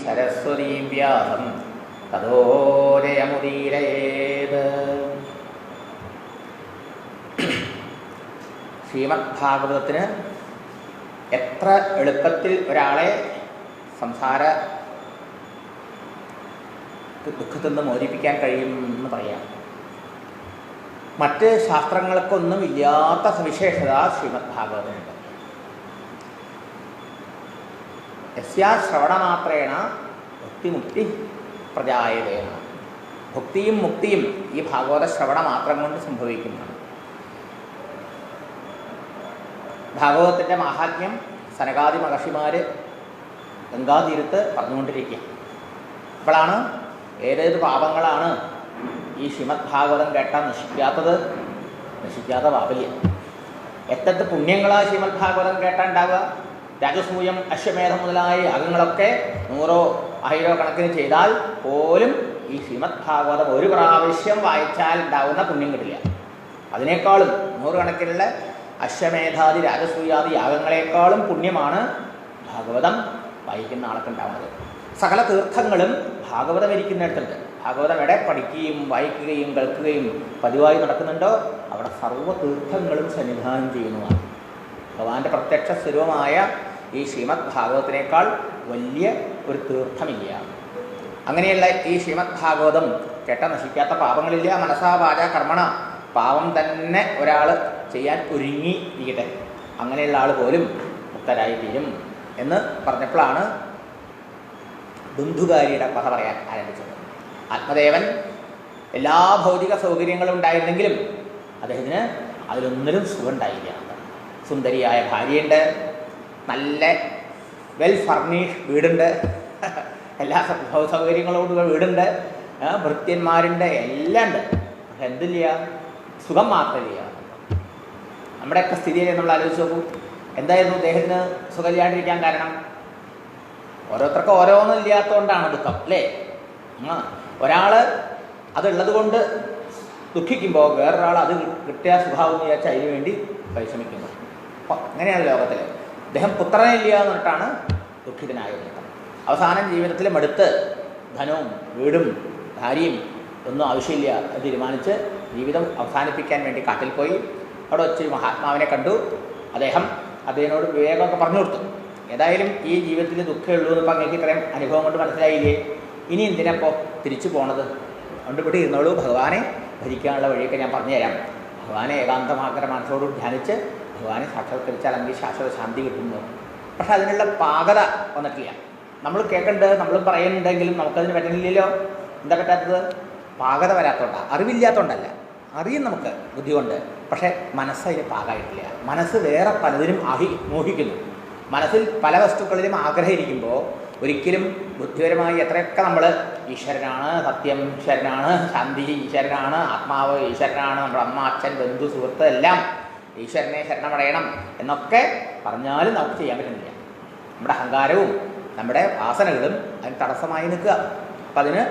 സരസ്വതീം വ്യാസം തതോ ജയമുദീരയേത്. ശ്രീമദ് ഭാഗവതത്തിന് എത്ര എളുപ്പത്തിൽ ഒരാളെ സംസാര ദുഃഖത്തിൽ നിന്ന് മോചിപ്പിക്കാൻ കഴിയും എന്ന് പറയാം. മറ്റ് ശാസ്ത്രങ്ങൾക്കൊന്നും ഇല്ലാത്ത സവിശേഷത ശ്രീമദ് ഭാഗവതമുണ്ട്. യസ്യാ ശ്രവണമാത്രേണ ഭക്തിമുക്തി പ്രജായതേന. ഭക്തിയും മുക്തിയും ഈ ഭാഗവത ശ്രവണ മാത്രം കൊണ്ട് സംഭവിക്കുന്നതാണ്. ഭാഗവതത്തിൻ്റെ മാഹാത്മ്യം സനകാദി മഹർഷിമാർ ഗംഗാതീരത്ത് പറഞ്ഞുകൊണ്ടിരിക്കുക. അപ്പോഴാണ് ഏതേത് പാപങ്ങളാണ് ഈ ശ്രീമദ് ഭാഗവതം കേട്ടാൽ നശിക്കാത്തത്, നശിക്കാത്ത പാപില്ല. എത്തത്ത് പുണ്യങ്ങളാണ് ശ്രീമദ് ഭാഗവതം കേട്ടാൽ ഉണ്ടാവുക. രാജസൂയം അശ്വമേധം മുതലായ യാഗങ്ങളൊക്കെ 100 1000 കണക്കിന് ചെയ്താൽ പോലും ഈ ശ്രീമദ് ഭാഗവതം ഒരു പ്രാവശ്യം വായിച്ചാൽ ഉണ്ടാവുന്ന പുണ്യം കിട്ടില്ല. അതിനേക്കാളും 100 കണക്കിനുള്ള അശ്വമേധാദി രാജസൂയാദി യാഗങ്ങളെക്കാളും പുണ്യമാണ് ഭാഗവതം വായിക്കുന്ന ആൾക്ക് ഉണ്ടാവുന്നത്. സകല തീർത്ഥങ്ങളും ഭാഗവതം ഇരിക്കുന്നിടത്തുണ്ട്. ഭാഗവതം എവിടെ പഠിക്കുകയും വായിക്കുകയും കേൾക്കുകയും പതിവായി നടക്കുന്നുണ്ടോ അവിടെ സർവ്വ തീർത്ഥങ്ങളും സന്നിധാനം ചെയ്യുന്നതാണ്. ഭഗവാന്റെ പ്രത്യക്ഷ സ്വരൂപമായ ഈ ശ്രീമദ് ഭാഗവതത്തിനേക്കാൾ വലിയ ഒരു തീർത്ഥമില്ല. അങ്ങനെയുള്ള ഈ ശ്രീമദ് ഭാഗവതം കേട്ടാൽ നശിക്കാത്ത പാപങ്ങളില്ല. മനസാ വാച കർമ്മണ പാപം തന്നെ ഒരാൾ ചെയ്യാൻ ഒരുങ്ങി ഇരിക്കട്ടെ, അങ്ങനെയുള്ള ആൾ പോലും മുക്തരായി തീരും എന്ന് പറഞ്ഞപ്പോഴാണ് ബന്ധുകാരിയുടെ കഥ പറയാൻ ആരംഭിച്ചത്. ആത്മദേവൻ എല്ലാ ഭൗതിക സൗകര്യങ്ങളും ഉണ്ടായിരുന്നെങ്കിലും അദ്ദേഹത്തിന് അതിലൊന്നിലും സുഖം ഉണ്ടായില്ല. സുന്ദരിയായ ഭാര്യയുണ്ട്, നല്ല വെൽ ഫർണിഷ്ഡ് വീടുണ്ട്, എല്ലാ സൗകര്യങ്ങളോടുള്ള വീടുണ്ട്, ഭൃത്യന്മാരുണ്ട്, എല്ലാം ഉണ്ട്. പക്ഷെ എന്തില്ല, സുഖം മാത്രമില്ല. നമ്മുടെയൊക്കെ സ്ഥിതിയെ നമ്മൾ ആലോചിച്ച് നോക്കൂ. എന്തായിരുന്നു അദ്ദേഹത്തിന് സുഖമില്ലാണ്ടിരിക്കാൻ കാരണം? ഓരോരുത്തർക്കും ഓരോന്നില്ലാത്തതുകൊണ്ടാണ് ദുഃഖം, അല്ലേ? ഒരാൾ അതുള്ളത് കൊണ്ട് ദുഃഖിക്കുമ്പോൾ വേറൊരാൾ അത് കിട്ടിയ സുഖാവെന്ന് വിചാരിച്ചാൽ അതിന് വേണ്ടി പരിശ്രമിക്കുന്നു. അപ്പം അങ്ങനെയാണ് ലോകത്തിൽ. അദ്ദേഹം പുത്രനില്ല എന്ന് പറഞ്ഞിട്ടാണ് ദുഃഖിതനായത്. അവസാനം ജീവിതത്തിൽ മടുത്ത് ധനവും വീടും ഭാര്യയും ഒന്നും ആവശ്യമില്ല എന്ന് തീരുമാനിച്ച് ജീവിതം അവസാനിപ്പിക്കാൻ വേണ്ടി കാട്ടിൽ പോയി. അവിടെ വെച്ച് മഹാത്മാവിനെ കണ്ടു. അദ്ദേഹത്തിനോട് വിവേകമൊക്കെ പറഞ്ഞു കൊടുത്തു. ഏതായാലും ഈ ജീവിതത്തിൽ ദുഃഖമുള്ളൂ എന്ന് അങ്ങേക്ക് ഇത്രയും അനുഭവം കൊണ്ട് മനസ്സിലായില്ലേ, ഇനി എന്തിനപ്പോൾ തിരിച്ചു പോണത്? അതുകൊണ്ട് ഇവിടെ ഇരുന്നോളൂ, ഭഗവാനെ ഭരിക്കാനുള്ള വഴിയൊക്കെ ഞാൻ പറഞ്ഞുതരാം. ഭഗവാനെ ഏകാന്തമാകര മനസ്സോട് ധ്യാനിച്ച് ഭഗവാനെ സാക്ഷാത്കരിച്ചാൽ അല്ലെങ്കിൽ ശാശ്വത ശാന്തി കിട്ടുന്നു. പക്ഷെ അതിനുള്ള പാകത വന്നിട്ടില്ല. നമ്മൾ കേൾക്കുന്നുണ്ട്, നമ്മളും പറയുന്നുണ്ടെങ്കിലും നമുക്കതിന് പറ്റുന്നില്ലല്ലോ. എന്താ പറ്റാത്തത്? പാകത വരാത്തതുകൊണ്ടാണ്, അറിവില്ലാത്തതുകൊണ്ടല്ല. അറിയും നമുക്ക് ബുദ്ധി കൊണ്ട്, പക്ഷേ മനസ്സതിന് പാകമായിട്ടില്ല. മനസ്സ് വേറെ പലതിനും മോഹിക്കുന്നു. മനസ്സിൽ പല വസ്തുക്കളിലും ആഗ്രഹിക്കുമ്പോൾ ഒരിക്കലും ബുദ്ധിപരമായി എത്രയൊക്കെ നമ്മൾ ഈശ്വരനാണ്, സത്യം ഈശ്വരനാണ്, ശാന്തി ഈശ്വരനാണ്, ആത്മാവ് ഈശ്വരനാണ്, നമ്മുടെ അമ്മ അച്ഛൻ ബന്ധു സുഹൃത്ത് എല്ലാം ഈശ്വരനെ ശരണമടയണം എന്നൊക്കെ പറഞ്ഞാലും നമുക്ക് ചെയ്യാൻ പറ്റുന്നില്ല. നമ്മുടെ അഹങ്കാരവും നമ്മുടെ വാസനകളും അതിന് തടസ്സമായി നിൽക്കുക. അപ്പം അതിന്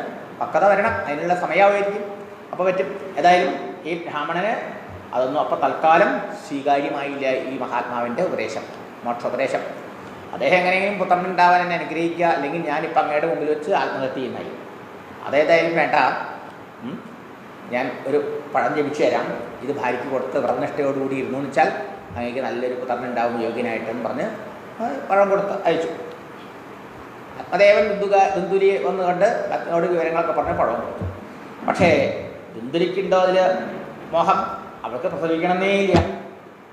പക്വത വരണം, അതിനുള്ള സമയമായിരിക്കും, അപ്പോൾ പറ്റും. ഏതായാലും ഈ ബ്രാഹ്മണന് അതൊന്നും അപ്പോൾ തൽക്കാലം സ്വീകാര്യമായില്ല. ഈ മഹാത്മാവിൻ്റെ ഉപദേശം, മോക്ഷോപദേശം. അദ്ദേഹം എങ്ങനെയെങ്കിലും പുത്രനുണ്ടാവാൻ എന്നെ അനുഗ്രഹിക്കുക, അല്ലെങ്കിൽ ഞാനിപ്പോൾ അങ്ങയുടെ മുമ്പിൽ വെച്ച് ആത്മഹത്യ ചെയ്യുന്നതായി. അതേതായാലും വേണ്ട, ഞാൻ ഒരു പഴം ജപിച്ചു തരാം, ഇത് ഭാര്യയ്ക്ക് കൊടുത്ത് വ്രതനിഷ്ഠയോടുകൂടി ഇരുന്നു എന്ന് വെച്ചാൽ അങ്ങേക്ക് നല്ലൊരു പുത്രനുണ്ടാവും യോഗ്യനായിട്ടെന്ന് പറഞ്ഞ് പഴം കൊടുത്ത് അയച്ചു. ആത്മദേവൻ ദുന്ദുരി വന്ന് കണ്ട് അതിനോട് വിവരങ്ങളൊക്കെ പറഞ്ഞ് പഴം കൊടുത്തു. പക്ഷേ ദുന്ദുരിക്കുണ്ടോ അതിൽ മോഹം? അവൾക്ക് പ്രസവിക്കണമെന്നേ ഇല്ല.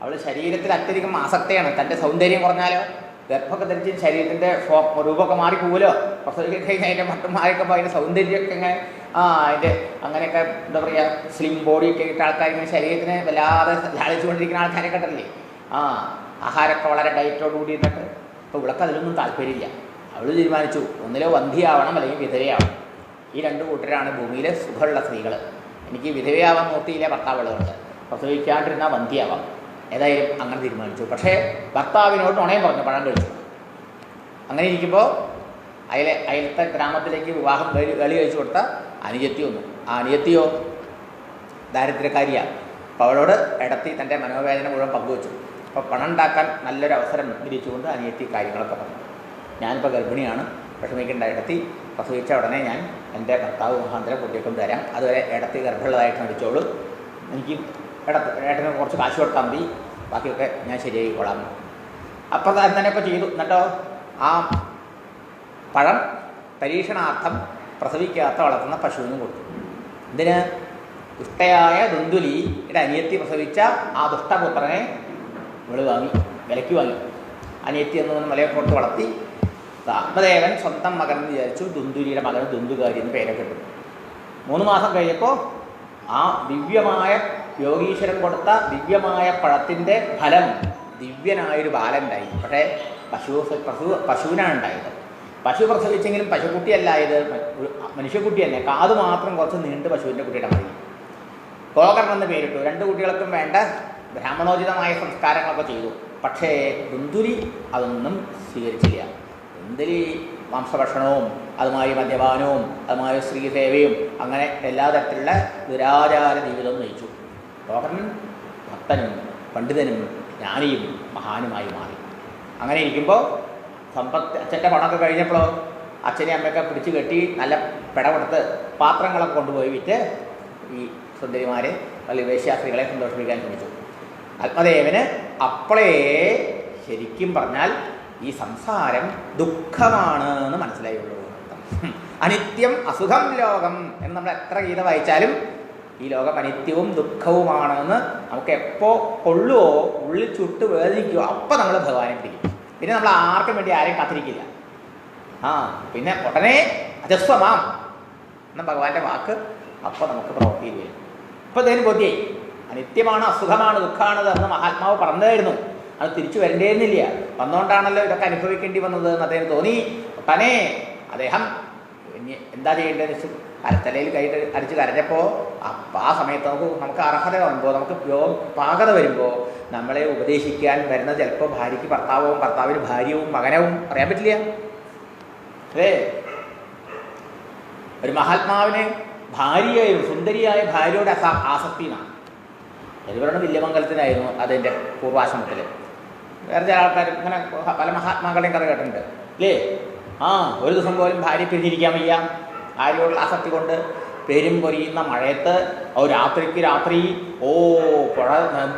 അവൾ ശരീരത്തിൽ അത്യധികം ആസക്തിയാണ്. തൻ്റെ സൗന്ദര്യം കുറഞ്ഞാലോ, ഗർഭമൊക്കെ ധരിച്ച് ശരീരത്തിൻ്റെ രൂപമൊക്കെ മാറിപ്പോവുമല്ലോ. പ്രസവിക്കൊക്കെ കഴിഞ്ഞാൽ അതിൻ്റെ മട്ടും മാറിക്കുമ്പോൾ അതിൻ്റെ സൗന്ദര്യമൊക്കെ ഇങ്ങനെ അതിൻ്റെ അങ്ങനെയൊക്കെ എന്താ പറയുക, സ്ലിം ബോഡിയൊക്കെ ഇട്ട ആൾക്കാർ ഇങ്ങനെ ശരീരത്തിന് വല്ലാതെ ലാളിച്ചുകൊണ്ടിരിക്കുന്ന ആൾക്കാരൊക്കെ ഉണ്ടല്ലേ. ആഹാരമൊക്കെ വളരെ ഡയറ്റോട് കൂടി ഇരുന്നിട്ട്. അപ്പോൾ ഇവൾക്ക് അതിലൊന്നും താല്പര്യമില്ല. അവൾ തീരുമാനിച്ചു, ഒന്നിലോ വന്ധിയാവണം അല്ലെങ്കിൽ വിധവയാവണം. ഈ 2 കൂട്ടരാണ് ഭൂമിയിലെ സുഖമുള്ള സ്ത്രീകൾ. എനിക്ക് വിധവയാവാൻ നോക്കിയില്ല, ഭർത്താവുള്ളതുകൊണ്ട് പ്രസവിക്കാണ്ടിരുന്നാൽ വന്ധിയാവാം. ഏതായാലും അങ്ങനെ തീരുമാനിച്ചു. പക്ഷേ ഭർത്താവിനോട് നുണയും പറഞ്ഞു, പഴം കഴിച്ചു. അങ്ങനെ ഇരിക്കുമ്പോൾ അയലത്തെ ഗ്രാമത്തിലേക്ക് വിവാഹം കളി കഴിച്ചു കൊടുത്ത അനുജത്തി വന്നു. ആ അനുജത്തിയോ ദാരിദ്ര്യക്കാരിയാണ്. അപ്പോൾ അവളോട് ഇടത്തി തൻ്റെ മനോവേദന മുഴുവൻ പങ്കുവച്ചു. അപ്പോൾ പണം ഉണ്ടാക്കാൻ നല്ലൊരു അവസരം നിരീച്ചുകൊണ്ട് അനുജത്തി കാര്യങ്ങളൊക്കെ പറഞ്ഞു. ഞാനിപ്പോൾ ഗർഭിണിയാണ്, വിഷമിക്കേണ്ട, ഇടത്തി പ്രസവിച്ച ഉടനെ ഞാൻ എൻ്റെ ഭർത്താവ് മുഖാന്തരം കുട്ടിയൊക്കെ തരാം, അതുവരെ ഇടത്തി ഗർഭമുള്ളതായിട്ട് നടിച്ചോളൂ, എനിക്ക് ഏട്ടന് കുറച്ച് കാശ് കൊടുത്താൽ മതി, ബാക്കിയൊക്കെ ഞാൻ ശരിയായിക്കോളാം. അപ്പം തന്നെയൊക്കെ ചെയ്തു. എന്നിട്ടോ ആ പഴം പരീക്ഷണാർത്ഥം പ്രസവിക്കാത്ത വളർത്തുന്ന പശുവിനും കൊടുത്തു. ഇതിന് ദുഷ്ടയായ ദുന്ദുലിയുടെ അനിയത്തി പ്രസവിച്ച ആ ദുഷ്ടപുത്രനെ ഇവള് വാങ്ങി, വിലയ്ക്ക് വാങ്ങി. അനിയത്തി എന്ന് മലയപ്പുറത്ത് വളർത്തി. ആത്മദേവൻ സ്വന്തം മകൻ എന്ന് വിചാരിച്ചു. ദുന്ദുലിയുടെ മകന് ദുന്ദുകാരി എന്ന് പേരൊക്കെ ഇട്ടു. 3 മാസം കഴിഞ്ഞപ്പോൾ ആ ദിവ്യമായ യോഗീശ്വരൻ കൊടുത്ത ദിവ്യമായ പഴത്തിൻ്റെ ഫലം ദിവ്യനായൊരു ബാലനുണ്ടായി. പക്ഷേ പശുവിനാണ് ഉണ്ടായത്. പശു പ്രസവിച്ചെങ്കിലും പശുക്കുട്ടിയല്ല, ഇത് മനുഷ്യക്കുട്ടി തന്നെ. കാത് മാത്രം കുറച്ച് നീണ്ട് പശുവിൻ്റെ കുട്ടിയുടെ മതി. ഗോകർണം എന്ന് പേരിട്ടു. 2 കുട്ടികൾക്കും വേണ്ട ബ്രാഹ്മണോചിതമായ സംസ്കാരങ്ങളൊക്കെ ചെയ്തു. പക്ഷേ ദുന്ദുലി അതൊന്നും സ്വീകരിച്ചില്ല. ദുന്ദുലി മാംസഭക്ഷണവും അതുമായി മദ്യപാനവും അതുമായി സ്ത്രീസേവയും അങ്ങനെ എല്ലാ തരത്തിലുള്ള ദുരാചാര ജീവിതവും നയിച്ചു. ഗോകർണൻ ഭക്തനും പണ്ഡിതനും ജ്ഞാനിയും മഹാനുമായി മാറി. അങ്ങനെ ഇരിക്കുമ്പോൾ അച്ഛൻ്റെ പണമൊക്കെ കഴിഞ്ഞപ്പോഴോ അച്ഛനെയും അമ്മയൊക്കെ പിടിച്ചു കെട്ടി നല്ല പിട കൊടുത്ത് പാത്രങ്ങളൊക്കെ കൊണ്ടുപോയി വിറ്റ് ഈ സുന്ദരിമാരെ അല്ലെങ്കിൽ വേശ്യാസ്ത്രീകളെ സന്തോഷിപ്പിക്കാൻ ശ്രമിച്ചു. ആത്മദേവന് അപ്പോഴേ ശരിക്കും പറഞ്ഞാൽ ഈ സംസാരം ദുഃഖമാണ് എന്ന് മനസ്സിലായുള്ളൂ. അനിത്യം അസുഖം ലോകം എന്ന് നമ്മൾ എത്ര ഗീത വായിച്ചാലും ഈ ലോകം അനിത്യവും ദുഃഖവുമാണെന്ന് നമുക്ക് എപ്പോൾ കൊള്ളുവോ, ഉള്ളിൽ ചുട്ട് വേദനിക്കുവോ അപ്പം നമ്മൾ ഭഗവാനെ പിടിക്കും. പിന്നെ നമ്മൾ ആർക്കും വേണ്ടി ആരെയും കാത്തിരിക്കില്ല. പിന്നെ ഉടനെ അജസ്വമാം എന്ന ഭഗവാന്റെ വാക്ക് അപ്പോൾ നമുക്ക് പ്രവർത്തിയിൽ വരും. ഇപ്പോൾ ഇതിന് ബോധ്യായി അനിത്യമാണ്, അസുഖമാണ്, ദുഃഖമാണ് എന്ന് മഹാത്മാവ് പറഞ്ഞതായിരുന്നു. അത് തിരിച്ചു വരേണ്ടിയിരുന്നില്ല. വന്നുകൊണ്ടാണല്ലോ ഇതൊക്കെ അനുഭവിക്കേണ്ടി വന്നത് എന്ന് അദ്ദേഹം തോന്നി. ഉടനെ അദ്ദേഹം എന്താ ചെയ്യേണ്ടതെന്ന് വെച്ച് തലയിൽ കൈ അടിച്ച് കരഞ്ഞപ്പോൾ ആ സമയത്ത് നമുക്ക് അർഹത വരുമ്പോൾ, നമുക്ക് പാകത വരുമ്പോൾ നമ്മളെ ഉപദേശിക്കാൻ വരുന്ന ചിലപ്പോൾ ഭാര്യയ്ക്ക് ഭർത്താവും, ഭർത്താവിന് ഭാര്യവും, മകനവും അറിയാൻ പറ്റില്ല. അല്ലേ? ഒരു മഹാത്മാവിന് ഭാര്യയായും സുന്ദരിയായ ഭാര്യയോട് ആസക്തി എന്നാണ്. എതുവരണം വില്യമംഗലത്തിനായിരുന്നു അതിൻ്റെ പൂർവാശ്രമത്തിൽ. വേറെ ചില ആൾക്കാർ ഇങ്ങനെ പല മഹാത്മാക്കളെയും കഥ കേട്ടിട്ടുണ്ട് അല്ലേ? ഒരു ദിവസം പോലും ഭാര്യ പിരിഞ്ഞിരിക്കാൻ വയ്യ. ഭാര്യയോടുള്ള ആസക്തി കൊണ്ട് പെരും പൊരിയുന്ന മഴയത്ത് രാത്രിക്ക് രാത്രി പുഴ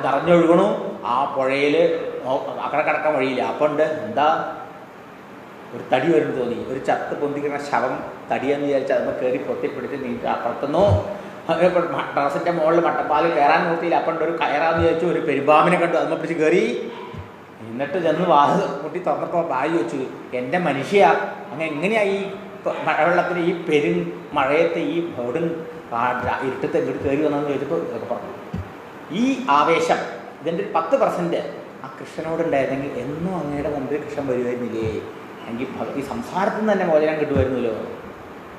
നിറഞ്ഞൊഴുകണു. ആ പുഴയിൽ അക്കടെ കിടക്കാൻ വഴിയില്ല. അപ്പം ഉണ്ട് എന്താ ഒരു തടി വരും തോന്നി. ഒരു ചത്ത് പൊന്തിക്കുന്ന ശവം തടിയെന്ന് വിചാരിച്ച് അതിന് കയറി പൊത്തിപ്പിടിച്ച് നീട്ടി അപ്പുറത്തുനിന്നു. ടെറസിൻ്റെ മുകളിൽ മട്ടപ്പാലിൽ കയറാൻ നോക്കിയില്ല. അപ്പം ഉണ്ട് ഒരു കയറാന്ന് വിചാരിച്ചു. ഒരു പെരുമ്പാമ്പിനെ കണ്ടു, അതിനെ പിടിച്ച് കയറി. എന്നിട്ട് ചെന്ന് വാത് മുട്ടി തുറന്നപ്പോൾ ഭാര്യ വെച്ചു, എൻ്റെ മനുഷ്യ അങ്ങനെ എങ്ങനെയാണ് ഈ മഴവെള്ളത്തിന് ഈ മഴയത്ത് ഈ ബോർഡും ഇരുട്ടത്ത് ഇങ്ങോട്ട് കയറി വന്നതെന്ന് ചോദിച്ചപ്പോൾ ഇതൊക്കെ പറഞ്ഞു. ഈ ആവേശം ഇതിൻ്റെ ഒരു 10% ആ കൃഷ്ണനോടുണ്ടായിരുന്നെങ്കിൽ എന്നും അങ്ങയുടെ മുമ്പിൽ കൃഷ്ണൻ വരുമായിരുന്നില്ലേ, എങ്കിൽ ഈ സംസാരത്തിൽ നിന്ന് തന്നെ മോചനം കിട്ടുമായിരുന്നല്ലോ.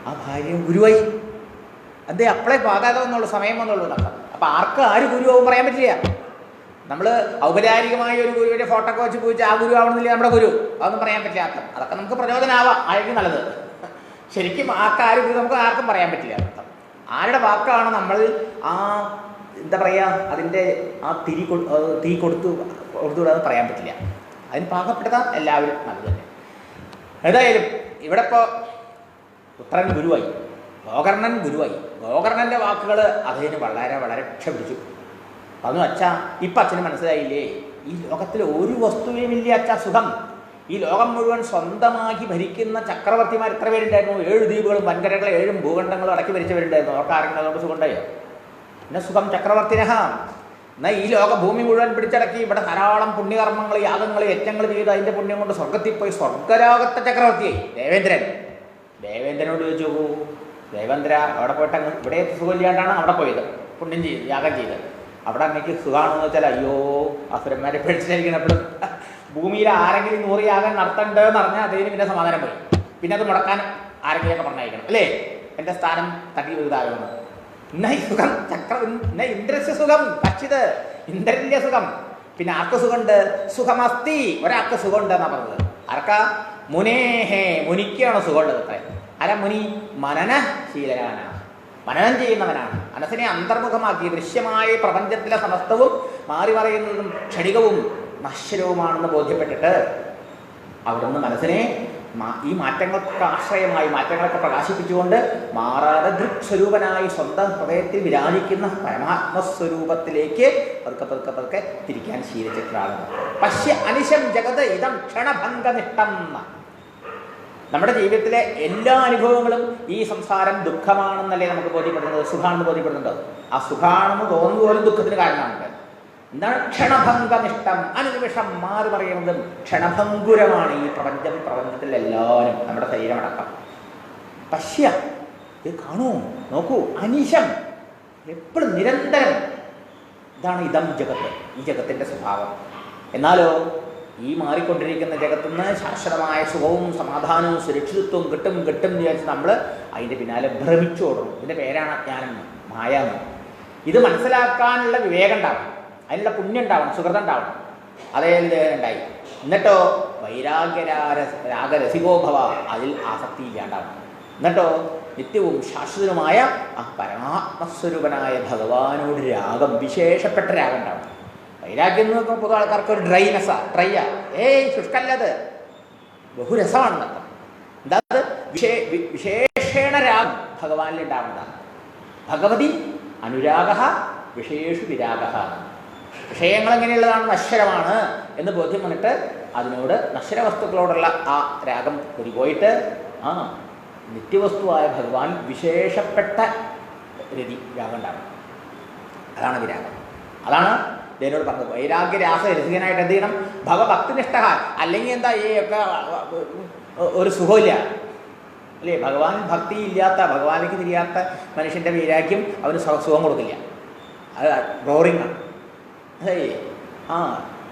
ആ ഭാര്യ ഗുരുവായി. അതേ അപ്പളേ പാകാതെ വന്നുള്ളൂ, സമയം വന്നുള്ളൂ എന്നൊക്കെ. അപ്പം ആര് ഗുരുവാവും പറയാൻ പറ്റില്ല. നമ്മൾ ഔപചാരികമായ ഒരു ഗുരുവിൻ്റെ ഫോട്ടോ ഒക്കെ വെച്ച് പോയിച്ച് ആ ഗുരു ആവണമെന്നില്ല നമ്മുടെ ഗുരു, അതൊന്നും പറയാൻ പറ്റില്ല. അതൊക്കെ നമുക്ക് പ്രചോദനമാവാം, ആയിരിക്കും നല്ലത്. ശരിക്കും ഗുരു നമുക്ക് ആർക്കും പറയാൻ പറ്റില്ല. ആരുടെ വാക്കാണ് നമ്മൾ എന്താ പറയുക, അതിൻ്റെ തീ കൊടുത്തുവിടാതെ പറയാൻ പറ്റില്ല. അതിന് പാകപ്പെട്ടതാ എല്ലാവരും നല്ലത് തന്നെ. ഏതായാലും ഇവിടെ ഇപ്പോൾ പുത്രൻ ഗുരുവായി, ഗോകർണൻ ഗുരുവായി. ഗോകർണൻ്റെ വാക്കുകൾ അദ്ദേഹത്തിന് വളരെ വളരെ രക്ഷപിടിച്ചു. പറഞ്ഞു, അച്ഛാ ഇപ്പം അച്ഛന് മനസ്സിലായില്ലേ, ഈ ലോകത്തിൽ ഒരു വസ്തുവേയും ഇല്ല അച്ഛാ സുഖം. ഈ ലോകം മുഴുവൻ സ്വന്തമാക്കി ഭരിക്കുന്ന ചക്രവർത്തിമാർ എത്ര പേരുണ്ടായിരുന്നു? 7 ദ്വീപുകളും വൻകരകളും 7 ഭൂഖണ്ഡങ്ങളും അടക്കി ഭരിച്ചവരുണ്ടായിരുന്നു. അവർക്ക് ആരെങ്കിലും അതുകൊണ്ട് സുഖമുണ്ടായോ? പിന്നെ സുഖം ചക്രവർത്തിനഹ. എന്നാൽ ഈ ഭൂമി മുഴുവൻ പിടിച്ചടക്കി ഇവിടെ ധാരാളം പുണ്യകർമ്മങ്ങൾ, യാഗങ്ങൾ, യജ്ഞങ്ങൾ ചെയ്ത് അതിൻ്റെ പുണ്യം കൊണ്ട് സ്വർഗത്തിൽ പോയി സ്വർഗലോകത്തെ ചക്രവർത്തിയായി ദേവേന്ദ്രനോട് ചോദിച്ചു നോക്കൂ, ദേവേന്ദ്ര അവിടെ പോയിട്ട് അങ്ങ് ഇവിടെ സുഖമില്ലാണ്ടാണ് അവിടെ പോയത്, പുണ്യം ചെയ്ത് യാഗം ചെയ്ത്. അവിടെ അങ്ങേക്ക് സുഖമാണെന്ന് വെച്ചാൽ അയ്യോ അസുരന്മാരെ പേടിച്ചിരിക്കണം. എപ്പോഴും ഭൂമിയിൽ ആരെങ്കിലും 100 യാഗം നടത്തണ്ടെന്ന് പറഞ്ഞാൽ അതിന് പിന്നെ സമാധാനം പോയി. പിന്നെ അത് മുടക്കാൻ ആരെങ്കിലുമൊക്കെ പറഞ്ഞയക്കണം അല്ലേ? എൻ്റെ സ്ഥാനം തട്ടി വലുതാകുന്നു. ഇന്ന സുഖം ഇന്ന ഇന്ദ്രസ്യ സുഖം കക്ഷിത്, ഇന്ദ്രൻ്റെ സുഖം. പിന്നെ ആർക്ക് സുഖമുണ്ട്? സുഖമസ്തി, ഒരാൾക്ക് സുഖമുണ്ട് എന്നാണ് പറഞ്ഞത്. ആർക്കാ? മുനേഹേ, മുനിക്കാണ് സുഖമുള്ളത്. അത്ര ആരാ മുനി? മനനശീലനാണ്, മനനം ചെയ്യുന്നവനാണ്. മനസ്സിനെ അന്തർമുഖമാക്കി ദൃശ്യമായ പ്രപഞ്ചത്തിലെ സമസ്തവും മാറി മറയുന്നതും ക്ഷണികവും നശ്വരവുമാണെന്ന് ബോധ്യപ്പെട്ടിട്ട് അവിടുന്ന് മനസ്സിനെ ഈ മാറ്റങ്ങൾക്ക് ആശ്രയമായി മാറ്റങ്ങളൊക്കെ പ്രകാശിപ്പിച്ചുകൊണ്ട് മാറാതെ ദൃക്സ്വരൂപനായി സ്വന്തം ഹൃദയത്തിൽ വിരാജിക്കുന്ന പരമാത്മസ്വരൂപത്തിലേക്ക് പതുക്കെ പതുക്കെ പതുക്കെ തിരിക്കാൻ ശീലിച്ചിട്ടാണ്. പശ്യ അനിശം ജഗത് ഇതം ക്ഷണഭംഗനിഷ്ടം. നമ്മുടെ ജീവിതത്തിലെ എല്ലാ അനുഭവങ്ങളും ഈ സംസാരം ദുഃഖമാണെന്നല്ലേ നമുക്ക് ബോധ്യപ്പെടുന്നത്, സുഖാണെന്ന് ബോധ്യപ്പെടുന്നുണ്ടോ? ആ സുഖാണെന്ന് തോന്നുന്ന പോലും ദുഃഖത്തിന് കാരണമുണ്ട്. എന്താണ് ക്ഷണഭംഗനിഷ്ടം? അനുനിമിഷം മാറി പറയുന്നതും ക്ഷണഭങ്കുരമാണ് ഈ പ്രപഞ്ചത്തിൽ എല്ലാവരും, നമ്മുടെ ശരീരമടക്കം. പശ്യ, ഇത് കാണൂ, നോക്കൂ, അനിശം, എപ്പോഴും നിരന്തരം. ഇതാണ് ഇതം ജഗത്ത്, ഈ ജഗത്തിൻ്റെ സ്വഭാവം. എന്നാലോ ഈ മാറിക്കൊണ്ടിരിക്കുന്ന ജഗത്തുനിന്ന് ശാശ്വതമായ സുഖവും സമാധാനവും സുരക്ഷിതത്വവും കിട്ടും എന്ന് വിചാരിച്ച് നമ്മൾ അതിൻ്റെ പിന്നാലെ ഭ്രമിച്ചോടണം. ഇതിൻ്റെ പേരാണ് അജ്ഞാനം, മായ എന്ന്. ഇത് മനസ്സിലാക്കാനുള്ള വിവേകം ഉണ്ടാവണം, അതിനുള്ള പുണ്യം ഉണ്ടാവണം, സുഹൃതം ഉണ്ടാവണം. അതേ ഉണ്ടായി. എന്നിട്ടോ രാഗരസികോഭവ, അതിൽ ആസക്തി ഇല്ലാണ്ടാവണം. എന്നിട്ടോ നിത്യവും ശാശ്വതനുമായ ആ പരമാത്മസ്വരൂപനായ ഭഗവാനോട് രാഗം, വിശേഷപ്പെട്ട രാഗം ഉണ്ടാവണം. വൈരാഗ്യം എന്ന് നോക്കുമ്പോൾ പൊതു ആൾക്കാർക്ക് ഒരു ഡ്രൈയാ, ശുഷ്കല്ലത്, ബഹുരസമാണെന്നർത്ഥം. എന്താ വിശേഷേണ രാഗം ഭഗവാനിൽ ഉണ്ടാവുന്നതാണ്. ഭഗവതി അനുരാഗ വിഷയേഷു വിരാഗ. വിഷയങ്ങൾ എങ്ങനെയുള്ളതാണ്? നശ്വരമാണ് എന്ന് ബോധ്യം വന്നിട്ട് അതിനോട് നശ്വര വസ്തുക്കളോടുള്ള ആ രാഗം പോയിട്ട് നിത്യവസ്തുവായ ഭഗവാൻ വിശേഷപ്പെട്ട രാഗം ഉണ്ടാകും. അതാണ് വിരാഗം. അതാണ് ഇതിനോട് പറഞ്ഞത്. വൈരാഗ്യരാസ രസികനായിട്ട് എന്ത് ചെയ്യണം? ഭഗഭക്തിനിഷ്ഠ. അല്ലെങ്കിൽ എന്താ ഈ ഒക്കെ ഒരു സുഖമില്ല അല്ലേ? ഭഗവാൻ ഭക്തി ഇല്ലാത്ത, ഭഗവാനിലേക്ക് തിരിയാത്ത മനുഷ്യൻ്റെ വൈരാഗ്യം അവന് സുഖം കൊടുക്കില്ല. അത് ബോറിങ്ങാണ്. അതേ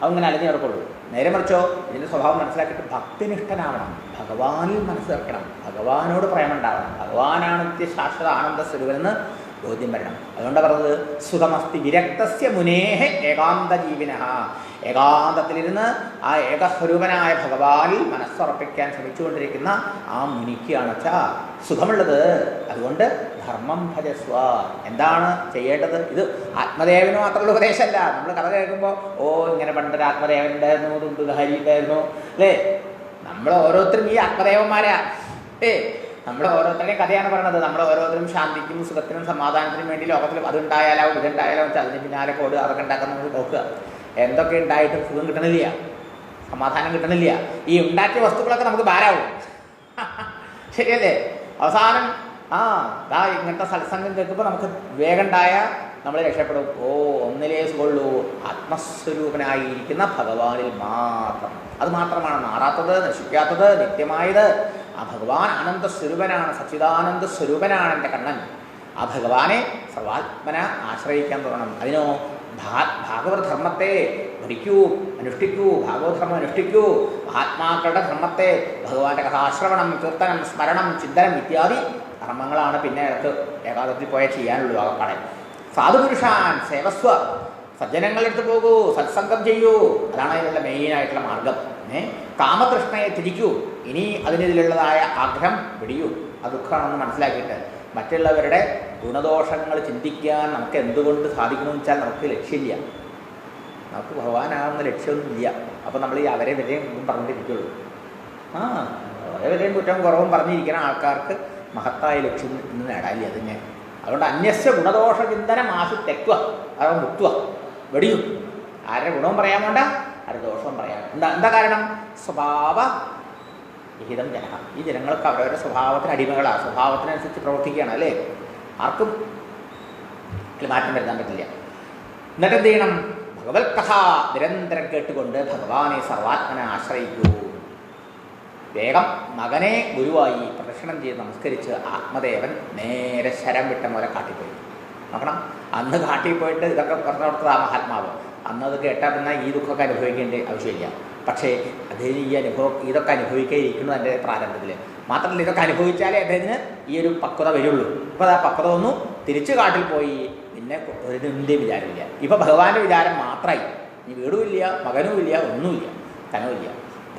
അങ്ങനെ അലഞ്ഞു നടക്കുള്ളൂ. നേരെ മറിച്ചോ ഇതിൻ്റെ സ്വഭാവം മനസ്സിലാക്കിയിട്ട് ഭക്തിനിഷ്ഠനാവണം, ഭഗവാനിൽ മനസ്സ് വെക്കണം, ഭഗവാനോട് പ്രേമുണ്ടാവണം, ഭഗവാനാണ് നിത്യശാശ്വത ആനന്ദ സ്വരൂപനെന്ന് ബോധ്യം വരണം. അതുകൊണ്ടാണ് പറഞ്ഞത് സുഖമസ്തി വിരക്തസ്യ മുനേഹ ഏകാന്ത ജീവിനഃ. ഏകാന്തത്തിലിരുന്ന് ആ ഏകസ്വരൂപനായ ഭഗവാനിൽ മനസ്സുറപ്പിക്കാൻ ശ്രമിച്ചുകൊണ്ടിരിക്കുന്ന ആ മുനിക്കാണ് സുഖമുള്ളത്. അതുകൊണ്ട് ധർമ്മം ഭജസ്വ. എന്താണ് ചെയ്യേണ്ടത്? ഇത് ആത്മദേവന് മാത്രമുള്ള ഉപദേശമല്ല. നമ്മൾ കഥ കേൾക്കുമ്പോൾ ഇങ്ങനെ പണ്ടൊരു ആത്മദേവൻ ഉണ്ടായിരുന്നു, ദുന്ദുധാരി ഉണ്ടായിരുന്നു അല്ലേ? നമ്മൾ ഓരോരുത്തരും ഈ ആത്മദേവന്മാരാ. നമ്മൾ ഓരോരുത്തരുടെയും കഥയാണ് പറയണത്. നമ്മൾ ഓരോരുത്തരും ശാന്തിക്കും സുഖത്തിനും സമാധാനത്തിനും വേണ്ടി ലോകത്തിലും അതുണ്ടായാലാവും ഇതുണ്ടായാലാവും അതിന് പിന്നാലെ കോട് അതൊക്കെ ഉണ്ടാക്കാൻ നമ്മൾ നോക്കുക. എന്തൊക്കെ ഉണ്ടായിട്ടും സുഖം കിട്ടണില്ല, സമാധാനം കിട്ടണില്ല. ഈ ഉണ്ടാക്കിയ വസ്തുക്കളൊക്കെ നമുക്ക് ഭാരമാവും. ശരിയല്ലേ? അവസാനം ഇങ്ങനത്തെ സത്സംഗം കേൾക്കുമ്പോൾ നമുക്ക് വിവേകം ഉണ്ടായാൽ നമ്മൾ രക്ഷപ്പെടും. ഒന്നിലേ സുഖമുള്ളൂ, ആത്മസ്വരൂപനായിരിക്കുന്ന ഭഗവാനിൽ മാത്രം. അത് മാത്രമാണ് മാറാത്തത്, നശിക്കാത്തത്, നിത്യമായത്. ആ ഭഗവാൻ ആനന്ദസ്വരൂപനാണ്, സച്ചിദാനന്ദ സ്വരൂപനാണ് എൻ്റെ കണ്ണൻ. ആ ഭഗവാനെ സർവാത്മന ആശ്രയിക്കാൻ തുടങ്ങണം. അതിനോ ഭാഗവത ധർമ്മത്തെ ഭരിക്കൂ, അനുഷ്ഠിക്കൂ, ഭാഗവതധർമ്മം അനുഷ്ഠിക്കൂ. മഹാത്മാക്കളുടെ ധർമ്മത്തെ, ഭഗവാന്റെ കഥാശ്രവണം, കീർത്തനം, സ്മരണം, ചിന്തനം ഇത്യാദി ധർമ്മങ്ങളാണ് പിന്നെ ഇടക്ക് ഏകാദത്തിൽ പോയാൽ ചെയ്യാനുള്ളൂ. ആകപ്പാടെ സാധുപുരുഷാൻ സേവസ്വ, സജ്ജനങ്ങളെടുത്ത് പോകൂ, സത്സംഗം ചെയ്യൂ. അതാണ് അതിനുള്ള മെയിനായിട്ടുള്ള മാർഗം. കാമതൃഷ്ണയെ തിരിക്കൂ. ഇനി അതിനെതിലുള്ളതായ ആഗ്രഹം വെടിയൂ. അത് ദുഃഖമാണെന്ന് മനസ്സിലാക്കിയിട്ട് മറ്റുള്ളവരുടെ ഗുണദോഷങ്ങൾ ചിന്തിക്കാൻ നമുക്ക് എന്തുകൊണ്ട് സാധിക്കണമെന്ന് വെച്ചാൽ നമുക്ക് ലക്ഷ്യമില്ല, നമുക്ക് ഭഗവാനാകുന്ന ലക്ഷ്യമൊന്നുമില്ല. അപ്പോൾ നമ്മൾ ഈ അവരെ വിലയും പറഞ്ഞിരിക്കുള്ളൂ. അവരെ വിലയും കുറ്റവും കുറവും പറഞ്ഞിരിക്കുന്ന ആൾക്കാർക്ക് മഹത്തായ ലക്ഷ്യം ഇന്ന് നേടാനില്ല. അതിനെ അതുകൊണ്ട് അന്യസ്യ ഗുണദോഷ ചിന്തനം ആശു തെക്കുക, അത് മുത്തുക, വെടിയും. ആരുടെ ഗുണവും പറയാൻ വേണ്ട, ആരുടെ ദോഷവും പറയാൻ. എന്താ കാരണം? സ്വഭാവ വിഹിതം ജനഹ. ഈ ജനങ്ങൾക്ക് അവരവരുടെ സ്വഭാവത്തിന് അടിമകളാണ്, സ്വഭാവത്തിനനുസരിച്ച് പ്രവർത്തിക്കുകയാണ് അല്ലേ? ആർക്കും മാറ്റം വരുത്താൻ പറ്റില്ല. എന്നിട്ട് എന്ത് ചെയ്യണം? ഭഗവത് കഥ നിരന്തരം കേട്ടുകൊണ്ട് ഭഗവാനെ സർവാത്മനെ ആശ്രയിക്കൂ. വേഗം മകനെ ഗുരുവായി പ്രദക്ഷിണം ചെയ്ത് നമസ്കരിച്ച് ആത്മദേവൻ നേരെ ശരം വിട്ട പോലെ കാട്ടിപ്പോയി. നോക്കണം, അന്ന് കാട്ടിൽ പോയിട്ട് ഇതൊക്കെ പറഞ്ഞു കൊടുത്തത് ആ മഹാത്മാവ്. അന്നത് കേട്ടാൽ പിന്നെ ഈ ദുഃഖമൊക്കെ അനുഭവിക്കേണ്ട ആവശ്യമില്ല. പക്ഷേ അദ്ദേഹം ഇതൊക്കെ അനുഭവിക്കാതിരിക്കുന്നു എൻ്റെ പ്രാരംഭത്തിൽ. മാത്രമല്ല, ഇതൊക്കെ അനുഭവിച്ചാലേ അദ്ദേഹത്തിന് ഈ ഒരു പക്വത വരുള്ളൂ. ഇപ്പോൾ ആ പക്വത ഒന്നും തിരിച്ചു കാട്ടിൽ പോയി പിന്നെ ഒരിൻ്റെ വിചാരമില്ല. ഇപ്പോൾ ഭഗവാന്റെ വിചാരം മാത്രമായി. ഇനി വീടുമില്ല, മകനുമില്ല, ഒന്നുമില്ല, കനവുമില്ല.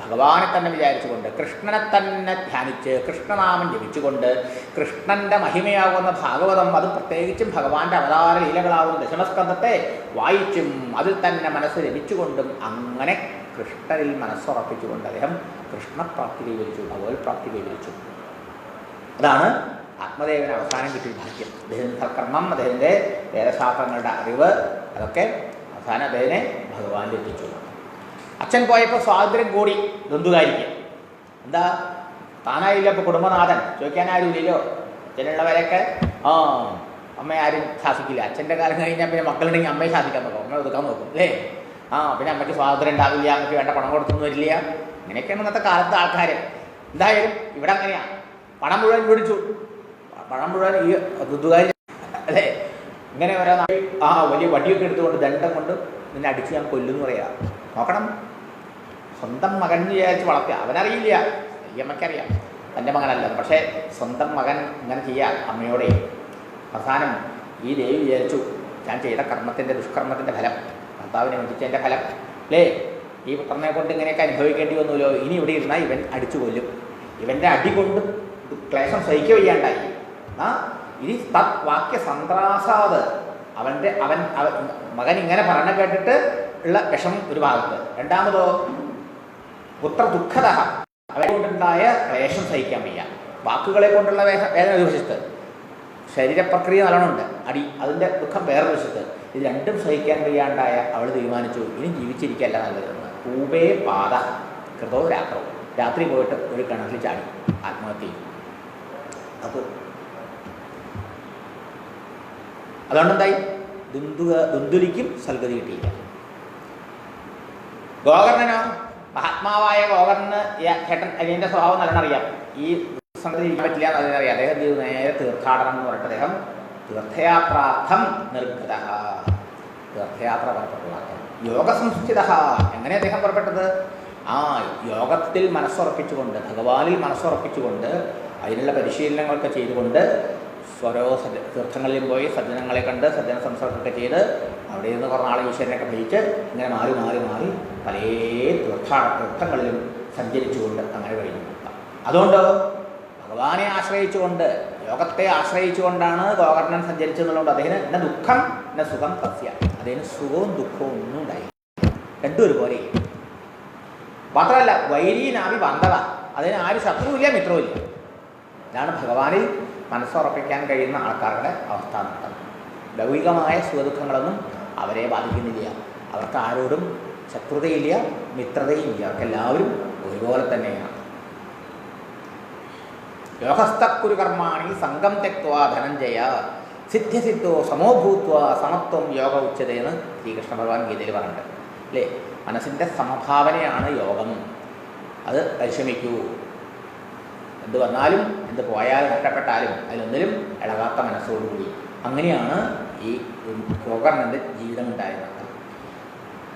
ഭഗവാനെ തന്നെ വിചാരിച്ചുകൊണ്ട്, കൃഷ്ണനെ തന്നെ ധ്യാനിച്ച്, കൃഷ്ണനാമം ജപിച്ചുകൊണ്ട്, കൃഷ്ണൻ്റെ മഹിമയാകുന്ന ഭാഗവതം, അത് പ്രത്യേകിച്ചും ഭഗവാന്റെ അവതാര ലീലകളാവുന്ന ദശമസ്കന്ധത്തെ വായിച്ചും അതിൽ തന്നെ മനസ്സ് രമിച്ചുകൊണ്ടും അങ്ങനെ കൃഷ്ണനിൽ മനസ്സുറപ്പിച്ചുകൊണ്ട് അദ്ദേഹം കൃഷ്ണപ്രാപ്തി കൈവരിച്ചു, ഭഗവത്പ്രാപ്തി കൈവരിച്ചു. അതാണ് ആത്മദേവന് അവസാനം കിട്ടിയ ഭാഗ്യം. അദ്ദേഹത്തിൻ്റെ സൽക്കർമ്മം, അദ്ദേഹത്തിൻ്റെ വേദശാസ്ത്രങ്ങളുടെ അറിവ്, അതൊക്കെ അവസാനം അദ്ദേഹത്തിനെ ഭഗവാനിൽ എത്തിച്ചു. അച്ഛൻ പോയപ്പോൾ സ്വാതന്ത്ര്യം കൂടി ദന്തുകാരിക്ക്. എന്താ, താനായില്ല ഇപ്പോൾ കുടുംബനാഥൻ, ചോദിക്കാൻ ആരുമില്ലല്ലോ. അച്ഛനുള്ളവരൊക്കെ അമ്മയെ ആരും ശാസിക്കില്ല. അച്ഛൻ്റെ കാലം കഴിഞ്ഞാൽ പിന്നെ മക്കളുണ്ടെങ്കിൽ അമ്മയെ ശാസിക്കാൻ നോക്കും, അമ്മയെ ഒതുക്കാൻ നോക്കും അല്ലേ. പിന്നെ അമ്മയ്ക്ക് സ്വാതന്ത്ര്യം ഉണ്ടാവില്ല, അമ്മയ്ക്ക് വേണ്ട പണം കൊടുത്തൊന്നും വരില്ല. ഇങ്ങനെയൊക്കെയാണ് ഇന്നത്തെ കാലത്തെ ആൾക്കാർ. എന്തായാലും ഇവിടെ അങ്ങനെയാണ്. പണം മുഴുവൻ പിടിച്ചു, പണം മുഴുവൻ ഈ ദുദ്ദുകാരി അല്ലേ. ഇങ്ങനെ ഓരോ വലിയ വടിയൊക്കെ എടുത്തുകൊണ്ട് ദണ്ഡം കൊണ്ട് നിന്നെ അടിച്ച് ഞാൻ കൊല്ലുമെന്ന് പറയാം. നോക്കണം, സ്വന്തം മകൻ വിചാരിച്ച് വളർത്തുക. അവനറിയില്ല, ഈ അമ്മയ്ക്കറിയാം തൻ്റെ മകനല്ല. പക്ഷേ സ്വന്തം മകൻ ഇങ്ങനെ ചെയ്യാം അമ്മയോടെ. അവസാനം ഈ ദേവി വിചാരിച്ചു, ഞാൻ ചെയ്ത കർമ്മത്തിൻ്റെ ദുഷ്കർമ്മത്തിൻ്റെ ഫലം, ഭർത്താവിനെ വഞ്ചിച്ചതിൻ്റെ ഫലം അല്ലേ, ഈ പുത്രനെ കൊണ്ട് ഇങ്ങനെയൊക്കെ അനുഭവിക്കേണ്ടി വന്നുല്ലോ. ഇനി ഇവിടെ ഇരുന്നാൽ ഇവൻ അടിച്ചു കൊല്ലും. ഇവൻ്റെ അടി കൊണ്ട് ക്ലേശം സഹിക്കുക വയ്യാണ്ടായി. ഇനി തത് വാക്യ സന്ത്രാസാത്, അവൻ മകൻ ഇങ്ങനെ പറഞ്ഞ കേട്ടിട്ട് ഉള്ള വിഷമം ഒരു ഭാഗത്ത്. രണ്ടാമതോ പുത്ര ദുഃഖത, അവരെ കൊണ്ടുണ്ടായ ക്ലേശം സഹിക്കാൻ വയ്യ. വാക്കുകളെ കൊണ്ടുള്ള വേദന ഒരു വശത്ത്, ശരീരപ്രക്രിയ നല്ലോണമുണ്ട്, അടി, അതിൻ്റെ ദുഃഖം വേറൊരു വശത്ത്. ഇത് രണ്ടും സഹിക്കാൻ വയ്യാണ്ടായ അവൾ തീരുമാനിച്ചു, ഇനി ജീവിച്ചിരിക്കല്ല നല്ലതെന്ന്. പൂവേ പാത കൃതോ രാത്രോ, രാത്രി പോയിട്ട് ഒരു കിണറ്റിൽ ചാടി ആത്മഹത്യ ചെയ്തു. അപ്പോൾ അതുകൊണ്ടെന്തായി, ദുന്ദുലിക്കും സൽഗതി കിട്ടിയില്ല. ഗോകർണനോ, മഹാത്മാവായ ഗോകർണന് ചേട്ടൻ അനിയൻ്റെ സ്വഭാവം നല്ലോണം അറിയാം. ഈ സംഗതി ഇരിക്കാൻ പറ്റില്ല എന്ന് അതിനറിയാം. അദ്ദേഹം ഇത് നേരെ തീർത്ഥാടനം എന്ന് പറഞ്ഞിട്ട് അദ്ദേഹം തീർത്ഥയാത്രാർത്ഥം നിർഗത, തീർത്ഥയാത്ര പുറപ്പെട്ടുള്ള യോഗസംസ്ഥിത. എങ്ങനെ അദ്ദേഹം പുറപ്പെട്ടത്? യോഗത്തിൽ മനസ്സുറപ്പിച്ചുകൊണ്ട്, ഭഗവാനിൽ മനസ്സുറപ്പിച്ചുകൊണ്ട്, അതിനുള്ള പരിശീലനങ്ങളൊക്കെ ചെയ്തുകൊണ്ട്, ഓരോ തീർത്ഥങ്ങളിലും പോയി സജ്ജനങ്ങളെ കണ്ട് സജ്ജന സംസർഗമൊക്കെ ചെയ്ത് അവിടെ നിന്ന് കുറേ നാളെ ഈശ്വരനൊക്കെ ഭരിച്ച് ഇങ്ങനെ മാറി മാറി മാറി പല തീർത്ഥങ്ങളിലും സഞ്ചരിച്ചുകൊണ്ട് അങ്ങനെ കഴിഞ്ഞു. അതുകൊണ്ട് ഭഗവാനെ ആശ്രയിച്ചുകൊണ്ട്, യോഗത്തെ ആശ്രയിച്ചുകൊണ്ടാണ് ഗോകർണൻ സഞ്ചരിച്ചതെന്നുള്ളത്. അദ്ദേഹത്തിന് എന്നെ ദുഃഖം എന്നെ സുഖം തസ്യ, അദ്ദേഹത്തിന് സുഖവും ദുഃഖവും ഒന്നും ഉണ്ടായി, രണ്ടും ഒരുപോലെ. മാത്രമല്ല വൈരീനാവി ബന്ധവ, അതിന് ആരും ശത്രുവില്ല മിത്രവുമില്ല. ഇതാണ് ഭഗവാനിൽ മനസ്സുറപ്പിക്കാൻ കഴിയുന്ന ആൾക്കാരുടെ അവസ്ഥ. ലൗകികമായ സുഖദുഃഖങ്ങളൊന്നും അവരെ ബാധിക്കുന്നില്ല. അവർക്ക് ആരോടും ശത്രുതയില്ല, മിത്രതയും ഇല്ല. അവർക്കെല്ലാവരും ഒരുപോലെ തന്നെയാണ്. യോഗസ്ഥക്കുരു കർമാണി സംഘം തെക്വാ ധനഞ്ജയ സിദ്ധ്യസിദ്ധോ സമോഭൂത്വ സമത്വം യോഗ ഉച്ചതയെന്ന് ശ്രീകൃഷ്ണ ഭഗവാൻ ഗീതയിൽ പറഞ്ഞിട്ടുണ്ട് അല്ലേ. മനസ്സിൻ്റെ സമഭാവനയാണ് യോഗം. അത് പരിശ്രമിക്കൂ. എന്ത് വന്നാലും എന്ത് പോയാലും നഷ്ടപ്പെട്ടാലും അതിലൊന്നിലും ഇളകാത്ത മനസ്സോടുകൂടി. അങ്ങനെയാണ് ഈ ഗോകർണൻ്റെ ജീവിതം ഉണ്ടായിരുന്നത്.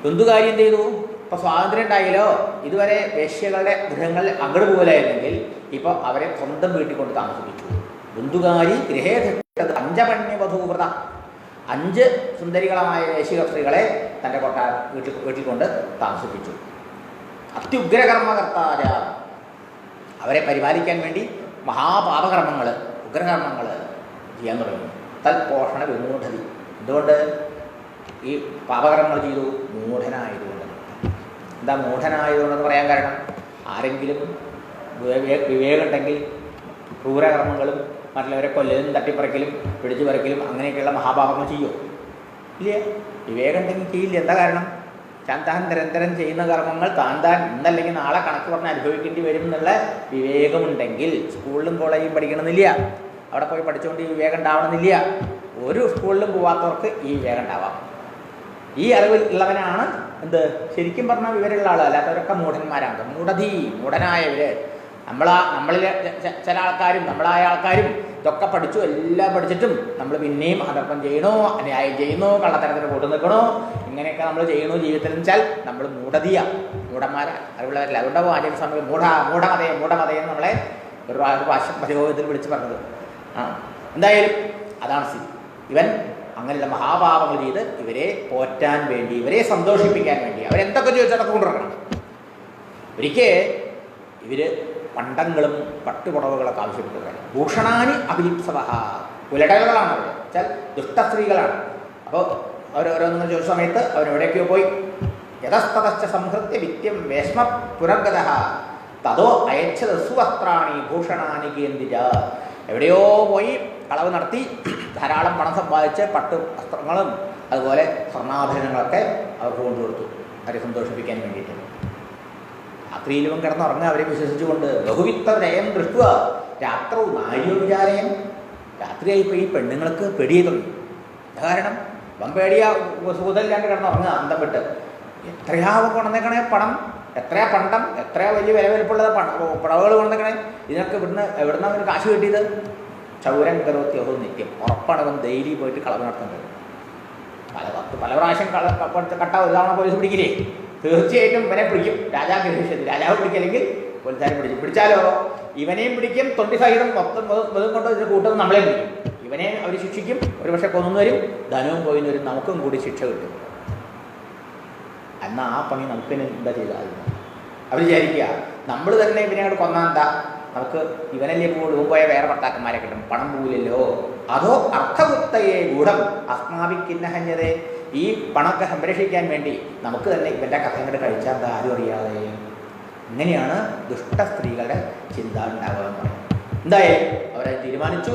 ദുന്ദുകാരി എന്ത് ചെയ്തു? ഇപ്പോൾ സ്വാതന്ത്ര്യം ഉണ്ടായല്ലോ. ഇതുവരെ വേശ്യകളുടെ ഗൃഹങ്ങളിൽ അങ്ങട് പോലായിരുന്നെങ്കിൽ ഇപ്പോൾ അവരെ സ്വന്തം വീട്ടിൽ കൊണ്ട് താമസിപ്പിച്ചു. ദുന്ദുകാരി ഗൃഹേ ധട്ടത് പഞ്ചപണ്യവധൂവ്രത, 5 സുന്ദരികളമായ വേശ്യ സ്ത്രീകളെ തൻ്റെ വീട്ടിൽ കൊണ്ട് താമസിപ്പിച്ചു. അത്യുഗ്രകർമ്മകർത്താര, അവരെ പരിപാലിക്കാൻ വേണ്ടി മഹാപാപകർമ്മങ്ങൾ, ഉഗ്രകർമ്മങ്ങൾ ചെയ്യാൻ തുടങ്ങി. തൽപോഷണ വിമൂഢതി, എന്തുകൊണ്ട് ഈ പാപകർമ്മങ്ങൾ ചെയ്തു? മൂഢനായതുകൊണ്ട്. എന്താ മൂഢനായതുകൊണ്ടെന്ന് പറയാൻ കാരണം? ആരെങ്കിലും വിവേകമുണ്ടെങ്കിൽ ക്രൂരകർമ്മങ്ങളും മറ്റുള്ളവരെ കൊല്ലലും തട്ടിപ്പറിക്കലും പിടിച്ചു പറിക്കലും അങ്ങനെയൊക്കെയുള്ള മഹാപാപങ്ങൾ ചെയ്യുമോ? ഇല്ല. വിവേകം ഉണ്ടെങ്കിൽ ചെയ്യില്ല. എന്താ കാരണം? താൻ നിരന്തരം ചെയ്യുന്ന കർമ്മങ്ങൾ താൻ ഇന്നല്ലെങ്കിൽ നാളെ കണക്ക് പറഞ്ഞ് അനുഭവിക്കേണ്ടി വരും എന്നുള്ള വിവേകമുണ്ടെങ്കിൽ സ്കൂളിലും കോളേജിലും പഠിക്കണമെന്നില്ല, അവിടെ പോയി പഠിച്ചുകൊണ്ട് ഈ വിവേകം ഉണ്ടാവണമെന്നില്ല. ഒരു സ്കൂളിലും പോവാത്തവർക്ക് ഈ വിവേകം ഉണ്ടാവാം. ഈ അറിവിൽ ഉള്ളവനാണ് ശരിക്കും പറഞ്ഞാൽ വിവരമുള്ള ആൾ. അല്ലാത്തവരൊക്കെ മൂഢന്മാരാണ്. മൂഢനായവർ. നമ്മളിലെ ചില ആൾക്കാരും നമ്മളായ ആൾക്കാരും ഇതൊക്കെ പഠിച്ചു, എല്ലാം പഠിച്ചിട്ടും നമ്മൾ പിന്നെയും അധർമ്മം ചെയ്യണോ, അന്യായം ചെയ്യുന്നോ, കള്ളത്തരത്തിന് കൂട്ടു നിൽക്കണോ, ഇങ്ങനെയൊക്കെ നമ്മൾ ചെയ്യണോ ജീവിതത്തിൽ വെച്ചാൽ നമ്മൾ മൂഢന്മാരാണ്, അറിവുള്ളവരല്ല. അതുകൊണ്ട് ആചാര്യ സ്വാമി മൂഢമതയെന്ന് നമ്മളെ ഒരു പതിയോഗത്തിൽ വിളിച്ച് പറഞ്ഞത്. എന്തായാലും അതാണ് സ്ഥിതി. ഇവൻ അങ്ങനെയുള്ള മഹാപാപങ്ങൾ ചെയ്ത് ഇവരെ പോറ്റാൻ വേണ്ടി, ഇവരെ സന്തോഷിപ്പിക്കാൻ വേണ്ടി അവരെന്തൊക്കെ ചോദിച്ചതൊക്കെ കൊണ്ടുവരണം. ഒരിക്കൽ ഇവർ പണ്ടങ്ങളും പട്ടുപുടവുകളൊക്കെ ആവശ്യപ്പെട്ടവരാണ്. ഭൂഷണാനി അഭിലിപ്സവ, കുലടകളാണ് അവർ, വെച്ചാൽ ദുഷ്ടസ്ത്രീകളാണ്. അപ്പോൾ അവരോരോന്നും ചോദിച്ച സമയത്ത് അവരെവിടേക്കോ പോയി യഥസ്തതശ്ച സംഹൃത്യ വിദ്യം വേശ്മ പുനർഗത, തതോ അയച്ചത് സുവസ്ത്രാണി ഭൂഷണാനി കേന്ദ്രിജ. എവിടെയോ പോയി കളവ് നടത്തി ധാരാളം പണം സമ്പാദിച്ച് പട്ടു വസ്ത്രങ്ങളും അതുപോലെ സ്വർണ്ണാഭരണങ്ങളൊക്കെ അവർക്ക് കൊണ്ടുകൊടുത്തു, അവരെ സന്തോഷിപ്പിക്കാൻ വേണ്ടിയിട്ട്. രാത്രിയിലും കിടന്നുറങ്ങുക അവരെ വിശ്വസിച്ചുകൊണ്ട്. ബഹുവിത്ത ജയം ദൃഷ്ട രാത്രവും നാര്യോ വിചാരയം. രാത്രിയായിപ്പോൾ ഈ പെണ്ണുങ്ങൾക്ക് പേടിയെ തുടങ്ങി. കാരണം വമ്പേടിയ സുഖമില്ലാണ്ട് കിടന്നുറങ്ങുക അന്തപ്പെട്ട്. എത്രയാ കൊണ്ടേക്കണേ പണം, എത്രയാ പണ്ടം, എത്രയാ വലിയ വില വലിപ്പുള്ളത് പടവുകൾ കൊണ്ടേക്കണേ. ഇതിനൊക്കെ എവിടുന്ന് അവന് കാശ് കിട്ടിയത്? ചൗരം കരോത്യഹോ നിത്യം. ഉറപ്പാണ് അവൻ ഡെയിലി പോയിട്ട് കളവ് നടത്തുന്നത്. പല പ്രാവശ്യം കട്ട ഒരു തവണ പോലീസ് പിടിക്കില്ലേ? തീർച്ചയായിട്ടും ഇവനെ പിടിക്കും. രാജാവ് ഗ്രഹിച്ചത് രാജാവ് പിടിക്കില്ലെങ്കിൽ പോലീസുകാരെ പിടിക്കും. പിടിച്ചാലോ ഇവനെയും പിടിക്കും, തൊണ്ടി സഹിതം മൊത്തം കൊണ്ട് ഇതിന് കൂട്ടും നമ്മളെയും പിടിക്കും. ഇവനെ അവർ ശിക്ഷിക്കും, ഒരു പക്ഷെ കൊന്നു വരും, ധനവും പോയിന്ന് വരും, നമുക്കും കൂടി ശിക്ഷ കിട്ടും. എന്നാൽ ആ പണി നമുക്ക് എന്താ ചെയ്താൽ അവർ വിചാരിക്കുക നമ്മൾ തന്നെ ഇവനെ അങ്ങോട്ട് കൊന്നാൽ എന്താ, നമുക്ക് ഇവനല്ലേ പോകും, പോയ വേറെ ഭർത്താക്കന്മാരെ കിട്ടും, പണം പോവില്ലല്ലോ. അതോ അർത്ഥവൃത്തയെ ഗൂഢം അസ്മാവിക്കിന്നഹഞ്ഞതേ. ഈ പണമൊക്കെ സംരക്ഷിക്കാൻ വേണ്ടി നമുക്ക് തന്നെ ഇവൻ്റെ കഥ അങ്ങോട്ട് കഴിച്ചാൽ എന്താ ആരും അറിയാതെ. ഇങ്ങനെയാണ് ദുഷ്ട സ്ത്രീകളുടെ ചിന്ത ഉണ്ടാവുക എന്ന് പറയും. എന്തായാലും അവരെ തീരുമാനിച്ചു.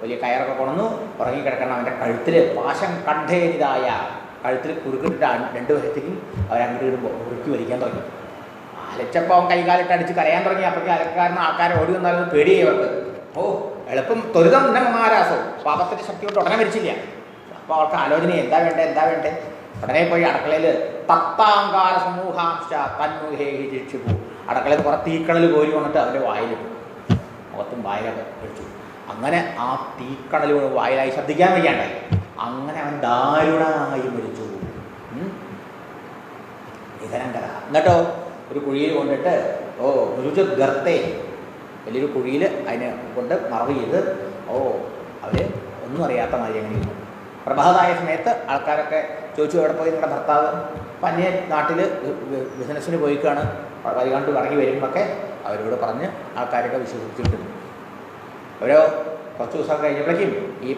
വലിയ കയറൊക്കെ കൊണന്നു, ഉറങ്ങിക്കിടക്കണം. അവൻ്റെ കഴുത്തിൽ പാശം കണ്ഠേനിതായ കഴുത്തിൽ കുറുക്കിട്ടിട്ട് രണ്ട് വശത്തേക്കും അവരങ്ങോട്ട് ഇടുമ്പോൾ കുറുക്കി വലിക്കാൻ തുടങ്ങി. അലച്ചപ്പോൾ അവൻ കൈകാലിട്ട് അടിച്ച് കരയാൻ തുടങ്ങി. അപ്പോഴേക്കും അലക്കാരന് ആൾക്കാരെ ഓടി വന്നാലും പേടിയായി അവർക്ക്. ഓ എളുപ്പം ത്വരിതം മഹാരാസോ, പാപത്തിൻ്റെ ശക്തി കൊണ്ട് ഉടനെ മരിച്ചില്ല. അപ്പോൾ അവർക്ക് ആലോചന എന്താ വേണ്ടേ. ഉടനെ പോയി അടുക്കളയിൽ തത്താങ്കാര സമൂഹാംശ തന്മുഹേഹി രക്ഷിപ്പു. അടുക്കളയിൽ കുറേ തീക്കണൽ കോരി വന്നിട്ട് അവൻ്റെ വായിലിട്ടു, മുഖത്തും വായിലൊക്കെ കഴിച്ചു. അങ്ങനെ ആ തീക്കണൽ വായിലായി ശ്രദ്ധിക്കാൻ വയ്യാണ്ടായി. അങ്ങനെ അവൻ ദാരുണമായി മരിച്ചു. നിധനങ്കര. എന്നിട്ടോ ഒരു കുഴിയിൽ കൊണ്ടിട്ട് ഗർത്തേ, വലിയൊരു കുഴിയിൽ അതിനെ കൊണ്ട് മറവ് ചെയ്ത് അവർ ഒന്നും അറിയാത്ത മാതിരി അങ്ങനെ ഇരുന്നു. പ്രഭാതമായ സമയത്ത് ആൾക്കാരൊക്കെ ചോദിച്ചു, എവിടെ പോയി നിങ്ങളുടെ ഭർത്താവ്? അപ്പം അന്യ നാട്ടിൽ ബിസിനസ്സിന് പോയിക്കാണ്, വൈകാണ്ട് ഇറങ്ങി വരുമ്പോഴൊക്കെ അവരോട് പറഞ്ഞ് ആൾക്കാരൊക്കെ വിശ്വസിച്ചിട്ടുണ്ട്. ഓരോ കുറച്ച് ദിവസം കഴിഞ്ഞപ്പോഴേക്കും ഈ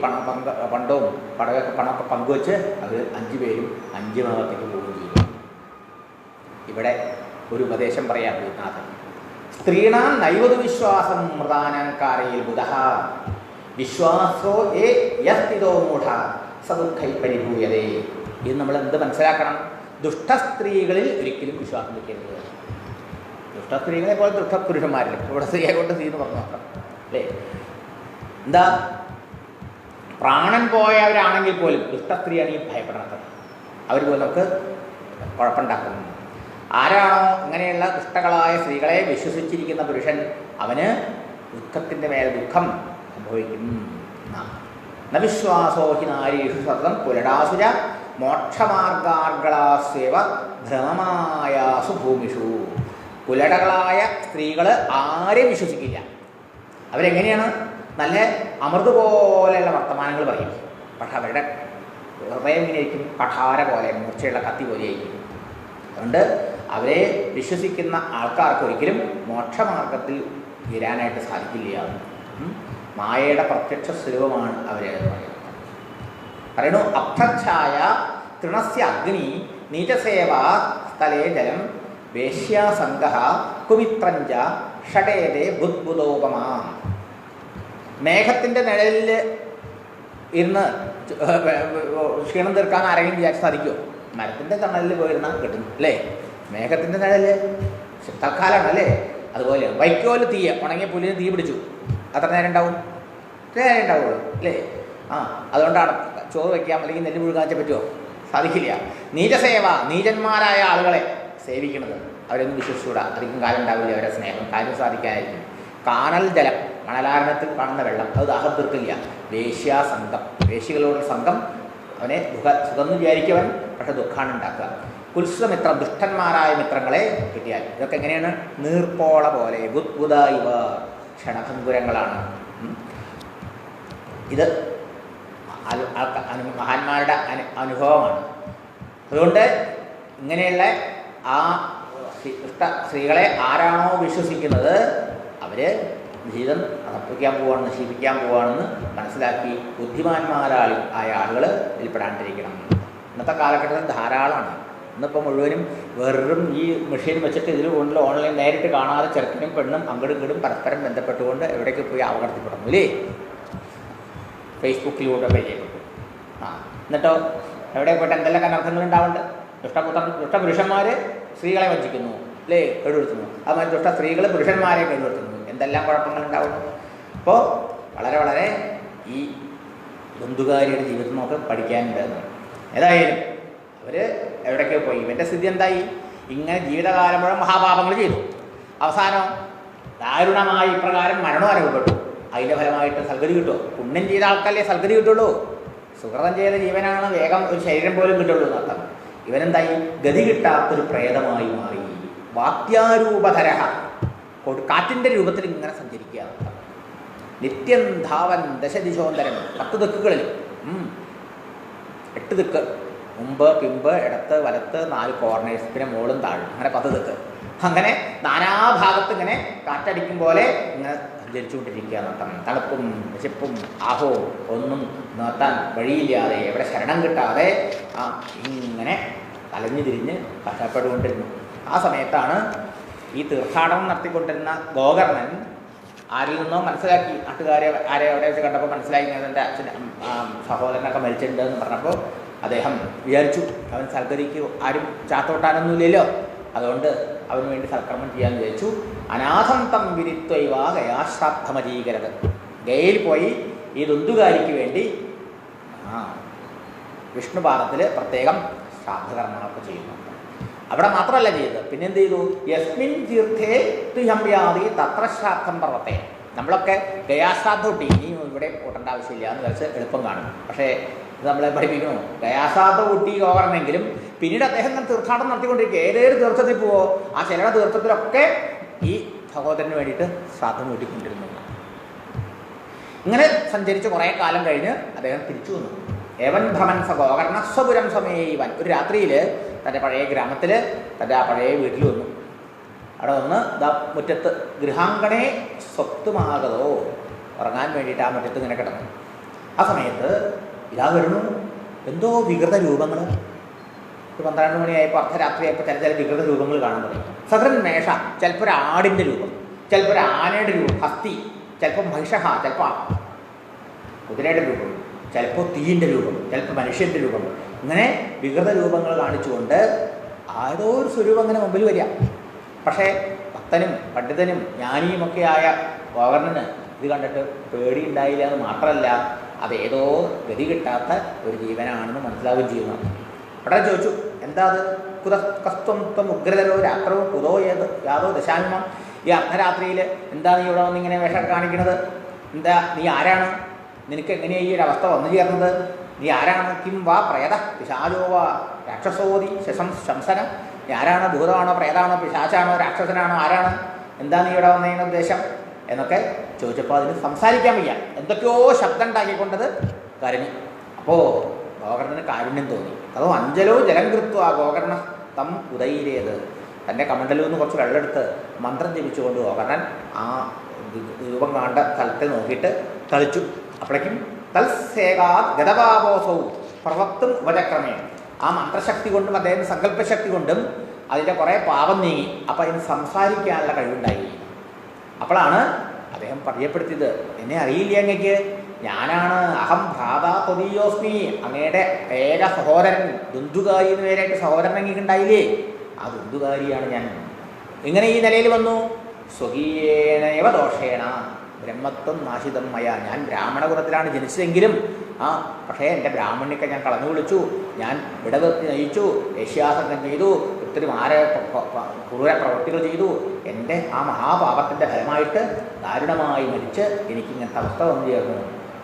പണ്ടവും പണമൊക്കെ പങ്കുവെച്ച് അവർ 5 പേരും 5 ഭാഗത്തേക്ക് പോവുകയും ചെയ്തു. ഇവിടെ ഒരു ഉപദേശം പറയാം ഗുരുനാഥൻ. സ്ത്രീണാം നൈവതു വിശ്വാസം മൃതാനങ്കാരയിൽ ബുധഃ വിശ്വാസോ യസ്തിതോ മൂഢ സദുഃഖൈ പരിഭൂയതേ. ഇത് നമ്മൾ എന്ത് മനസ്സിലാക്കണം? ദുഷ്ടസ്ത്രീകളിൽ ഒരിക്കലും വിശ്വാസം വയ്ക്കരുത്. ദുഷ്ടസ്ത്രീകളെ പോലെ ദുഷ്ടപുരുഷന്മാരില്ല. ഇവിടെ സ്ത്രീയെ കൊണ്ട് സ്ത്രീ എന്ന് പറഞ്ഞു നോക്കാം അല്ലേ? എന്താ, പ്രാണൻ പോയവരാണെങ്കിൽ പോലും ദുഷ്ടസ്ത്രീയാണ് ഈ ഭയപ്പെടണത്. അവർ പോലും നമുക്ക് കുഴപ്പമുണ്ടാക്കുന്നു. ആരാണോ ഇങ്ങനെയുള്ള ദുഷ്ടകളായ സ്ത്രീകളെ വിശ്വസിച്ചിരിക്കുന്ന പുരുഷൻ, അവന് ദുഃഖത്തിൻ്റെ മേലെ ദുഃഖം സംഭവിക്കും. നവിശ്വാസോ ഹി നാരീഷു സതതം കുലടാസുര മോക്ഷമാർഗാർഗളാസ്വേവ ഭ്രമമായാസു ഭൂമിഷു. കുലടകളായ സ്ത്രീകൾ ആരെയും വിശ്വസിക്കില്ല. അവരെങ്ങനെയാണ്? നല്ല അമൃത് പോലെയുള്ള വർത്തമാനങ്ങൾ പറയും. പക്ഷെ അവരുടെ ഹൃദയം ഇങ്ങനെയായിരിക്കും കഠാര പോലെ, മൂർച്ചയുള്ള കത്തി പോലെയായിരിക്കും. അതുകൊണ്ട് അവരെ വിശ്വസിക്കുന്ന ആൾക്കാർക്ക് ഒരിക്കലും മോക്ഷമാർഗത്തിൽ വരാനായിട്ട് സാധിക്കില്ല. മായയുടെ പ്രത്യക്ഷ സ്വരൂപമാണ് അവരെ പറയുന്നു. അഭ്രച്ഛായ തൃണസ്യ അഗ്നി നീചസേവ സ്ഥലേ ജലം വേശ്യാസംഗ കുമിത്രഞ്ച ഷടേതേ ബുദ്ബുദോപമാ. മേഘത്തിൻ്റെ നിഴലിൽ ഇരുന്ന് ക്ഷീണം തീർക്കാൻ ആരെങ്കിലും വിചാരിച്ച് സാധിക്കുമോ? മരത്തിൻ്റെ തണലിൽ പോയിരുന്നാൽ കിട്ടുന്നു അല്ലേ? മേഘത്തിൻ്റെ നിഴല് തൽക്കാലമാണ് അല്ലേ? അതുപോലെ വൈക്കോല് തീയ, ഉണങ്ങിയ പുല്ലിന് തീ പിടിച്ചു, അത്ര നേരം ഉണ്ടാവും? ഇത്ര നേരം ഉണ്ടാവുള്ളൂ അല്ലേ? അതുകൊണ്ടാണ് ചോറ് വയ്ക്കാം അല്ലെങ്കിൽ നെല്ല് മുഴുകാച്ച പറ്റുമോ? സാധിക്കില്ല. നീചസേവ, നീചന്മാരായ ആളുകളെ സേവിക്കുന്നത്, അവരൊന്നും വിശ്വസിച്ചുകൂടാ. അധികം കാലം ഉണ്ടാവില്ല അവരുടെ സ്നേഹം, കാര്യം സാധിക്കാനായിരിക്കും. കാനൽ ജലം, മണലാരണത്തിൽ കാണുന്ന വെള്ളം, അത് ദാഹം തീർക്കില്ല. വേശ്യാസംഘം, വേശ്യകളോടുള്ള സംഘം അവനെ സുഖം വിചാരിക്കവൻ, പക്ഷെ ദുഃഖാണ് ഉണ്ടാക്കുക. കുൽസമിത്രം, ദുഷ്ടന്മാരായ മിത്രങ്ങളെ കിട്ടിയാൽ ഇതൊക്കെ എങ്ങനെയാണ്? നീർപ്പോള പോലെ, ബുദ്ബുദ ഇവ, ക്ഷണഭംഗുരങ്ങളാണ്. ഇത് മഹാന്മാരുടെ അനുഭവമാണ്. അതുകൊണ്ട് ഇങ്ങനെയുള്ള ആ സ്ത്രീകളെ ആരാണോ വിശ്വസിക്കുന്നത് അവർ ജീവിതം അർപ്പിക്കാൻ പോവാണ്, നശിപ്പിക്കാൻ പോവാണെന്ന് മനസ്സിലാക്കി ബുദ്ധിമാന്മാരായ ആളുകൾ ഇതിൽപ്പെടാണ്ടിരിക്കണം. ഇന്നത്തെ കാലഘട്ടത്തിൽ ധാരാളമാണ് ഇന്നിപ്പോൾ മുഴുവനും വെറും ഈ മെഷീൻ വെച്ചിട്ട് ഇതിൽ കൂടുതൽ ഓൺലൈൻ നേരിട്ട് കാണാതെ ചെറുക്കനും പെണ്ണും അങ്ങോട്ടും ഇങ്ങോട്ടും പരസ്പരം ബന്ധപ്പെട്ടുകൊണ്ട് എവിടേക്ക് പോയി അപകടത്തിൽപ്പെടുന്നു അല്ലേ? ഫേസ്ബുക്കിലൂടെ പരിചയപ്പെട്ടു. എന്നിട്ടോ എവിടെ പോയിട്ട് എന്തെല്ലാം അനർത്ഥങ്ങൾ ഉണ്ടാവുന്നുണ്ട്? ദുഷ്ടപുരുഷന്മാർ സ്ത്രീകളെ വഞ്ചിക്കുന്നു അല്ലേ, കേടുവരുത്തുന്നു. അതുമാതിരി ദുഷ്ട സ്ത്രീകൾ പുരുഷന്മാരെ കേടുവരുത്തുന്നു. എന്തെല്ലാം കുഴപ്പങ്ങൾ ഉണ്ടാവുന്നു. അപ്പോൾ വളരെ വളരെ ഈ ബന്ധുകാരിയുടെ ജീവിതം നമുക്ക് പഠിക്കാനുണ്ട്. ഏതായാലും അവർ എവിടേക്കോ പോയി. ഇവൻ്റെ സ്ഥിതി എന്തായി? ഇങ്ങനെ ജീവിതകാലം മുഴുവൻ മഹാപാപങ്ങൾ ചെയ്തു. അവസാനം ദാരുണമായി ഇപ്രകാരം മരണം അനുഭവപ്പെട്ടു. അതിൻ്റെ ഫലമായിട്ട് സൽഗതി കിട്ടുമോ? പുണ്യം ചെയ്ത ആൾക്കല്ലേ സൽഗതി കിട്ടുള്ളൂ. സുഹൃതം ചെയ്ത ജീവനാണ് വേഗം ഒരു ശരീരം പോലും കിട്ടുള്ളൂ എന്നർത്ഥം. ഇവനെന്തായി? ഗതി കിട്ടാത്തൊരു പ്രേതമായി മാറി. വാത്യാരൂപധര, കാറ്റിൻ്റെ രൂപത്തിൽ ഇങ്ങനെ സഞ്ചരിക്കുക. നിത്യം ധാവൻ ദശദിശോന്തരം, 10 ദിക്കുകളിലും 8 ദിക്ക്, മുമ്പ് പിമ്പ് ഇടത്ത് വലത്ത് 4 കോർണേഴ്സ്, പിന്നെ മുകളും താഴും, അങ്ങനെ 10 ദിക്ക്. അങ്ങനെ നാനാഭാഗത്ത് ഇങ്ങനെ കാറ്റടിക്കും പോലെ ഇങ്ങനെ സഞ്ചരിച്ചുകൊണ്ടിരിക്കുക എന്നർത്ഥം. തണുപ്പും വിശപ്പും ആഹവും ഒന്നും നിർത്താൻ വഴിയില്ലാതെ, എവിടെ ശരണം കിട്ടാതെ ഇങ്ങനെ അലഞ്ഞു തിരിഞ്ഞ് കഷ്ടപ്പെട്ടുകൊണ്ടിരുന്നു. ആ സമയത്താണ് ഈ തീർത്ഥാടനം നടത്തിക്കൊണ്ടിരുന്ന ഗോകർണൻ ആരിൽ നിന്നോ മനസ്സിലാക്കി, നാട്ടുകാരെ ആരെ അവിടെ വെച്ച് കണ്ടപ്പോൾ മനസ്സിലായി എൻ്റെ അച്ഛൻ സഹോദരനൊക്കെ മരിച്ചിട്ടുണ്ട് എന്ന് പറഞ്ഞപ്പോൾ അദ്ദേഹം വിചാരിച്ചു അവൻ സൽഗതിക്ക് ആരും ചാത്തോട്ടാനൊന്നുമില്ലല്ലോ, അതുകൊണ്ട് അവന് വേണ്ടി സൽക്കർമ്മം ചെയ്യാമെന്ന് വിചാരിച്ചു. അനാഥം തം വിരിത്വൈവ ഗയാശ്രാദ്ധമജീകരത്, ഗയയിൽ പോയി ഈ ദുന്ദുകാരിക്ക് വേണ്ടി വിഷ്ണുപാദത്തിൽ പ്രത്യേകം ശ്രാദ്ധകർമ്മങ്ങളൊക്കെ ചെയ്യുന്നു. അവിടെ മാത്രമല്ല ചെയ്തത്, പിന്നെന്ത് ചെയ്തു? യസ്മിൻ തീർത്ഥേ തുഹമ്യാതി തത്ര ശ്രാദ്ധം പർവത്തെ. നമ്മളൊക്കെ ഗയാശ്രാദ്ധം കൂട്ടി, ഇനി ഇവിടെ കൂട്ടേണ്ട ആവശ്യമില്ല എന്ന് വെച്ച് എളുപ്പം കാണും. പക്ഷേ ഇത് നമ്മളെ പഠിപ്പിക്കുന്നു. ഗയാശ്രാദ്ധം കൂട്ടി ഓർണമെങ്കിലും പിന്നീട് അദ്ദേഹം തന്നെ തീർത്ഥാടനം നടത്തിക്കൊണ്ടിരിക്കുക. ഏതേത് തീർത്ഥത്തിൽ പോവോ ആ ചില തീർത്ഥത്തിലൊക്കെ ഈ സഹോദരന് വേണ്ടിയിട്ട് ശ്രാദ്ധം കൂട്ടിക്കൊണ്ടിരുന്നു. ഇങ്ങനെ സഞ്ചരിച്ച് കുറേ കാലം കഴിഞ്ഞ് അദ്ദേഹം തിരിച്ചു വന്നു. ഏവൻ ഭ്രമൻ സ ഗോകർണസ്വപുരം സമേവൻ. ഒരു രാത്രിയിൽ തൻ്റെ പഴയ ഗ്രാമത്തിൽ, തൻ്റെ ആ പഴയ വീട്ടിൽ വന്നു. അവിടെ വന്ന് മുറ്റത്ത് ഗൃഹാങ്കണേ സ്വത്തുമാകതോ, ഉറങ്ങാൻ വേണ്ടിയിട്ട് ആ മുറ്റത്ത് ഇങ്ങനെ കിടന്നു. ആ സമയത്ത് ഇതാ വരുന്നു എന്തോ വികൃത രൂപങ്ങൾ. ഒരു 12 മണിയായപ്പോൾ അർദ്ധരാത്രിയായപ്പോൾ ചില വികൃത രൂപങ്ങൾ കാണാൻ തുടങ്ങി. സദൃൻ മേഷ, ചിലപ്പോൾ ഒരു ആടിൻ്റെ രൂപം, ചിലപ്പോൾ ഒരു ആനയുടെ രൂപം, ഹസ്തി, ചിലപ്പോൾ മഹിഷഹ, ചിലപ്പോൾ കുതിരയുടെ രൂപം, ചിലപ്പോൾ തീയിൻ്റെ രൂപം, ചിലപ്പോൾ മനുഷ്യൻ്റെ രൂപം. ഇങ്ങനെ വികൃത രൂപങ്ങൾ കാണിച്ചുകൊണ്ട് ഏതോ ഒരു സ്വരൂപം അങ്ങനെ മുമ്പിൽ വരിക. പക്ഷേ ഭക്തനും പണ്ഡിതനും ജ്ഞാനിയുമൊക്കെ ആയ ഗോകർണന് ഇത് കണ്ടിട്ട് പേടിയുണ്ടായില്ല എന്ന് മാത്രമല്ല, അതേതോ ഗതി കിട്ടാത്ത ഒരു ജീവനാണെന്ന് മനസ്സിലാവുകയും ചെയ്യുന്നു. ഉടനെ ചോദിച്ചു, എന്താ അത്? കുതസ്ത്വം ത്വം ഉഗ്രതരോ രാത്രവും കുതോ യാതോ ദശാമിമം. ഈ അർദ്ധരാത്രിയിൽ എന്താ നീ ഇവിടെ വന്നിങ്ങനെ വേഷം കാണിക്കുന്നത്? എന്താ നീ ആരാണ്? നിനക്ക് എങ്ങനെയാണ് ഈ ഒരു അവസ്ഥ വന്നു ചേർന്നത്? നീ ആരാണ്? കിം വാ പ്രേത പിശാചോ വാ രാക്ഷസോതി ശംസന. നീ ആരാണ്? ഭൂതമാണോ, പ്രേതാണോ, പിശാചാണോ, രാക്ഷസനാണോ, ആരാണ്? എന്താ നീ ഇവിടെ വന്നതിന് ഉദ്ദേശം എന്നൊക്കെ ചോദിച്ചപ്പോൾ അതിന് സംസാരിക്കാൻ വയ്യ. എന്തൊക്കെയോ ശബ്ദം ഉണ്ടാക്കിക്കൊണ്ടത് കരഞ്ഞു. അപ്പോൾ ഗോകർണന് കാരുണ്യം തോന്നി. അതോ അഞ്ചലോ ജലം കൃത്വ ഗോകർണ തം ഉദയിരേത്. തൻ്റെ കമണ്ടലിൽ നിന്ന് കുറച്ച് വെള്ളമെടുത്ത് മന്ത്രം ജപിച്ചുകൊണ്ട് ഗോകർണൻ ആ രൂപം കാണേണ്ട സ്ഥലത്തെ നോക്കിയിട്ട് കളിച്ചു. അപ്പോഴേക്കും തൽസേകാ ഗതപാപോസവും പ്രവക്തും ഉപചക്രമേ. ആ മന്ത്രശക്തി കൊണ്ടും അദ്ദേഹം സങ്കല്പശക്തി കൊണ്ടും അതിൻ്റെ കുറേ പാപം നീങ്ങി. അപ്പം അതിന് സംസാരിക്കാനുള്ള കഴിവുണ്ടായി. അപ്പോഴാണ് അദ്ദേഹം പരിചയപ്പെടുത്തിയത്, എന്നെ അറിയില്ല അങ്ങക്ക്, ഞാനാണ് അഹം ഭ്രാതാ ത്വദീയോസ്മി, അങ്ങയുടെ ഏക സഹോദരൻ, ദുന്ദുകാരി എന്ന് പേരായിട്ട് സഹോദരൻ അങ്ങേക്ക് ഉണ്ടായില്ലേ, ആ ദുന്ദുകാരിയാണ് ഞാൻ. എങ്ങനെ ഈ നിലയിൽ വന്നു? സ്വകീയേനൈവ ദോഷേണ ബ്രഹ്മത്വം നാശിതം മയ. ഞാൻ ബ്രാഹ്മണകുലത്തിലാണ് ജനിച്ചതെങ്കിലും പക്ഷേ എൻ്റെ ബ്രാഹ്മണ്യൊക്കെ ഞാൻ കളഞ്ഞു വിളിച്ചു, ഞാൻ വിടവൃത്തി നയിച്ചു, വേശ്യാസംഗം ചെയ്തു, ഒത്തിരി ക്രൂര പ്രവൃത്തികൾ ചെയ്തു. എൻ്റെ ആ മഹാപാപത്തിൻ്റെ ഫലമായിട്ട് ദാരുണമായി മരിച്ച് എനിക്കിങ്ങനത്തെ അവസ്ഥ വന്നു ചേർന്നു.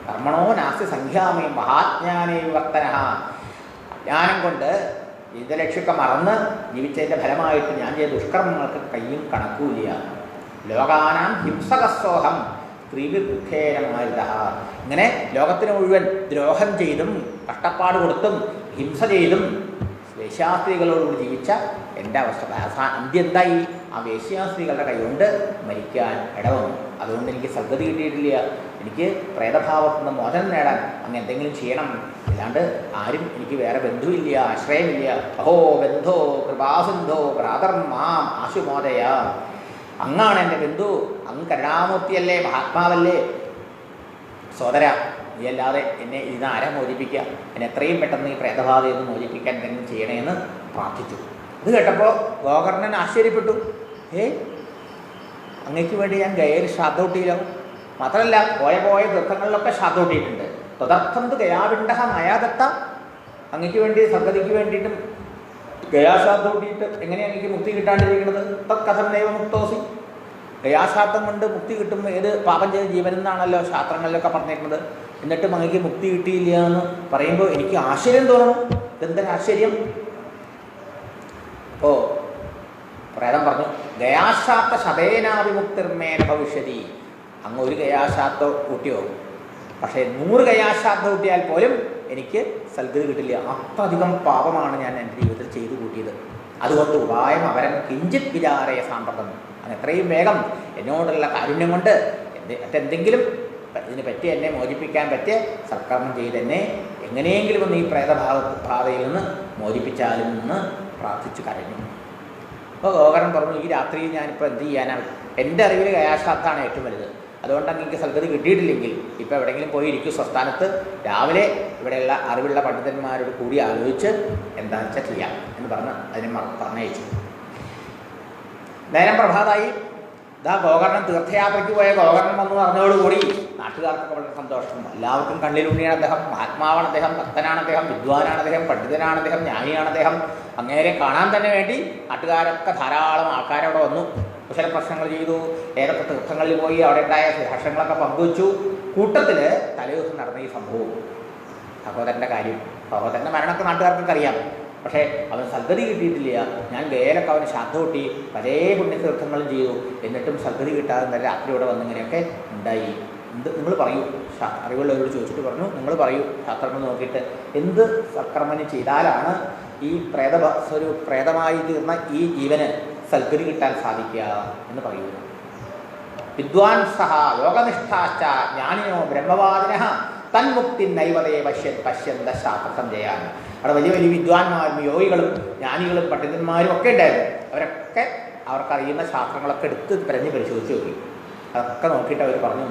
കർമ്മണോ നാസ്തി സംഖ്യാമേ മഹാജ്ഞാനേ വിവർത്തന. അജ്ഞാനം കൊണ്ട് ജീവിതലക്ഷ്യമൊക്കെ മറന്ന് ജീവിച്ചതിൻ്റെ ഫലമായിട്ട് ഞാൻ ചെയ്ത ദുഷ്കർമ്മങ്ങൾക്ക് കയ്യും കണക്കൂല്ല. ലോകാനാം ഹിംസകസ്സോഹം സ്ത്രീവിദുഃഖേനമാരുത. ഇങ്ങനെ ലോകത്തിന് മുഴുവൻ ദ്രോഹം ചെയ്തും കഷ്ടപ്പാട് കൊടുത്തും ഹിംസ ചെയ്തും വേശ്യാസ്ത്രീകളോടുകൂടി ജീവിച്ച എൻ്റെ അവസ്ഥ അന്ത്യം എന്തായി? ആ വേശ്യാസ്ത്രീകളുടെ കൈകൊണ്ട് മരിക്കാൻ ഇടവന്നു. അതുകൊണ്ട് എനിക്ക് സദ്ഗതി കിട്ടിയിട്ടില്ല. എനിക്ക് പ്രേതഭാവത്തിൽ നിന്ന് മോചനം നേടാൻ അങ്ങ് എന്തെങ്കിലും ചെയ്യണം അല്ലാണ്ട് ആരും എനിക്ക് വേറെ ബന്ധുവില്ല, ആശ്രയമില്ല. അഹോ ബന്ധോ കൃപാസിന്ധോ ഭ്രാതർമാം ആശുമോദയ. അങ്ങാണ് എൻ്റെ ബന്ധു, അങ്ങ് കരുണാമൂർത്തിയല്ലേ, മഹാത്മാവല്ലേ. സോദര, നീ അല്ലാതെ എന്നെ ഇതിന് ആരാ മോചിപ്പിക്കുക? എന്നെ എത്രയും പെട്ടെന്ന് ഈ പ്രേതബാധയിൽ നിന്ന് മോചിപ്പിക്കാൻ എന്തെങ്കിലും ചെയ്യണമെന്ന് പ്രാർത്ഥിച്ചു. ഇത് കേട്ടപ്പോൾ ഗോകർണൻ ആശ്ചര്യപ്പെട്ടു. അങ്ങയ്ക്ക് വേണ്ടി ഞാൻ ഗയയിൽ ശ്രാദ്ധൂട്ടിയില്ലോ. മാത്രമല്ല പോയ ദുഃഖങ്ങളിലൊക്കെ ശ്രാദ്ധൂട്ടിയിട്ടുണ്ട്. തദർത്ഥം തു ഗയാപിണ്ഡ മയാദത്ത. അങ്ങയ്ക്ക് വേണ്ടി സദ്ഗതിക്ക് വേണ്ടിയിട്ടും ഗയാശ്രാദ്ധൂട്ടിയിട്ട് എങ്ങനെയാണ് അങ്ങയ്ക്ക് മുക്തി കിട്ടാണ്ടിരിക്കുന്നത്? തത്കഥം നൈവ മുക്തോസി. ഗയാശ്രാദ്ധം കൊണ്ട് മുക്തി കിട്ടും ഏത് പാപം ചെയ്ത ജീവനെന്നാണല്ലോ ശാസ്ത്രങ്ങളിലൊക്കെ പറഞ്ഞിരിക്കുന്നത്. എന്നിട്ടും അങ്ങയ്ക്ക് മുക്തി കിട്ടിയില്ല എന്ന് പറയുമ്പോൾ എനിക്ക് ആശ്ചര്യം തോന്നണം. ഇതെന്തൊരു ആശ്ചര്യം! അപ്പോൾ പ്രേതം പറഞ്ഞു, ഗയാശ്രാത്ത ശതേനാവിമുക്തിർമേന ഭവിഷ്യതി. അങ്ങ് ഒരു ഗയാശ്രാദ്ധം കൂട്ടിയോ, പക്ഷേ 100 ഗയാശ്രാദ്ധം കൂട്ടിയാൽ പോലും എനിക്ക് സൽഗതി കിട്ടില്ല. അത്രയധികം പാപമാണ് ഞാൻ എൻ്റെ ജീവിതത്തിൽ ചെയ്തു കൂട്ടിയത്. അതുകൊണ്ട് ഉപായം അവരൻ കിഞ്ചിത് വിചാരയ സാമ്പ്രതം. അങ്ങ് എത്രയും വേഗം എന്നോടുള്ള കാരുണ്യം കൊണ്ട് മറ്റെന്തെങ്കിലും ഇതിന് പറ്റി എന്നെ മോചിപ്പിക്കാൻ പറ്റിയ സൽക്കർമ്മം ചെയ്ത് എന്നെ എങ്ങനെയെങ്കിലും ഒന്ന് ഈ പ്രേതഭാവയിൽ നിന്ന് മോചിപ്പിച്ചാലും എന്ന് പ്രാർത്ഥിച്ചു കരഞ്ഞു. അപ്പോൾ ഗോകർണൻ പറഞ്ഞു, ഈ രാത്രിയിൽ ഞാനിപ്പോൾ എന്ത് ചെയ്യാനാണ്? എൻ്റെ അറിവിൽ ഗയാശ്രാദ്ധാണ് ഏറ്റവും വലുത്. അതുകൊണ്ട് അങ്ങേക്ക് സൽഗതി കിട്ടിയിട്ടില്ലെങ്കിൽ ഇപ്പോൾ എവിടെയെങ്കിലും പോയി ഇരിക്കും സ്വസ്ഥാനത്ത്. രാവിലെ ഇവിടെയുള്ള അറിവുള്ള പണ്ഡിതന്മാരോട് കൂടി ആലോചിച്ച് എന്താണെന്ന് വെച്ചാൽ ചെയ്യാം എന്ന് പറഞ്ഞ് അതിനെ പറഞ്ഞയച്ചു. നേരം പ്രഭാതമായി. ഇതാ ഗോകർണൻ തീർത്ഥയാത്രയ്ക്ക് പോയ ഗോകർണൻ വന്നു പറഞ്ഞതോടുകൂടി നാട്ടുകാർക്കൊക്കെ വളരെ സന്തോഷം. എല്ലാവർക്കും കണ്ണിലുണ്ണിയാണ് അദ്ദേഹം, മഹാത്മാവാണ് അദ്ദേഹം, ഭക്തനാണ് അദ്ദേഹം, വിദ്വാനാണ് അദ്ദേഹം, പണ്ഡിതനാണ് അദ്ദേഹം, ജ്ഞാനിയാണ് അദ്ദേഹം. അങ്ങേരെ കാണാൻ തന്നെ വേണ്ടി നാട്ടുകാരൊക്കെ ധാരാളം ആൾക്കാരവിടെ വന്നു. കുശല പ്രശ്നങ്ങൾ ചെയ്തു. ഏതൊക്കെ തീർത്ഥങ്ങളിൽ പോയി അവിടെ ഉണ്ടായ ഹർഷങ്ങളൊക്കെ പങ്കുവച്ചു. കൂട്ടത്തിൽ തലേദിവസം നടന്ന ഈ സംഭവം, സഹോദരൻ്റെ കാര്യം. സഹോദരൻ്റെ മരണമൊക്കെ നാട്ടുകാർക്കൊക്കെ അറിയാം. പക്ഷേ അവന് സദ്ഗതി കിട്ടിയിട്ടില്ല. ഞാൻ ഗയയിലൊക്കെ അവന് ശ്രാദ്ധ കൂട്ടി, പല പുണ്യതീർത്ഥങ്ങളും ചെയ്തു, എന്നിട്ടും സദ്ഗതി കിട്ടാതെ നല്ല രാത്രിയോടെ വന്നിങ്ങനെയൊക്കെ ഉണ്ടായി. നിങ്ങൾ പറയൂ, അറിവുള്ളവരോട് ചോദിച്ചിട്ട് പറഞ്ഞു, നിങ്ങൾ പറയൂ ശാസ്ത്രങ്ങൾ നോക്കിയിട്ട് എന്ത് സത്കർമ്മം ചെയ്താലാണ് ഈ പ്രേതമായി തീർന്ന ഈ ജീവന് സൽഗതി കിട്ടാൻ സാധിക്കുക എന്ന് പറയുന്നു. വിദ്വാൻ സഹ യോഗനിഷ്ഠാശ്ച ജ്ഞാനിനോ ബ്രഹ്മവാദിന തന്മുക്തി നൈവതേ പശ്യന്ത ശാസ്ത്രസഞ്ജയാൻ. അവിടെ വലിയ വലിയ വിദ്വാൻമാരും യോഗികളും ജ്ഞാനികളും പണ്ഡിതന്മാരും ഒക്കെ ഉണ്ടായിരുന്നു. അവരൊക്കെ അവർക്കറിയുന്ന ശാസ്ത്രങ്ങളൊക്കെ എടുത്ത് തിരഞ്ഞ് പരിശോധിച്ച് നോക്കി. അതൊക്കെ നോക്കിയിട്ട് അവർ പറഞ്ഞു,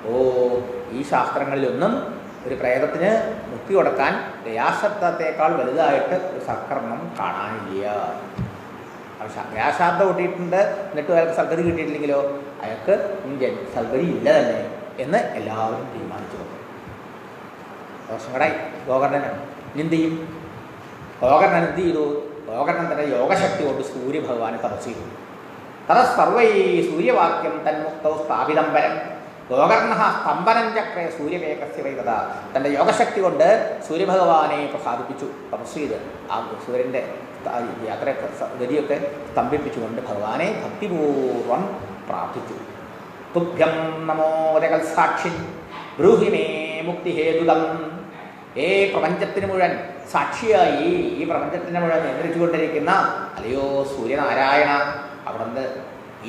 ഓ, ഈ ശാസ്ത്രങ്ങളിലൊന്നും ഒരു പ്രേതത്തിന് മുക്തി കൊടുക്കാൻ ഗയാശ്രാദ്ധത്തേക്കാൾ വലുതായിട്ട് ഒരു സത്കർമ്മം കാണാനില്ല. ഗയാശ്രാദ്ധം കൂട്ടിയിട്ടുണ്ട്, എന്നിട്ട് അയാൾക്ക് സൽഗതി കിട്ടിയിട്ടില്ലെങ്കിലോ അയാൾക്ക് സൽഗതി ഇല്ല തന്നെ എന്ന് എല്ലാവരും തീരുമാനിച്ചു. ദോഷങ്ങളായി ഗോകർണനാണ്. എന്ത് ചെയ്യും? ഗോകർണൻ എന്ത് ചെയ്തു? ഗോകർണൻ തൻ്റെ യോഗശക്തി കൊണ്ട് സൂര്യഭഗവാനെ തപസ് ചെയ്തു. തതസ്സർവൈ സൂര്യവാക്യം തന്മുക്തൗ സ്ഥാപിതം പരം. ഗോകർണ സ്തംഭനം ചക്രേ സൂര്യവേഗസ്യ വൈകത. തൻ്റെ യോഗശക്തി കൊണ്ട് സൂര്യഭഗവാനെ പ്രസാദിപ്പിച്ചു. തപസ് ചെയ്ത് ആ സൂര്യൻ്റെ യാത്രയൊക്കെ ഗതിയൊക്കെ സ്തംഭിപ്പിച്ചുകൊണ്ട് ഭഗവാനെ ഭക്തിപൂർവം പ്രാർത്ഥിച്ചു. തുഭ്യം നമോദകൽ സാക്ഷിൻ ബ്രൂഹിമേ മുക്തിഹേതുതം. പ്രപഞ്ചത്തിന് മുഴുവൻ സാക്ഷിയായി ഈ പ്രപഞ്ചത്തിൻ്റെ മുഴുവൻ നിയന്ത്രിച്ചുകൊണ്ടിരിക്കുന്ന അല്ലയോ സൂര്യനാരായണ, അവിടുന്ന്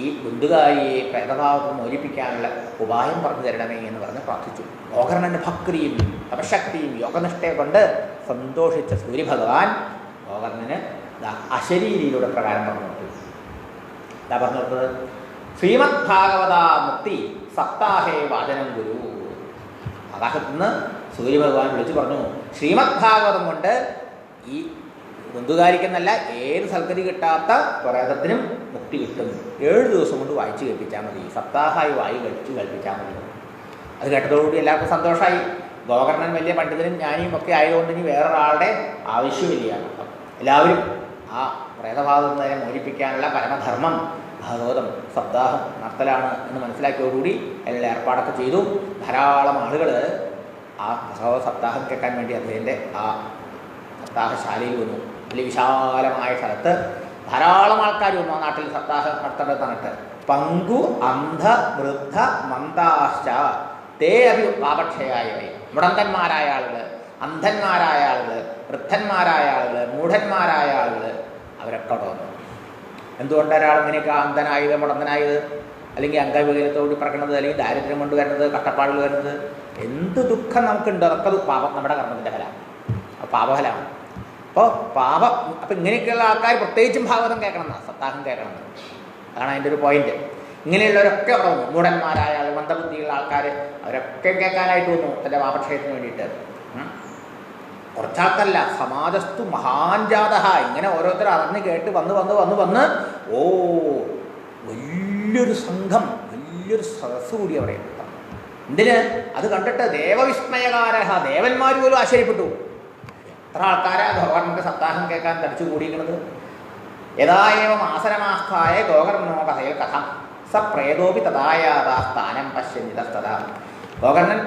ഈ ബന്ധുകാരിയെ പ്രേതഭാവത്തിൽ മോചിപ്പിക്കാനുള്ള ഉപായം പറഞ്ഞു തരണമേ എന്ന് പറഞ്ഞ് പ്രാർത്ഥിച്ചു. ഗോകർണൻ്റെ ഭക്തിയും തപശക്തിയും യോഗനിഷ്ഠയെ കൊണ്ട് സന്തോഷിച്ച സൂര്യഭഗവാൻ ഗോകർണന് അശരീരിയിലൂടെ പ്രകാരം പറഞ്ഞു കൊടുത്തു. എന്താ പറഞ്ഞു കൊടുത്തത്? ശ്രീമദ് ഭാഗവത മുക്തി സപ്താഹേ വാചനം ഗുരു. ആകാശത്തുനിന്ന് സൂര്യഭഗവാൻ വിളിച്ചു പറഞ്ഞു, ശ്രീമദ് ഭാഗവതം കൊണ്ട് ഈ ബന്ധുകാരിക്കെന്നല്ല ഏത് സൽഗതി കിട്ടാത്ത പ്രേതത്തിനും മുക്തി കിട്ടും. 7 ദിവസം കൊണ്ട് വായിച്ച് കേൾപ്പിച്ചാൽ മതി, സപ്താഹമായി കഴിച്ച് കേൾപ്പിച്ചാൽ മതി. അത് കേട്ടതോടുകൂടി എല്ലാവർക്കും സന്തോഷമായി. ഗോകർണൻ വലിയ പണ്ഡിതനും ജ്ഞാനിയും ഒക്കെ ആയതുകൊണ്ട് ഇനി വേറൊരാളുടെ ആവശ്യമില്ല. എല്ലാവരും ആ പ്രേതഭാവത്തിൽ നിന്ന് മോചിപ്പിക്കാനുള്ള പരമധർമ്മം ഭാഗവതം സപ്താഹം നടത്തലാണ് എന്ന് മനസ്സിലാക്കിയോടുകൂടി എല്ലാ ഏർപ്പാടൊക്കെ ചെയ്തു. ധാരാളം ആളുകൾ ആ ഭഗവത് സപ്താഹം കേൾക്കാൻ വേണ്ടി അദ്ദേഹത്തിൻ്റെ ആ സപ്താഹശാലയിൽ വന്നു. വലിയ വിശാലമായ സ്ഥലത്ത് ധാരാളം ആൾക്കാർ വന്നു. ആ നാട്ടിൽ സപ്താഹം നടത്തേണ്ടത് തന്നിട്ട് പങ്കു അന്ധ വൃദ്ധ മന്ദാശ്ച തേ അഭി പാപക്ഷയായവയെ. മുടന്തന്മാരായ ആളുകൾ, അന്ധന്മാരായ ആളുകൾ, വൃദ്ധന്മാരായ ആളുകൾ, മൂഢന്മാരായ ആളുകൾ അവരൊക്കെ അവിടെ വന്നു. എന്തുകൊണ്ട് ഒരാൾ ഇങ്ങനെയൊക്കെ അന്ധനായത്, മുടന്തനായത്, അല്ലെങ്കിൽ അംഗവികലത്തോട് പറക്കുന്നത്, അല്ലെങ്കിൽ ദാരിദ്ര്യം കൊണ്ട് വരുന്നത്, കഷ്ടപ്പാടുകൾ വരുന്നത്, എന്ത് ദുഃഖം നമുക്കുണ്ട് അതൊക്കെ പാപം നമ്മുടെ കർമ്മത്തിൻ്റെ ഫലം. പാപഫലമാണ്. അപ്പോൾ അപ്പം ഇങ്ങനെയൊക്കെയുള്ള ആൾക്കാർ പ്രത്യേകിച്ചും ഭാഗവതം കേൾക്കണം എന്നാണ്, സപ്താഹം കേൾക്കണം എന്ന്. അതാണ് അതിൻ്റെ ഒരു പോയിന്റ്. ഇങ്ങനെയുള്ളവരൊക്കെ അവിടെ വന്നു, മൂഢന്മാരായ മന്ദബുദ്ധിയുള്ള ആൾക്കാർ, അവരൊക്കെ കേൾക്കാനായിട്ട് വന്നു തൻ്റെ പാപക്ഷയത്തിന് വേണ്ടിയിട്ട്. കുറച്ചാൾക്കല്ല, സമാജസ്തു മഹാൻജാത. ഇങ്ങനെ ഓരോരുത്തർ അറിഞ്ഞ് കേട്ട് വന്ന് ഓ വലിയൊരു സംഘം, വലിയൊരു സദസ്സ് കൂടി അവിടെ എത്താം. എന്തിന്? അത് കണ്ടിട്ട് ദേവവിസ്മയകാരഹ, ദേവന്മാർ പോലും ആശ്ചര്യപ്പെട്ടു. എത്ര ആൾക്കാരാ ഭഗവാന്റെ സപ്താഹം കേൾക്കാൻ തടിച്ചു കൂടിയിരിക്കുന്നത്. യഥായേവം ആസനമാസ്ഥായ ഗോകർണോ കഥയിൽ കഥ സ പ്രേതോപി തഥായാതാ സ്ഥാനം പശ്യനിതസ്തതാ. ഗോകർണൻ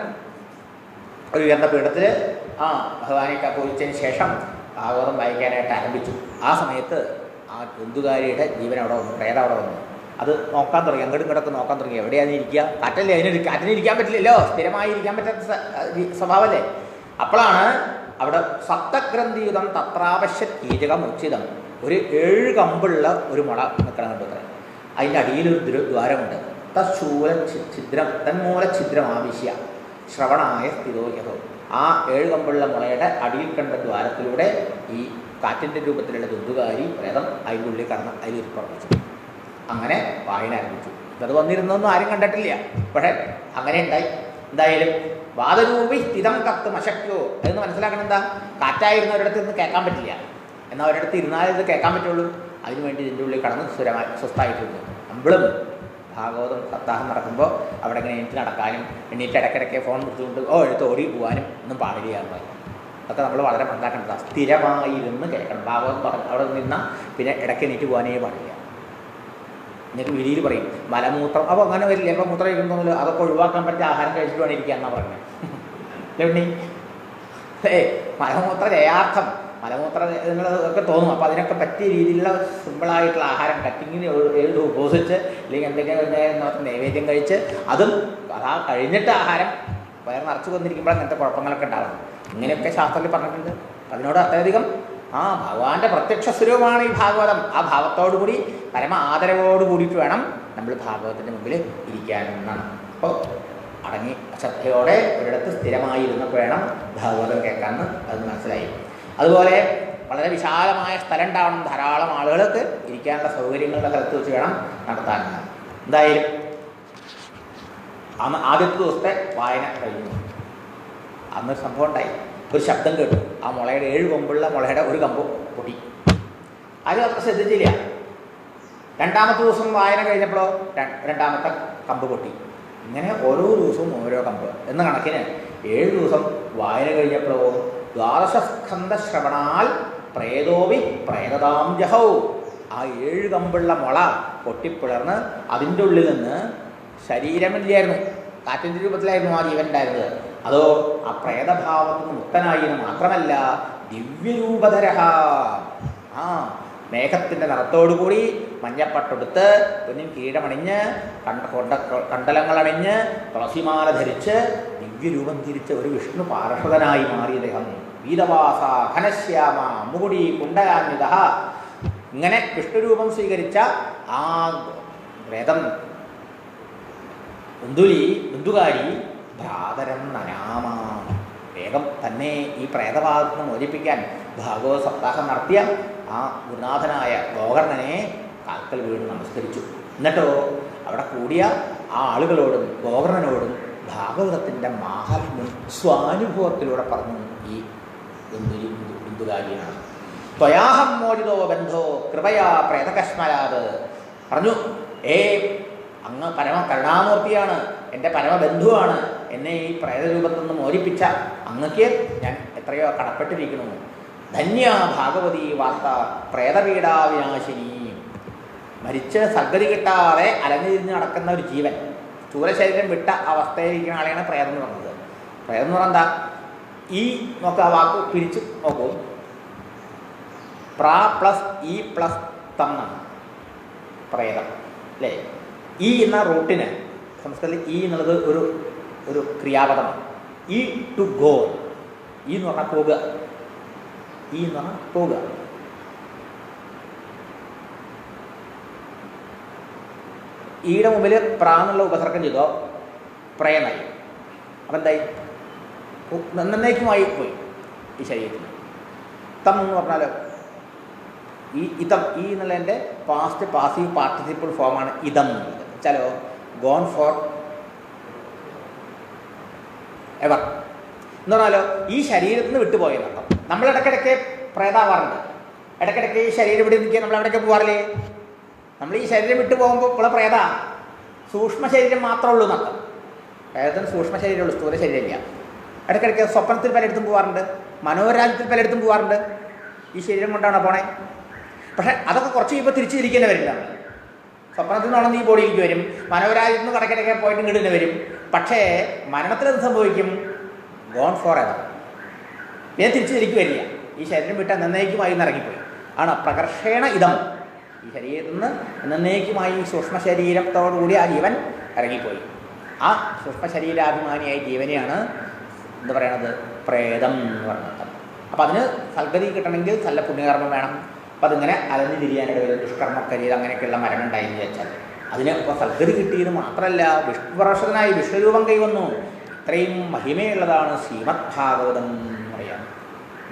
ഒരു ഉയർന്ന പീഠത്തിൽ ഭഗവാനെ പൂജിച്ചതിന് ശേഷം ഭാഗവതം വായിക്കാനായിട്ട് ആരംഭിച്ചു. ആ സമയത്ത് ആ ബന്ധുകാരിയുടെ ജീവൻ അവിടെ വന്നു, പ്രേതം അവിടെ വന്നു. അത് നോക്കാൻ തുടങ്ങി, അങ്ങോട്ടും ഇങ്ങോട്ടൊക്കെ നോക്കാൻ തുടങ്ങി. എവിടെയാണ് ഇരിക്കുക? കാറ്റല്ലേ, കാറ്റിന് ഇരിക്കാൻ പറ്റില്ലല്ലോ, സ്ഥിരമായി ഇരിക്കാൻ പറ്റാത്ത സ്വഭാവമല്ലേ. അപ്പോഴാണ് അവിടെ സപ്തഗ്രന്ഥിയുതം തത്രാവശ്യ കീചകം ഉച്ചിതം, ഒരു 7 കമ്പുള്ള ഒരു മുള നിൽക്കണം കണ്ടു. അത്ര അതിൻ്റെ അടിയിലൊരു ദ്വാരമുണ്ട്. തൂല ഛിദ്രം തന്മൂല ഛിദ്രം ആവശ്യ ശ്രവണായ സ്ഥിതോ യഥോ. ആ 7 കമ്പുള്ള മുളയുടെ അടിയിൽ കണ്ട ദ്വാരത്തിലൂടെ ഈ കാറ്റിൻ്റെ രൂപത്തിലുള്ള ദുന്തുകാരി പ്രേതം അതിൻ്റെ ഉള്ളിൽ കടന്ന് അതിൽ ഉറപ്പിച്ചു. അങ്ങനെ വായന ആരംഭിച്ചു. അത് വന്നിരുന്നൊന്നും ആരും കണ്ടിട്ടില്ല, പക്ഷേ അങ്ങനെ ഉണ്ടായി. എന്തായാലും വാദരൂപി സ്ഥിതം കത്ത് മശക്യോ അതെന്ന് മനസ്സിലാക്കണം. എന്താ? കാറ്റായിരുന്ന ഒരിടത്ത് നിന്ന് കേൾക്കാൻ പറ്റില്ല, എന്നാൽ ഒരിടത്ത് ഇരുന്നാലേ ഇത് കേൾക്കാൻ പറ്റുള്ളൂ. അതിനുവേണ്ടി ഇതിൻ്റെ ഉള്ളിൽ കടന്ന് സ്വസ്ഥമായിട്ടുണ്ട്. നമ്മളും ഭാഗവതം സപ്താഹം നടക്കുമ്പോൾ അവിടെ ഇങ്ങനെ എണീറ്റ് നടക്കാനും എണീറ്റ് ഇടയ്ക്കിടയ്ക്ക് ഫോൺ പിടിച്ചുകൊണ്ട് എടുത്ത് ഓടി പോകാനും ഒന്നും പാടില്ല എന്ന് പറയും. അതൊക്കെ നമ്മൾ വളരെ മനസ്സിലാക്കേണ്ടതാണ്. സ്ഥിരമായിരുന്ന് കേൾക്കണം. ഭാഗവതം പറഞ്ഞു അവിടെ നിന്നാൽ പിന്നെ ഇടയ്ക്ക് എണീറ്റ് പോകാനേ പാടില്ല. എന്നിട്ട് വിളിയിൽ പറയും മലമൂത്രം, അപ്പോൾ അങ്ങനെ വരില്ല. ഇപ്പോൾ മൂത്രം ഇരിക്കുന്നൊന്നുമില്ല, അതൊക്കെ ഒഴിവാക്കാൻ പറ്റിയ ആഹാരം കഴിച്ചിട്ട് വേണം ഇരിക്കുക എന്നാണ് പറഞ്ഞത്. എണ്ണി മലമൂത്ര ജയാർത്ഥം, മലമൂത്ര ഒക്കെ തോന്നും. അപ്പോൾ അതിനൊക്കെ പറ്റിയ രീതിയിലുള്ള സിമ്പിളായിട്ടുള്ള ആഹാരം കറ്റിങ്ങിന് എഴുതി ഉപയോഗിച്ച് അല്ലെങ്കിൽ എന്തെങ്കിലും നൈവേദ്യം കഴിച്ച് അതും അതാ കഴിഞ്ഞിട്ട് ആഹാരം വയർ നിറച്ചു വന്നിരിക്കുമ്പോൾ അങ്ങനത്തെ കുഴപ്പങ്ങളൊക്കെ ഉണ്ടാവണം. ഇങ്ങനെയൊക്കെ ശാസ്ത്രത്തിൽ പറഞ്ഞിട്ടുണ്ട്. അതിനോട് അത്രയധികം ഭഗവാന്റെ പ്രത്യക്ഷ സ്വരൂപമാണ് ഈ ഭാഗവതം. ആ ഭാവത്തോടുകൂടി പരമ ആദരവോട് കൂടിയിട്ട് വേണം നമ്മൾ ഭാഗവതത്തിൻ്റെ മുമ്പിൽ ഇരിക്കാനെന്നാണ്. അപ്പോൾ അടങ്ങി ശ്രദ്ധയോടെ ഒരിടത്ത് സ്ഥിരമായിരുന്നപ്പോൾ വേണം ഭാഗവതം കേൾക്കാമെന്ന് അത് മനസ്സിലായി. അതുപോലെ വളരെ വിശാലമായ സ്ഥലം ഉണ്ടാവണം, ധാരാളം ആളുകൾക്ക് ഇരിക്കാനുള്ള സൗകര്യങ്ങളുടെ സ്ഥലത്ത് വെച്ച് വേണം നടത്താനെന്നാണ്. എന്തായാലും ആദ്യത്തെ ദിവസത്തെ വായന കഴിഞ്ഞു. അന്നൊരു സംഭവം ഉണ്ടായി. ഒരു ശബ്ദം കേട്ടു. ആ മുളയുടെ 7 കൊമ്പുള്ള മുളയുടെ ഒരു കമ്പ് പൊട്ടി. ആരും അത്ര ശ്രദ്ധിച്ചില്ല. രണ്ടാമത്തെ ദിവസം വായന കഴിഞ്ഞപ്പോഴോ രണ്ടാമത്തെ കമ്പ് പൊട്ടി. ഇങ്ങനെ ഓരോ ദിവസവും ഓരോ കമ്പ് എന്ന കണക്കിന് 7 ദിവസം വായന കഴിഞ്ഞപ്പോഴോ ദ്വാദശസ്കന്ധ ശ്രവണാൽ പ്രേതോവി പ്രേതതാം ജഹൗ. ആ 7 കമ്പുള്ള മുള പൊട്ടിപ്പിളർന്ന് അതിൻ്റെ ഉള്ളിൽ നിന്ന് ശരീരമില്ലായിരുന്നു, കാറ്റിൻ്റെ രൂപത്തിലായിരുന്നു ആ ജീവൻ ഉണ്ടായിരുന്നത്. അതോ ആ പ്രേതഭാവത്തിന് മുക്തനായിരുന്നു. മാത്രമല്ല ദിവ്യരൂപധരഹ, മേഘത്തിൻ്റെ നിറത്തോടുകൂടി മഞ്ഞപ്പട്ടെടുത്ത് ഒന്നും കീഴമണിഞ്ഞ് കണ്ടലങ്ങളണിഞ്ഞ് തുളസിമാല ധരിച്ച് ദിവ്യരൂപം തിരിച്ച് ഒരു വിഷ്ണു പാർഷദനായി മാറിയ അദ്ദേഹം. വീതവാസ ഘനശ്യാമ മുകുടി കുണ്ടയാന്വിത. ഇങ്ങനെ വിഷ്ണുരൂപം സ്വീകരിച്ച ആ പ്രേതം ബന്ധുകാരി ഭ്രാതരം നനാമ. വേഗം തന്നെ ഈ പ്രേതഭാഗത്ത് നിന്ന് മോചിപ്പിക്കാൻ ഭാഗവത സപ്താഹം നടത്തിയ ആ ഗുരുനാഥനായ ഗോകർണനെ കാൽക്കൽ വീണ് നമസ്കരിച്ചു. എന്നിട്ടോ അവിടെ കൂടിയ ആ ആളുകളോടും ഗോകർണനോടും ഭാഗവതത്തിൻ്റെ മാഹാത്മ്യം സ്വാനുഭവത്തിലൂടെ പറഞ്ഞു ഈ ബന്ധുകാരിയാണ്. ത്വയാഹം മോചിതോ ബന്ധോ കൃപയാ പ്രേതകശ്മലാത്. പറഞ്ഞു, അങ്ങ് പരമ കരുണാമൂർത്തിയാണ്, എൻ്റെ പരമബന്ധുവാണ്. എന്നെ ഈ പ്രേതരൂപത്തിൽ നിന്ന് മോചിപ്പിച്ച അങ്ങക്ക് ഞാൻ എത്രയോ കടപ്പെട്ടിരിക്കുന്നു. ധന്യ ഭാഗവതി വാർത്ത പ്രേതപീഡാവിനാശിനി. മരിച്ച് സദ്ഗതി കിട്ടാതെ അലഞ്ഞിരിഞ്ഞ് നടക്കുന്ന ഒരു ജീവൻ, സ്ഥൂലശരീരം വിട്ട അവസ്ഥയിലിരിക്കുന്ന ആളെയാണ് പ്രേതം എന്ന് പറഞ്ഞത്. പ്രേതം എന്ന് പറഞ്ഞാൽ എന്താ? ഈ നോക്കുക, ആ വാക്ക് പിരിച്ച് നോക്കൂ. പ്ര പ്ലസ് ഇ പ്ലസ് തന്നാണ് പ്രേതം അല്ലേ? ഈ എന്ന റൂട്ടിന് സംസ്കൃതത്തിൽ ഈ എന്നുള്ളത് ഒരു ക്രിയാപദമാണ്. ഈ ടു ഗോ, ഈ എന്ന് പറഞ്ഞാൽ പോകുക, ഈ എന്ന് പറഞ്ഞാൽ പോകുക. ഈയുടെ മുമ്പിൽ പ്ര എന്നുള്ള ഉപസർഗം ചെയ്തോ പ്രേനായി. അപ്പം എന്തായി? നന്നേക്കുമായി പോയി ഈ ശരീരത്തിൽ. ഇത്തം എന്ന് പറഞ്ഞാൽ ഈ ഇതം, ഈ എന്നുള്ളതിൻ്റെ പാസ്റ്റ് പാസീവ് പാർട്ടിസിപ്പിൾ ഫോമാണ് ഇതം എന്നുള്ളത്. വെച്ചാലോ ഗോൺ ഫോർ എവർ എന്ന് പറഞ്ഞാലോ ഈ ശരീരത്തിൽ നിന്ന് വിട്ടുപോയെന്നർത്ഥം. നമ്മൾ ഇടയ്ക്കിടയ്ക്ക് പ്രേതാവാറുണ്ട്. ഇടയ്ക്കിടയ്ക്ക് ഈ ശരീരം ഇവിടെ നിൽക്കുക, നമ്മൾ എവിടേക്ക് പോകാറില്ലേ? നമ്മൾ ഈ ശരീരം വിട്ടു പോകുമ്പോൾ ഉള്ള പ്രേത സൂക്ഷ്മ ശരീരം മാത്രമേ ഉള്ളൂ എന്നർത്ഥം. പ്രേതത്തിന് സൂക്ഷ്മ ശരീരമുള്ളൂ, സ്ഥൂല ശരീരമില്ല. ഇടയ്ക്കിടയ്ക്ക് സ്വപ്നത്തിൽ പലയിടത്തും പോകാറുണ്ട്, മനോരാജ്യത്തിൽ പലയിടത്തും പോകാറുണ്ട്. ഈ ശരീരം കൊണ്ടാണ് പോണേ. പക്ഷെ അതൊക്കെ കുറച്ച് കഴിയുമ്പോൾ തിരിച്ച് തിരിക്കേണ്ടി വരില്ല. സ്വപ്നത്തിൽ നിന്നാണെന്ന് ഈ ബോഡിയിലേക്ക് വരും, മനോരാജ്യത്തിൽ നിന്ന് കടക്കിടയ്ക്ക് പോയിട്ട് ഇങ്ങോട്ട് തന്നെ വരും. പക്ഷേ മരണത്തിൽ എന്ത് സംഭവിക്കും? Gone forever. പിന്നെ തിരിച്ച് തിരിക്ക് വരില്ല. ഈ ശരീരം വിട്ടാൽ എന്നേക്കുമായി ഇറങ്ങിപ്പോയി. ആണ് പ്രകർഷേണ ഇതം. ഈ ശരീരത്തിൽ നിന്ന് എന്നേക്കുമായി സൂക്ഷ്മ ശരീരത്തോടുകൂടി ആ ജീവൻ ഇറങ്ങിപ്പോയി. ആ സൂക്ഷ്മ ശരീരാഭിമാനിയായ ജീവനെയാണ് എന്താ പറയണത്? പ്രേതം എന്ന് പറയുന്നത്. അപ്പം അതിന് സൽഗതി കിട്ടണമെങ്കിൽ നല്ല പുണ്യകർമ്മം വേണം. അപ്പം അതിങ്ങനെ അലഞ്ഞു തിരിയാനായിട്ട് വരും. ദുഷ്കർമ്മമൊക്കെ ചെയ്ത് അങ്ങനെയൊക്കെയുള്ള മരണം ഉണ്ടായെന്ന് വെച്ചാൽ അതിന് ഇപ്പോൾ സൽഗതി കിട്ടിയത് മാത്രമല്ല, വിഷ്ണുപരാശരനായി വിഷ്ണുരൂപം കൈവന്നു. ഇത്രയും മഹിമയുള്ളതാണ് ശ്രീമദ് ഭാഗവതം എന്ന് പറയാം.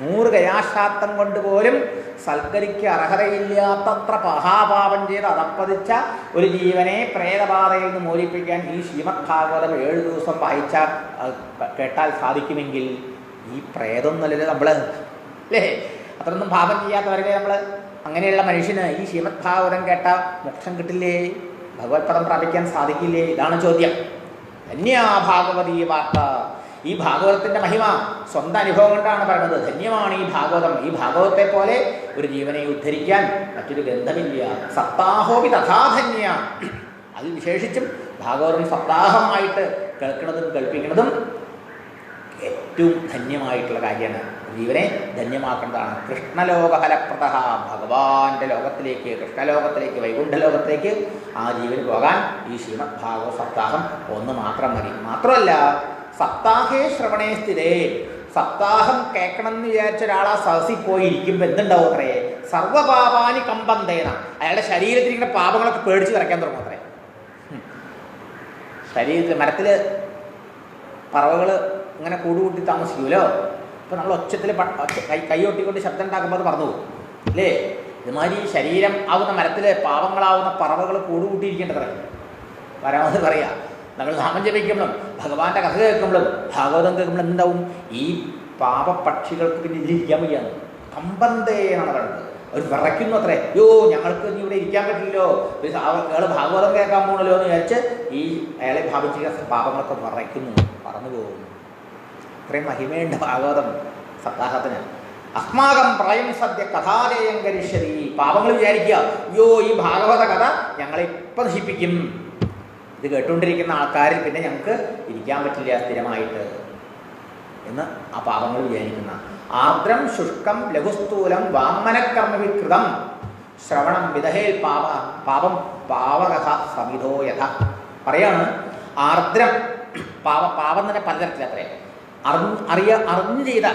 100 ഗയാശാത്തം കൊണ്ട് പോലും സൽക്കരിക്ക് അർഹതയില്ലാത്തത്ര മഹാപാപം ചെയ്ത് അതപ്പതിച്ച ഒരു ജീവനെ പ്രേതബാധയിൽ നിന്ന് മോചിപ്പിക്കാൻ ഈ ശ്രീമദ് ഭാഗവതം 7 ദിവസം വായിച്ചാൽ കേട്ടാൽ സാധിക്കുമെങ്കിൽ ഈ പ്രേതം നല്ലത് നമ്മൾ അല്ലേ? അത്രയൊന്നും പാപം ചെയ്യാത്തവരല്ലേ നമ്മൾ? അങ്ങനെയുള്ള മനുഷ്യന് ഈ ശ്രീമദ് ഭാഗവതം കേട്ടാൽ മോക്ഷം കിട്ടില്ലേ? ഭഗവത്പദം പ്രാപിക്കാൻ സാധിക്കില്ലേ? ഇതാണ് ചോദ്യം. ധന്യാ ഭാഗവതീ വാർത്ത. ഈ ഭാഗവതത്തിൻ്റെ മഹിമ സ്വന്തം അനുഭവം കൊണ്ടാണ് പറയുന്നത്. ധന്യമാണ് ഈ ഭാഗവതം. ഈ ഭാഗവതത്തെ പോലെ ഒരു ജീവനെ ഉദ്ധരിക്കാൻ മറ്റൊരു ഗ്രന്ഥമില്ല. സപ്താഹോപി തഥാധന്യ. അതിൽ വിശേഷിച്ചും ഭാഗവതം സപ്താഹമായിട്ട് കേൾക്കുന്നതും കേൾപ്പിക്കുന്നതും ഏറ്റവും ധന്യമായിട്ടുള്ള കാര്യമാണ്. ജീവനെ ധന്യമാക്കേണ്ടതാണ്. കൃഷ്ണലോകഫലപ്രദ. ഭഗവാന്റെ ലോകത്തിലേക്ക്, കൃഷ്ണലോകത്തിലേക്ക്, വൈകുണ്ഠലോകത്തിലേക്ക് ആ ജീവന് പോകാൻ ഈ ശ്രീമദ് ഭാഗവത സപ്താഹം ഒന്ന് മാത്രം മതി. മാത്രമല്ല സപ്താഹേ ശ്രവണേ സ്ഥിതേ. സപ്താഹം കേൾക്കണം എന്ന് വിചാരിച്ച ഒരാൾ ആ സദസ്സിൽ പോയി ഇരിക്കുമ്പോൾ എന്തുണ്ടാവും അത്രേ? സർവ്വപാപാനി കമ്പന്തേന. അയാളുടെ ശരീരത്തിലിരിക്കുന്ന പാപങ്ങളൊക്കെ പേടിച്ച് വരയ്ക്കാൻ തുടങ്ങും അത്രേ. ശരീരത്തിൽ മരത്തിൽ പറവകൾ ഇങ്ങനെ കൂടുകൂട്ടി താമസിക്കുമല്ലോ. അപ്പോൾ നമ്മൾ ഒച്ചത്തിൽ കൈ ഒട്ടിക്കൊണ്ട് ശബ്ദം ഉണ്ടാക്കുമ്പോൾ അത് പറഞ്ഞു പോകും അല്ലേ? ഇതുമാതിരി ശരീരം ആവുന്ന മരത്തിൽ പാവങ്ങളാവുന്ന പറവകൾ കൂടുകൂട്ടിയിരിക്കേണ്ടത് വരാമെന്ന് പറയാം. നമ്മൾ നാമം ജപിക്കുമ്പോഴും ഭഗവാന്റെ കഥ കേൾക്കുമ്പോഴും ഭാഗവതം കേൾക്കുമ്പോഴും എന്താവും? ഈ പാപപക്ഷികൾക്ക് പിന്നെ ഇതിലിരിക്കാൻ വയ്യാന്ന് കമ്പന്തേ എന്നാണ് പറയുന്നത്. അവർ വിറയ്ക്കുന്നു അത്രേ. യോ ഞങ്ങൾക്ക് ഇനി ഇവിടെ ഇരിക്കാൻ പറ്റില്ലല്ലോ, അയാൾ ഭാഗവതം കേൾക്കാൻ പോകണല്ലോ എന്ന് വിചാരിച്ച് ഈ അയാളെ ഭാവിച്ചിരിക്കുന്ന പാപങ്ങളൊക്കെ വിറയ്ക്കുന്നു, പറന്നു പോകുന്നു. ഇത്രയും മഹിമയുണ്ട് ഭാഗവതം സപ്താഹത്തിന്. അസ്മാകം പ്രളയം സദ്യ കഥാജയം കരിഷ്യതി. പാപങ്ങൾ വിചാരിക്കുക, അയ്യോ ഈ ഭാഗവത കഥ ഞങ്ങളെ ഇപ്പം നശിപ്പിക്കും, ഇത് കേട്ടുകൊണ്ടിരിക്കുന്ന ആൾക്കാരിൽ പിന്നെ ഞങ്ങൾക്ക് ഇരിക്കാൻ പറ്റില്ല സ്ഥിരമായിട്ട് എന്ന് ആ പാപങ്ങൾ വിചാരിക്കുന്ന. ആർദ്രം ശുഷ്കം ലഘുസ്ഥൂലം വാമനകർമ്മവികൃതം ശ്രവണം വിദഹേൽ പാപം പാവകഥ സമിതോ യഥ. പറയാണ് ആർദ്രം പാപം തന്നെ പലതരത്തിലത്രേ. അറിഞ്ഞു ചെയ്ത,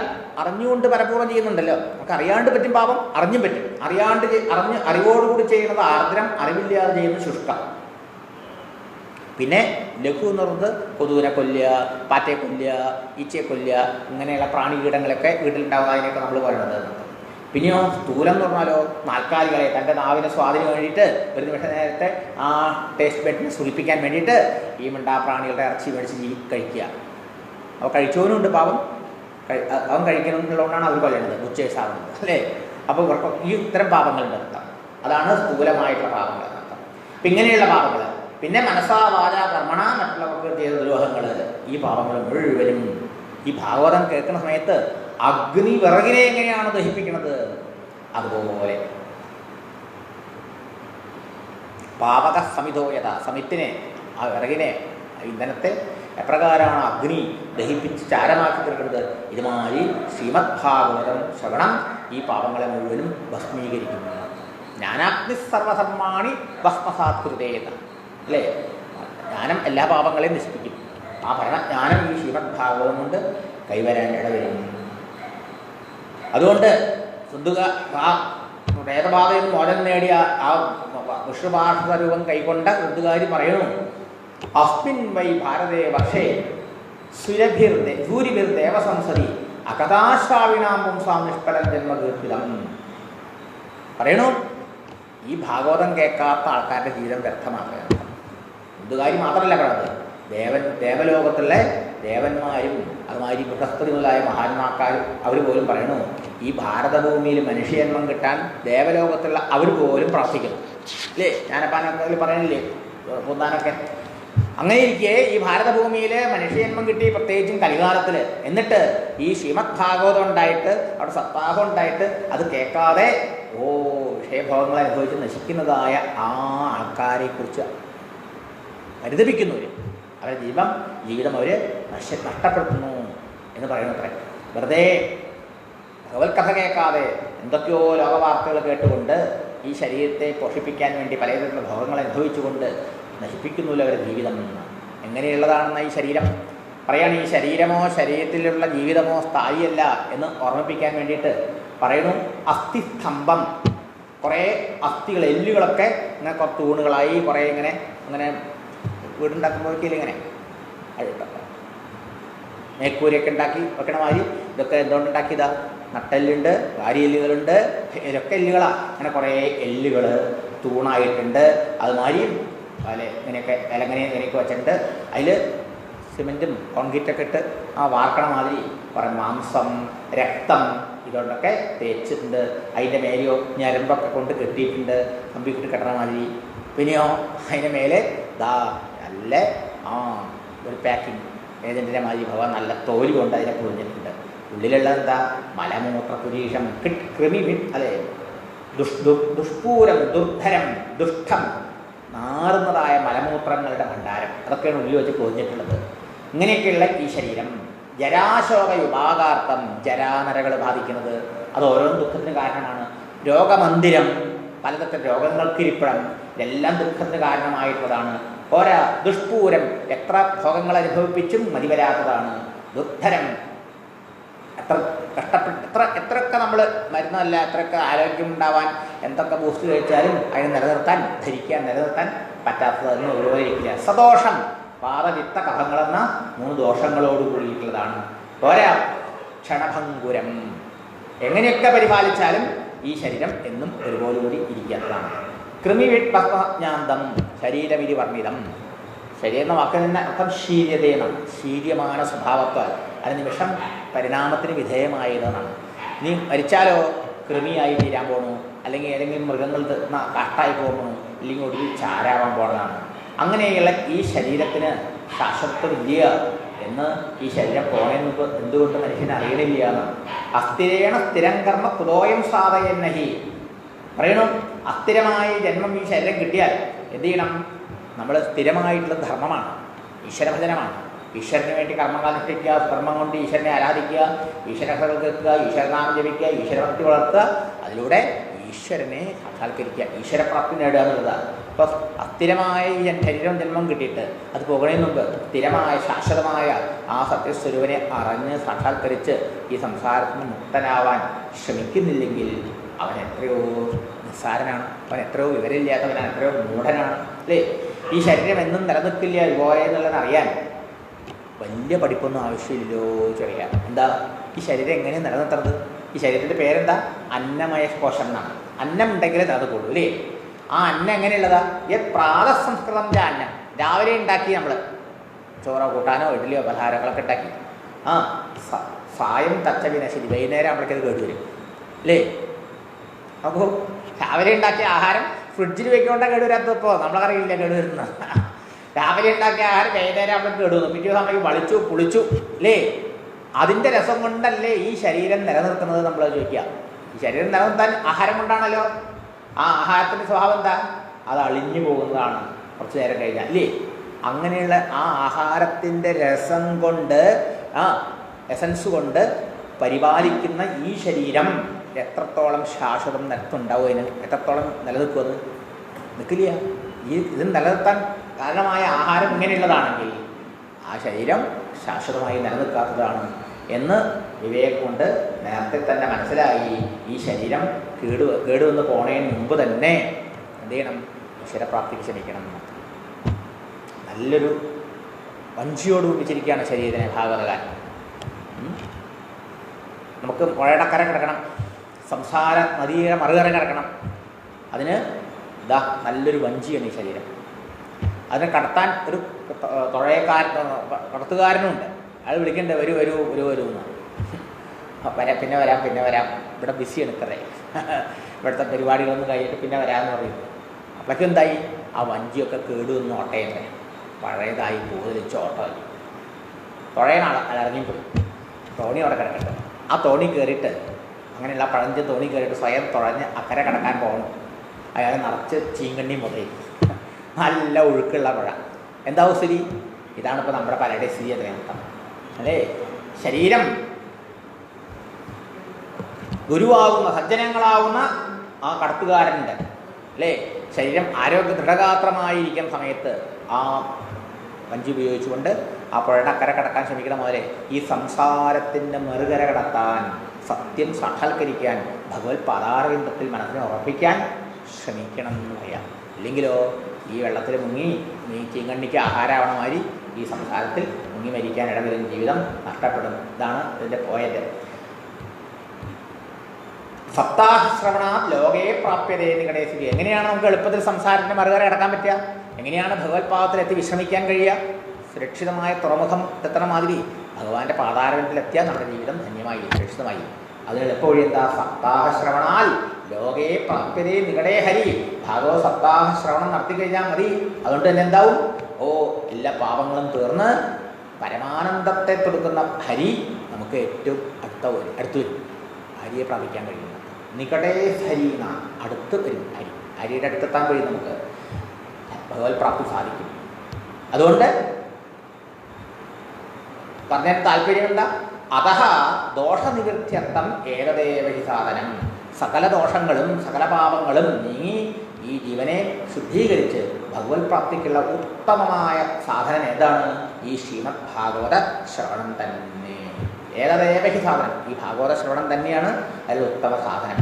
അറിഞ്ഞുകൊണ്ട് പലപൂർവ്വം ചെയ്യുന്നുണ്ടല്ലോ, നമുക്ക് അറിയാണ്ട് പറ്റും പാപം, അറിഞ്ഞും പറ്റും. അറിവോടുകൂടി ചെയ്യുന്നത് ആർദ്രം, അറിവില്ലാതെ ചെയ്യുന്നത് ശുഷ്കം. പിന്നെ ലഘു എന്ന് പറയുന്നത് കൊതുവിനെ കൊല്ലുക, പാറ്റയെ കൊല്ലുക, ഈച്ചയെ കൊല്ലുക, ഇങ്ങനെയുള്ള പ്രാണികീടങ്ങളൊക്കെ വീട്ടിലുണ്ടാവുക, അതിനൊക്കെ നമ്മൾ പറയുന്നത്. പിന്നെയോ സ്ഥൂലം എന്ന് പറഞ്ഞാലോ നാൽക്കാലികളെ തൻ്റെ നാവിനെ സ്വാധീനം വേണ്ടിയിട്ട് ഒരു നിമിഷം നേരത്തെ ആ ടേസ്റ്റ് ബെഡിനെ സുഖിപ്പിക്കാൻ വേണ്ടിയിട്ട് ഈ മിണ്ടാപ്രാണികളുടെ ഇറച്ചി മേടിച്ച് കഴിക്കുക. അപ്പോൾ കഴിച്ചവനുണ്ട് പാവം, അവൻ കഴിക്കണമെന്നുള്ളതുകൊണ്ടാണ് അവർ കൊല്ലുന്നത്, ബുച്ചേഴ്സാവുന്നത് അല്ലേ? അപ്പോൾ ഇവർക്ക് ഈ ഇത്തരം പാപങ്ങളുണ്ട് അർത്ഥം. അതാണ് സ്ഥൂലമായിട്ടുള്ള പാപങ്ങൾ അർത്ഥം. അപ്പം ഇങ്ങനെയുള്ള പാപങ്ങൾ, പിന്നെ മനസ്സാ വാച കർമ്മണ മറ്റുള്ളവർക്ക് ചെയ്ത ദ്രോഹങ്ങൾ, ഈ പാപങ്ങൾ മുഴുവനും ഈ ഭാഗവതം കേൾക്കുന്ന സമയത്ത് അഗ്നി വിറകിനെ എങ്ങനെയാണ് ദഹിപ്പിക്കുന്നത് അതുപോലെ പാപക സമിതോയത, സമിത്തിനെ ആ വിറകിനെ ഇന്ധനത്തെ എപ്രകാരമാണ് അഗ്നി ദഹിപ്പിച്ച് ചാരമാക്കി തീർക്കുന്നത്, ഇതുമാതിരി ശ്രീമദ് ഭാഗവതം ശ്രവണം ഈ പാപങ്ങളെ മുഴുവനും ഭസ്മീകരിക്കുന്നു. ജ്ഞാനാഗ്നി സർവധർമാണി ഭസ്മസാത്കൃതേത അല്ലേ? ജ്ഞാനം എല്ലാ പാപങ്ങളെയും നശിപ്പിക്കും. ആ ഭരണജ്ഞാനം ഈ ശ്രീമദ് ഭാഗവതം കൊണ്ട് കൈവരാൻ ഇടവരും. അതുകൊണ്ട് ആ വേദബാധയിൽ നിന്ന് മോചനം നേടിയ ആ വിഷ്ണുഭാഷ രൂപം കൈക്കൊണ്ട വൃദ്ധകാരി പറയണു, അസ്മിൻ വൈ ഭാരതേ വർഷേ സൂര്യഭിർ ദേവസംസതി അകഥാശ്രാവിണാം പുംസാം നിഷ്ഫലം ജന്മകീർത്തിതം. പറയണു, ഈ ഭാഗവതം കേൾക്കാത്ത ആൾക്കാരുടെ ജീവിതം വ്യർത്ഥമാക്കുകയാണ്. എന്തുകാര്യം മാത്രമല്ല പറയുന്നത്, ദേവലോകത്തുള്ള ദേവന്മാരും അതുമാതിരി ബൃഹസ്പതി മുതലായ മഹാന്മാക്കാരും അവർ പോലും പറയണു, ഈ ഭാരതഭൂമിയിൽ മനുഷ്യജന്മം കിട്ടാൻ ദേവലോകത്തുള്ള അവർ പോലും പ്രാർത്ഥിക്കുന്നു. അല്ലേ? ഞാനപ്പാനൊക്കെ പറയണില്ലേ, പൂന്താനൊക്കെ. അങ്ങനെ ഇരിക്കെ ഈ ഭാരതഭൂമിയിൽ മനുഷ്യജന്മം കിട്ടി, പ്രത്യേകിച്ചും കലികാലത്തിൽ. എന്നിട്ട് ഈ ശ്രീമദ് ഭാഗവതം ഉണ്ടായിട്ട് അവിടെ സപ്താഹം ഉണ്ടായിട്ട് അത് കേൾക്കാതെ വിഷയഭോഗങ്ങൾ അനുഭവിച്ച് നശിക്കുന്നതായ ആ ആൾക്കാരെക്കുറിച്ച് പരിതപിക്കുന്നവർ, അവരുടെ ജീവിതം അവർ നഷ്ടപ്പെടുത്തുന്നു എന്ന് പറയുന്നത്രേ. വെറുതെ ഭഗവത് കഥ കേൾക്കാതെ എന്തൊക്കെയോ ലോകവാർത്തകൾ കേട്ടുകൊണ്ട് ഈ ശരീരത്തെ പോഷിപ്പിക്കാൻ വേണ്ടി പലതരത്തിലുള്ള ഭോഗങ്ങൾ അനുഭവിച്ചുകൊണ്ട് നശിപ്പിക്കുന്നില്ല അവരുടെ ജീവിതം. എങ്ങനെയുള്ളതാണെന്ന ഈ ശരീരം പറയാണ്. ഈ ശരീരമോ ശരീരത്തിലുള്ള ജീവിതമോ സ്ഥായിയല്ല എന്ന് ഓർമ്മിപ്പിക്കാൻ വേണ്ടിയിട്ട് പറയുന്നു. അസ്ഥിസ്തംഭം, കുറേ അസ്ഥികൾ, എല്ലുകളൊക്കെ ഇങ്ങനെ കുറേ തൂണുകളായി കുറേ ഇങ്ങനെ അങ്ങനെ വീടുണ്ടാക്കുമ്പോഴേക്കില്ല ഇങ്ങനെ അഴുണ്ടാക്കാം. മേക്കൂരയൊക്കെ ഉണ്ടാക്കി വെക്കണ മാതിരി ഇതൊക്കെ എന്തുകൊണ്ടുണ്ടാക്കിയതാ? നട്ടെല്ലുണ്ട്, വാരിയെല്ലുകളുണ്ട്, ഇതൊക്കെ എല്ലുകളാണ്. അങ്ങനെ കുറേ എല്ലുകൾ തൂണായിട്ടുണ്ട്. അതുമാതിരി ഇങ്ങനെയൊക്കെ ഇങ്ങനെയൊക്കെ വെച്ചിട്ടുണ്ട്. അതിൽ സിമെൻറ്റും കോൺക്രീറ്റൊക്കെ ഇട്ട് വാർക്കണ മാതിരി കുറേ മാംസം, രക്തം ഇതുകൊണ്ടൊക്കെ തേച്ചിട്ടുണ്ട്. അതിൻ്റെ മേലെയോ ഞരമ്പൊക്കെ കൊണ്ട് കെട്ടിയിട്ടുണ്ട്, കമ്പിക്കിട്ട് കെട്ടണ മാതിരി. പിന്നെയോ അതിൻ്റെ മേലെ നല്ല ഒരു പാക്കിങ് ഏജൻറ്റിൻ്റെ മാതിരി ഭഗവാൻ നല്ല തോല് കൊണ്ട് അതിനെ പൊളിഞ്ഞിട്ടുണ്ട്. ഉള്ളിലുള്ള എന്താ? മലമൂത്ര പുരീഷം, കൃമി, അതെ, ദുഷ്പൂരം, ദുർധരം, ദുഷ്ടം, നാറുന്നതായ മലമൂത്രങ്ങളുടെ ഭണ്ഡാരം, അതൊക്കെയാണ് ഉള്ളിൽ വെച്ച് പൊതിഞ്ഞിട്ടുള്ളത്. ഇങ്ങനെയൊക്കെയുള്ള ഈ ശരീരം ജരാശോക വിഭാഗാർത്ഥം, ജരാനരകൾ ബാധിക്കുന്നത് അത് ഓരോ ദുഃഖത്തിന് കാരണമാണ്. രോഗമന്ദിരം, പലതരത്തിലുള്ള രോഗങ്ങൾക്കിരിപ്പിടം, ഇതെല്ലാം ദുഃഖത്തിന് കാരണമായിട്ടുള്ളതാണ്. പോരാ, ദുഷ്പൂരം, എത്ര ഭോഗങ്ങൾ അനുഭവിപ്പിച്ചും മതിവരാത്തതാണ്. ദുർധരം, എത്ര കഷ്ടപ്പെട്ട് എത്രയൊക്കെ നമ്മൾ മരുന്നല്ല, എത്രയൊക്കെ ആരോഗ്യം ഉണ്ടാവാൻ എന്തൊക്കെ ബൂസ്റ്റ് കഴിച്ചാലും അതിനെ നിലനിർത്താൻ പറ്റാത്തതെന്ന് ഒരുപോലെ ഇരിക്കില്ല. സദോഷം, പാദവിത്ത കഫങ്ങളെന്ന 3 ദോഷങ്ങളോട് കൂടിയിട്ടുള്ളതാണ്. പോരാ, ക്ഷണഭങ്കുരം, എങ്ങനെയൊക്കെ പരിപാലിച്ചാലും ഈ ശരീരം എന്നും ഒരുപോലെ കൂടി ഇരിക്കാത്തതാണ്. കൃമിവിട്ട് പത്മജ്ഞാന്തം, ശരീരവിധി വർണ്ണിതം. ശരീരം എന്ന വാക്കിൽ തന്നെ അർത്ഥം ശീര്യതയെന്നാണ്. ശീര്യமான സ്വഭാവത്താൽ അത് നിമിഷം പരിണാമത്തിന് വിധേയമായതെന്നാണ്. ഇനി മരിച്ചാലോ കൃമിയായി തീരാൻ പോകണു, അല്ലെങ്കിൽ ഏതെങ്കിലും മൃഗങ്ങൾ കാട്ടായി പോകണു, അല്ലെങ്കിൽ ഒടുവിൽ ചാരാവാൻ പോകണതാണ്. അങ്ങനെയുള്ള ഈ ശരീരത്തിന് ശാശ്വതമില്ല എന്ന് ഈ ശരീരം പോണേന്ന് എന്തുകൊണ്ട് മനുഷ്യനെ അറിയണില്ല എന്നാണ്. അസ്ഥിരേണ സ്ഥിരം കർമ്മ കുതോയം സാധയന്നഹി. പറയണു, അസ്ഥിരമായ ജന്മം ഈ ശരീരം കിട്ടിയാൽ എന്ത് ചെയ്യണം? നമ്മൾ സ്ഥിരമായിട്ടുള്ള ധർമ്മമാണ്, ഈശ്വരഭജനമാണ്. ഈശ്വരന് വേണ്ടി കർമ്മങ്ങൾ അനുഷ്ഠിക്കുക, കർമ്മം കൊണ്ട് ഈശ്വരനെ ആരാധിക്കുക, ഈശ്വരകൾ കേൾക്കുക, ഈശ്വരനാമം ജപിക്കുക, ഈശ്വരഭക്തി വളർത്തുക, അതിലൂടെ ഈശ്വരനെ സാക്ഷാത്കരിക്കുക, ഈശ്വരപ്രാപ്തി നേടുക എന്നുള്ളതാണ്. അപ്പോൾ അസ്ഥിരമായ ഈ ശരീരം ജന്മം കിട്ടിയിട്ട് അത് പോകണതിന് മുമ്പ് സ്ഥിരമായ ശാശ്വതമായ ആ സത്യസ്വരൂപനെ അറിഞ്ഞ് സാക്ഷാത്കരിച്ച് ഈ സംസാരത്തിന് മുക്തനാവാൻ ശ്രമിക്കുന്നില്ലെങ്കിൽ അവൻ എത്രയോ നിസ്സാരനാണ്, അവൻ എത്രയോ വിവരമില്ലാത്തവനാണ്, എത്രയോ മൂഢനാണ്. അല്ലേ? ഈ ശരീരം എന്നും നിലനിൽക്കില്ല ഇതുപോലെന്നുള്ളത് അറിയാൻ വലിയ പഠിപ്പൊന്നും ആവശ്യമില്ലല്ലോ ചോദിക്കാം. എന്താ ഈ ശരീരം എങ്ങനെയാണ് നിലനിർത്തുന്നത്? ഈ ശരീരത്തിൻ്റെ പേരെന്താ? അന്നമയ കോശം എന്നാണ്. അന്നം ഉണ്ടെങ്കിലേ നിലനിൽക്കുള്ളൂ. അല്ലേ? ആ അന്നം എങ്ങനെയുള്ളതാ? പ്രാതസംസ്കൃതം അന്നം, രാവിലെ ഉണ്ടാക്കി നമ്മൾ ചോറോ കൂട്ടാനോ ഇഡ്ഡലിയോ പലഹാരങ്ങളൊക്കെ ഉണ്ടാക്കി സായം തച്ചവിനശരി, വൈകുന്നേരം നമ്മൾക്കത് കേടുവരും. അല്ലേ? അപ്പോൾ രാവിലെ ഉണ്ടാക്കിയ ആഹാരം ഫ്രിഡ്ജിൽ വെക്കൊണ്ടാണ് കേടുവരാത്തപ്പോൾ നമ്മളറിയില്ല കേടുവരുന്ന. രാവിലെ ഉണ്ടാക്കിയ ആഹാരം വൈകുന്നേരം നമ്മൾ കേടുവന്നു, പിറ്റേ ദിവസം നമ്മൾ വളിച്ചു പുളിച്ചു. അല്ലേ? അതിൻ്റെ രസം കൊണ്ടല്ലേ ഈ ശരീരം നിലനിർത്തുന്നത് നമ്മൾ ചോദിക്കുക. ഈ ശരീരം നിലനിർത്താൻ ആഹാരം കൊണ്ടാണല്ലോ. ആ ആഹാരത്തിൻ്റെ സ്വഭാവം എന്താ? അത് അളിഞ്ഞു പോകുന്നതാണ് കുറച്ച് നേരം കഴിഞ്ഞാൽ. അല്ലേ? അങ്ങനെയുള്ള ആ ആഹാരത്തിൻ്റെ രസം കൊണ്ട്, എസൻസ് കൊണ്ട് പരിപാലിക്കുന്ന ഈ ശരീരം എത്രത്തോളം ശാശ്വതം നിലത്തുണ്ടാവും, അതിന് എത്രത്തോളം നിലനിൽക്കും? അത് നിൽക്കില്ല. ഇത് നിലനിർത്താൻ കാരണമായ ആഹാരം ഇങ്ങനെയുള്ളതാണെങ്കിൽ ആ ശരീരം ശാശ്വതമായി നിലനിൽക്കാത്തതാണ് എന്ന് വിവേകം കൊണ്ട് നേരത്തെ തന്നെ മനസ്സിലായി. ഈ ശരീരം കേടുവന്ന് പോണതിന് മുമ്പ് തന്നെ എന്ത് ചെയ്യണം? ഈശ്വരപ്രാപ്തിക്ക് ശ്രമിക്കണം. നല്ലൊരു വഞ്ചിയോട് കൂടിച്ചിരിക്കുകയാണ് ശരീരത്തിനെ ഭാഗവതകാരൻ. നമുക്ക് പുഴയുടെ അക്കരെ കിടക്കണം, സംസാര നദിയുടെ മറുകര കിടക്കണം. അതിന് ഇതാ നല്ലൊരു വഞ്ചിയാണ് ഈ ശരീരം. അതിനെ കടത്താൻ ഒരു കടത്തുകാരനുണ്ട്. അയാൾ വിളിക്കണ്ടേ വരൂ വരൂ വരൂ വരൂ എന്നാണ്. പിന്നെ വരാം ഇവിടെ ബിസിയാണ് ഇത്രേ, ഇവിടുത്തെ പരിപാടികളൊന്നും കഴിഞ്ഞിട്ട് പിന്നെ വരാമെന്ന് പറയുന്നു. അപ്പോഴേക്കും എന്തായി, ആ വഞ്ചിയൊക്കെ കേടുവന്ന് ഓട്ടയുണ്ട്, പഴയതായി കൂടുതലിച്ച് ഓട്ടമായി. തുഴയനാൾ ഇറങ്ങിപ്പോയി, തോണി അവിടെ കിടക്കട്ടെ. ആ തോണി കയറിയിട്ട്, അങ്ങനെയുള്ള പഴഞ്ച തോണി കയറിയിട്ട് സ്വയം തുഴഞ്ഞ് അക്കരെ കിടക്കാൻ പോകണം. അയാൾ നിറച്ച് ചീങ്കണ്ണി മുതൽ നല്ല ഒഴുക്കുള്ള പുഴ. എന്താവും സ്ഥിതി? ഇതാണിപ്പോൾ നമ്മുടെ പലരുടെ സ്ഥിതി. എത്രയാണ് അല്ലേ? ശരീരം ഗുരുവാകുന്ന സജ്ജനങ്ങളാവുന്ന ആ കടത്തുകാരനുണ്ട് അല്ലേ? ശരീരം ആരോഗ്യ ദൃഢഗാത്രമായിരിക്കുന്ന സമയത്ത് ആ വഞ്ചി ഉപയോഗിച്ചുകൊണ്ട് ആ പുഴയുടെ അക്കരെ കടക്കാൻ ശ്രമിക്കണം. പോലെ ഈ സംസാരത്തിൻ്റെ മറുകര കടത്താൻ, സത്യം സാക്ഷാത്കരിക്കാൻ, ഭഗവത് പാതാരവിന്ദത്തിൽ മനസ്സിനെ ഉറപ്പിക്കാൻ ശ്രമിക്കണം എന്ന് പറയാം. ഇല്ലെങ്കിലോ ഈ വെള്ളത്തിൽ മുങ്ങി ഈ ചീങ്കണ്ണിക്ക് ആഹാരമാവണ മാതിരി ഈ സംസാരത്തിൽ മുങ്ങി മരിക്കാൻ ഇടവരും, ജീവിതം നഷ്ടപ്പെടും. ഇതാണ് ഇതിൻ്റെ പോയിന്റ്. സപ്താഹശ്രവണാ ലോകേ പ്രാപ്യതേ നികടേശിക്ക്. എങ്ങനെയാണ് നമുക്ക് എളുപ്പത്തിൽ സംസാരത്തിന് മറുകര അടക്കാൻ പറ്റുക? എങ്ങനെയാണ് ഭഗവത് പാദത്തിലെത്തി വിശ്രമിക്കാൻ കഴിയുക? സുരക്ഷിതമായ തുറമുഖം എത്തണ മാതിരി ഭഗവാന്റെ പാതാരത്തിലെത്തിയാൽ നമ്മുടെ ജീവിതം ധന്യമായി, സുരക്ഷിതമായി. അതിന് എളുപ്പ വഴി എന്താ? സപ്താഹശ്രവണാൽ ലോകേ പ്രാപ്യതേ നികടേ ഹരി. ഭാഗവത സപ്താഹശ്രവണം നടത്തിക്കഴിഞ്ഞാൽ മതി. അതുകൊണ്ട് തന്നെ എന്താവും? എല്ലാ പാപങ്ങളും തീർന്ന് പരമാനന്ദത്തെ കൊടുക്കുന്ന ഹരി നമുക്ക് ഏറ്റവും അടുത്ത് വരും. ഹരിയെ പ്രാപിക്കാൻ കഴിയും. നികടേ ഹരി എന്നാ, അടുത്ത് വരും ഹരി. ഹരിയുടെ അടുത്തെത്താൻ കഴിയും നമുക്ക് ഭഗവത് പ്രാപ്തി സാധിക്കും. അതുകൊണ്ട് പറഞ്ഞ താല്പര്യം എന്താ? അതഹ ദോഷനിവൃത്യർത്ഥം ഏകദേവ ഹി സാധനം. സകല ദോഷങ്ങളും സകല പാപങ്ങളും നീങ്ങി ഈ ജീവനെ ശുദ്ധീകരിച്ച് ഭഗവത് പ്രാപ്തിക്കുള്ള ഉത്തമമായ സാധനം ഏതാണ്? ഈ ശ്രീമദ് ഭാഗവത ശ്രവണം തന്നെ. ഏകദേവ ഹി സാധനം, ഈ ഭാഗവത ശ്രവണം തന്നെയാണ് അതിൽ ഉത്തമ സാധനം.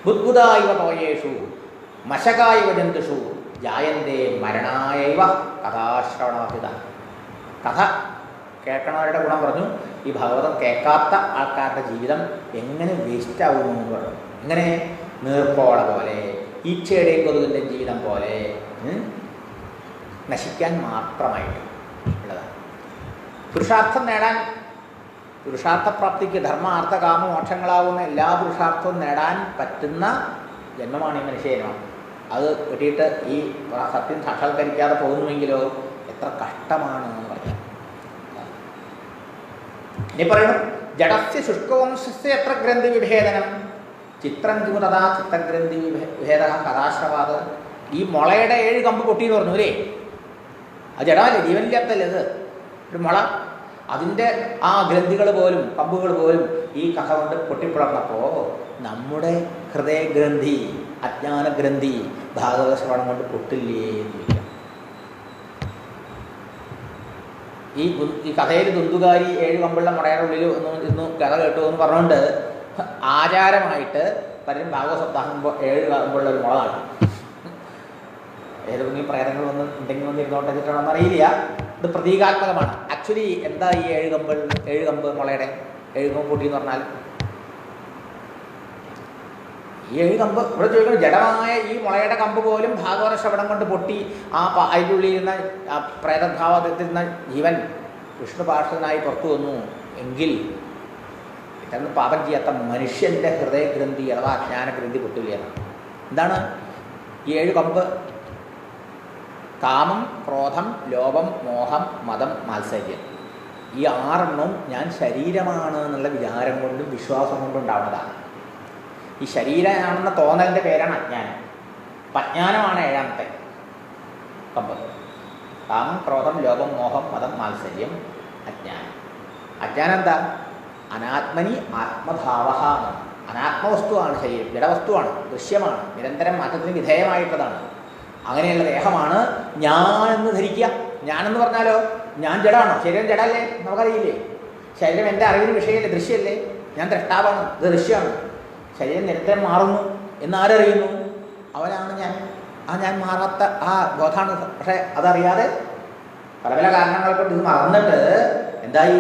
ബുദ്ബുദായിവ തോയേഷു മശകായിവ ജന്തുഷു ജായന്തേ മരണായവ കഥാശ്രവണാഭിത. കഥ കേൾക്കണവരുടെ ഗുണം പറഞ്ഞു. ഈ ഭാഗവതം കേൾക്കാത്ത ആൾക്കാരുടെ ജീവിതം എങ്ങനെ വേസ്റ്റാവുന്നു എന്ന് പറഞ്ഞു. എങ്ങനെ? നീർപ്പോള പോലെ, ഈച്ചയുടെയും കൊതുകിൻ്റെ ജീവിതം പോലെ നശിക്കാൻ മാത്രമായിട്ട് ഉള്ളതാണ്. പുരുഷാർത്ഥം നേടാൻ, പുരുഷാർത്ഥപ്രാപ്തിക്ക് ധർമ്മ അർത്ഥ കാമ മോക്ഷങ്ങളാവുന്ന എല്ലാ പുരുഷാർത്ഥവും നേടാൻ പറ്റുന്ന ജന്മമാണ് ഈ മനുഷ്യജന്മം. അത് കിട്ടിയിട്ട് ഈ സത്യം സാക്ഷാത്കരിക്കാതെ പോകുന്നുവെങ്കിലോ എത്ര കഷ്ടമാണ് എന്ന് പറയാം. ഇനി പറയണം, ജഡസ്യ ശുഷ്കവംശസ്യ എത്ര ഗ്രന്ഥി വിഭേദനം ചിത്രം കിമു തഥാ ചിത്തഗ്രന്ഥി വിഭേദ കഥാശ്രവാത്. ഈ മുളയുടെ 7 കമ്പ് പൊട്ടിയെന്ന് പറഞ്ഞു അല്ലേ? ആ ജഡമല്ലേ, ജീവനില്ലാത്തല്ലേ ഇത്, ഒരു മുള. അതിൻ്റെ ആ ഗ്രന്ഥികൾ പോലും കമ്പുകൾ പോലും ഈ കഥ കൊണ്ട് പൊട്ടിപ്പിളർന്നപ്പോൾ നമ്മുടെ ഹൃദയഗ്രന്ഥി, അജ്ഞാനഗ്രന്ഥി ഭാഗവത ശ്രവണം കൊണ്ട് പൊട്ടില്ലേ എന്ന് ചോദിക്കാം. ഈ കഥയിൽ ദുന്തുകാരി 7 കമ്പുള്ള മുടയുടെ ഉള്ളിൽ ഇന്ന് കഥ കേട്ടു എന്ന് പറഞ്ഞുകൊണ്ട് ആചാരമായിട്ട് പലരും ഭാഗവത സപ്താഹം 7 കമ്പുള്ള ഒരു മുള കാണും. ഏതെങ്കിലും പ്രേതങ്ങൾ വന്ന് എന്തെങ്കിലും വന്ന് ഇരുന്നോട്ടെ വെച്ചിട്ടാണെന്ന് അറിയില്ല. ഇത് പ്രതീകാത്മകമാണ്. ആക്ച്വലി എന്താ ഈ 7 കമ്പ് മുളയുടെ 7 കമ്പ് പൊട്ടി എന്ന് പറഞ്ഞാൽ? ഈ 7 കമ്പ് ഇവിടെ ചോദിക്കുന്നത്, ജഡമായ ഈ മുളയുടെ കമ്പ് പോലും ഭാഗവത ശ്രവണം കൊണ്ട് പൊട്ടി അതിൻ്റെ ഉള്ളിൽ ഇരുന്ന ആ പ്രേതഭാവത്തിരുന്ന ജീവൻ വിഷ്ണുപാർഷനായി പുറത്തു വന്നു എങ്കിൽ ഇതൊന്നും പാപം ചെയ്യാത്ത മനുഷ്യൻ്റെ ഹൃദയഗ്രന്ഥി അഥവാ അജ്ഞാനഗ്രന്ഥി പൊട്ടില്ല. എന്താണ് ഈ 7 കമ്പ്? കാമം, ക്രോധം, ലോഭം, മോഹം, മതം, മാത്സര്യം. ഈ 6 ഞാൻ ശരീരമാണ് എന്നുള്ള വിചാരം കൊണ്ടും വിശ്വാസം കൊണ്ടും ഉണ്ടാവുന്നതാണ്. ഈ ശരീരമാണെന്ന തോന്നലിൻ്റെ പേരാണ് അജ്ഞാനം. അജ്ഞാനമാണ് 7ാമത്തെ കമ്പ്. കാമം, ക്രോധം, ലോഭം, മോഹം, മതം, മാത്സര്യം, അജ്ഞാനം. അജ്ഞാനം എന്താ? അനാത്മനി ആത്മഭാവ. അനാത്മവസ്തുവാണ് ശരീരം, ജഡവസ്തുവാണ്, ദൃശ്യമാണ്, നിരന്തരം മാറ്റത്തിന് വിധേയമായിട്ടതാണ്. അങ്ങനെയുള്ള ദേഹമാണ് ഞാനെന്ന് ധരിക്കുക. ഞാനെന്ന് പറഞ്ഞാലോ, ഞാൻ ജഡമാണോ? ശരീരം ജഡമല്ലേ? നമുക്കറിയില്ലേ? ശരീരം എൻ്റെ അറിവിന് വിഷയമല്ലേ, ദൃശ്യമല്ലേ? ഞാൻ ദ്രഷ്ടാവാണ്, ഇത് ദൃശ്യമാണ്. ശരീരം നിരന്തരം മാറുന്നു എന്നാരറിയുന്നു? അവനാണ് ഞാൻ. ഞാൻ മാറാത്ത ആ ബോധമാണ്. പക്ഷേ അതറിയാതെ പല പല കാരണങ്ങൾ കൊണ്ട് ഇത് മറന്നിട്ട് എന്തായി?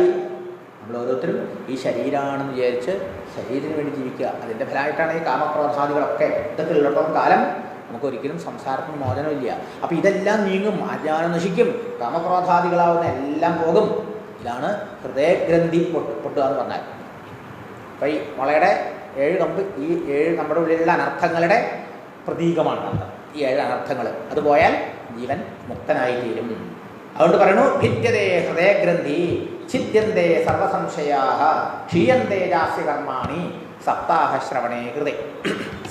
നമ്മൾ ഓരോരുത്തരും ഈ ശരീരമാണെന്ന് വിചാരിച്ച് ശരീരത്തിന് വേണ്ടി ജീവിക്കുക. അതിൻ്റെ ഫലമായിട്ടാണ് ഈ കാമക്രോധാദികളൊക്കെ. ഇതൊക്കെ ഉള്ളിടത്തോളം കാലം നമുക്കൊരിക്കലും സംസാരത്തിന് മോചനമില്ല. അപ്പോൾ ഇതെല്ലാം നീങ്ങും, അജ്ഞാനം നശിക്കും, കാമക്രോധാദികളാവുന്ന എല്ലാം പോകും. ഇതാണ് ഹൃദയഗ്രന്ഥി പൊട്ടുക എന്ന് പറഞ്ഞാൽ. അപ്പോൾ ഈ മുളയുടെ 7 കമ്പ്, ഈ 7 നമ്മുടെ ഉള്ളിലുള്ള അനർത്ഥങ്ങളുടെ പ്രതീകമാണ് അർത്ഥം. ഈ 7 അനർത്ഥങ്ങൾ അത് പോയാൽ ജീവൻ മുക്തനായി തീരും. അതുകൊണ്ട് പറയണു ഭിദ്യതേ ഹൃദയഗ്രന്ഥി ഛിദ്യന്തേ സർവസംശയാഃ ക്ഷീയന്തേ ജാസ്യ കർമാണി സപ്താഹ ശ്രവണേ ഹൃദയ.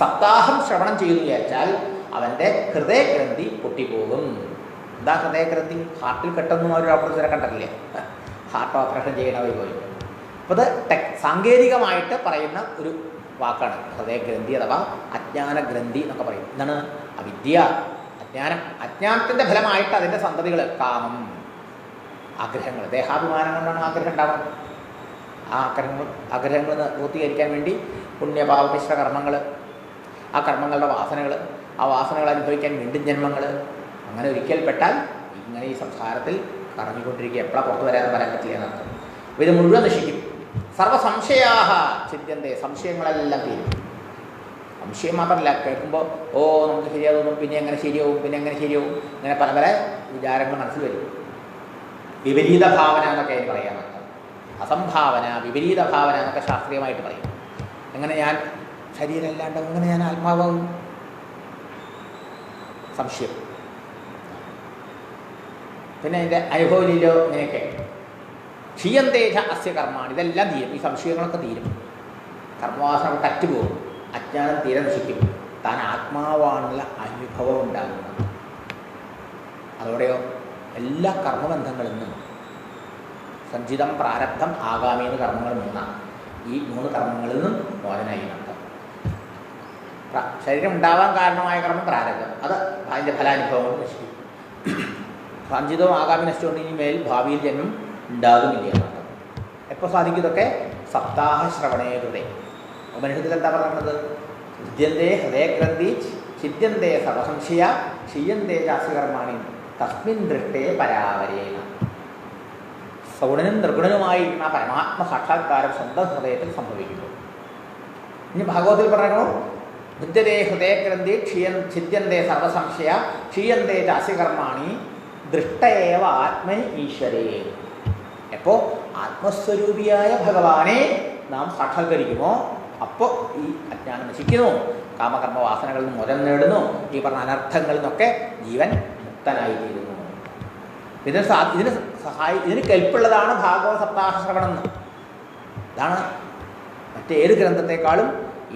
സപ്താഹം ശ്രവണം ചെയ്യുന്നു വിചാരിച്ചാൽ അവൻ്റെ ഹൃദയഗ്രന്ഥി പൊട്ടിപ്പോകും. എന്താ ഹൃദയഗ്രന്ഥി? ഹാർട്ടിൽ കെട്ടൊന്നും ഒരു ഡോക്ടർ കണ്ടിട്ടില്ലേ? ഹാർട്ട് ഓപ്പറേഷൻ ചെയ്യണവർ പോയി. അപ്പോൾ അത് സാങ്കേതികമായിട്ട് പറയുന്ന ഒരു വാക്കാണ് ഹൃദയഗ്രന്ഥി അഥവാ അജ്ഞാനഗ്രന്ഥി എന്നൊക്കെ പറയും. എന്താണ്? അവിദ്യ, അജ്ഞാനം. അജ്ഞാനത്തിൻ്റെ ഫലമായിട്ട് അതിൻ്റെ സന്തതികൾ കാമം, ആഗ്രഹങ്ങൾ, ദേഹാഭിമാനം കൊണ്ടാണ് ആഗ്രഹം ഉണ്ടാവുന്നത്. ആ ആഗ്രഹങ്ങൾ പൂർത്തീകരിക്കാൻ വേണ്ടി പുണ്യപാപമിശ്ര കർമ്മങ്ങൾ, ആ കർമ്മങ്ങളുടെ വാസനകൾ, ആ വാസനകൾ അനുഭവിക്കാൻ വീണ്ടും ജന്മങ്ങൾ. അങ്ങനെ ഒരിക്കൽ പെട്ടാൽ ഇങ്ങനെ ഈ സംസാരത്തിൽ കറങ്ങിക്കൊണ്ടിരിക്കുക. എപ്പോഴാണ് പുറത്തു വരാൻ പറയാൻ പറ്റില്ല എന്നർത്ഥം. അപ്പോൾ ഇത് മുഴുവൻ നശിക്കും. സർവസംശയാഃ ഛിദ്യന്തേ, സംശയങ്ങളെല്ലാം തീരും. സംശയം മാത്രമല്ല, കേൾക്കുമ്പോൾ ഓ നമുക്ക് ശരിയാകും, പിന്നെ എങ്ങനെ ശരിയാവും, പിന്നെ എങ്ങനെ ശരിയാവും, ഇങ്ങനെ പല പല വിചാരങ്ങൾ മനസ്സിൽ വരും. വിപരീത ഭാവന എന്നൊക്കെ അതിന് പറയാൻ പറ്റും. അസംഭാവന, വിപരീത ഭാവന എന്നൊക്കെ ശാസ്ത്രീയമായിട്ട് പറയും. എങ്ങനെ ഞാൻ ശരീരമല്ലാണ്ട് എങ്ങനെ ഞാൻ ആത്മാവാകും? സംശയം. പിന്നെ അതിൻ്റെ അനുഭവമില്ലല്ലോ, ഇങ്ങനെയൊക്കെ. ക്ഷീയന്തേജ അസ്യ കർമാണി, ഇതെല്ലാം തീരും. ഈ സംശയങ്ങളൊക്കെ തീരും. കർമ്മവാസന കറ്റുപോകും. അജ്ഞാനം തീരെ നശിക്കും. താൻ ആത്മാവാണുള്ള അനുഭവം ഉണ്ടാകുന്നത്. അതോടെയോ എല്ലാ കർമ്മബന്ധങ്ങളിൽ നിന്നും സഞ്ചിതം, പ്രാരബ്ധം, ആഗാമീന്ന് കർമ്മങ്ങൾ 3 ഈ 3 കർമ്മങ്ങളിൽ നിന്നും മോചനായി നടത്തും. ശരീരം ഉണ്ടാവാൻ കാരണമായ കർമ്മം പ്രാരബ്ധം, അത് അതിൻ്റെ ഫലാനുഭവങ്ങൾ നശിക്കും. സഞ്ചിതവും ആഗാമി നശിച്ചുകൊണ്ട് ഇനി മേൽ ഭാവിയിൽ ജന്മം ഉണ്ടാകുന്നില്ല എന്നർത്ഥം. എപ്പോൾ സാധിക്കും ഇതൊക്കെ? സപ്താഹ ശ്രവണേ ഹൃദയ. ഉപനിഷത്തിൽ എന്താ പറയുന്നത്? ഛിദ്യന്തേ ഹൃദയഗ്രന്ഥി ഛിദ്യന്തേ സർവസംശയ ക്ഷീയന്തേ ജാസ്യകർമാണി തസ്മിൻ ദൃഷ്ടേ പരാവരേണ. സഗുണനും നിർഗുണനുമായിരിക്കുന്ന പരമാത്മ സാക്ഷാത്കാരം സ്വന്തം ഹൃദയത്തിൽ സംഭവിക്കുന്നു. ഇനി ഭാഗവതത്തിൽ പറയണോ? ഭിദ്യതേ ഹൃദയഗ്രന്ഥി ഛിദ്യന്തേ സർവസംശയ ക്ഷീയന്തേ ജാസ്യകർമാണി ദൃഷ്ടയേവ ആത്മനി ഈശ്വരേ. എപ്പോൾ ആത്മസ്വരൂപിയായ ഭഗവാനെ നാം സാക്ഷാത്കരിക്കുമോ അപ്പോൾ ഈ അജ്ഞാനം നശിക്കുന്നു, കാമകർമ്മ വാസനകളിൽ നിന്ന് മോചനം നേടുന്നു, ഈ പറഞ്ഞ അനർത്ഥങ്ങളിൽ നിന്നൊക്കെ ജീവൻ മുക്തനായിത്തീരുന്നു. ഇതിന് കെൽപ്പുള്ളതാണ് ഭാഗവത സപ്താഹ ശ്രവണം എന്ന്. ഇതാണ് മറ്റേത് ഗ്രന്ഥത്തെക്കാളും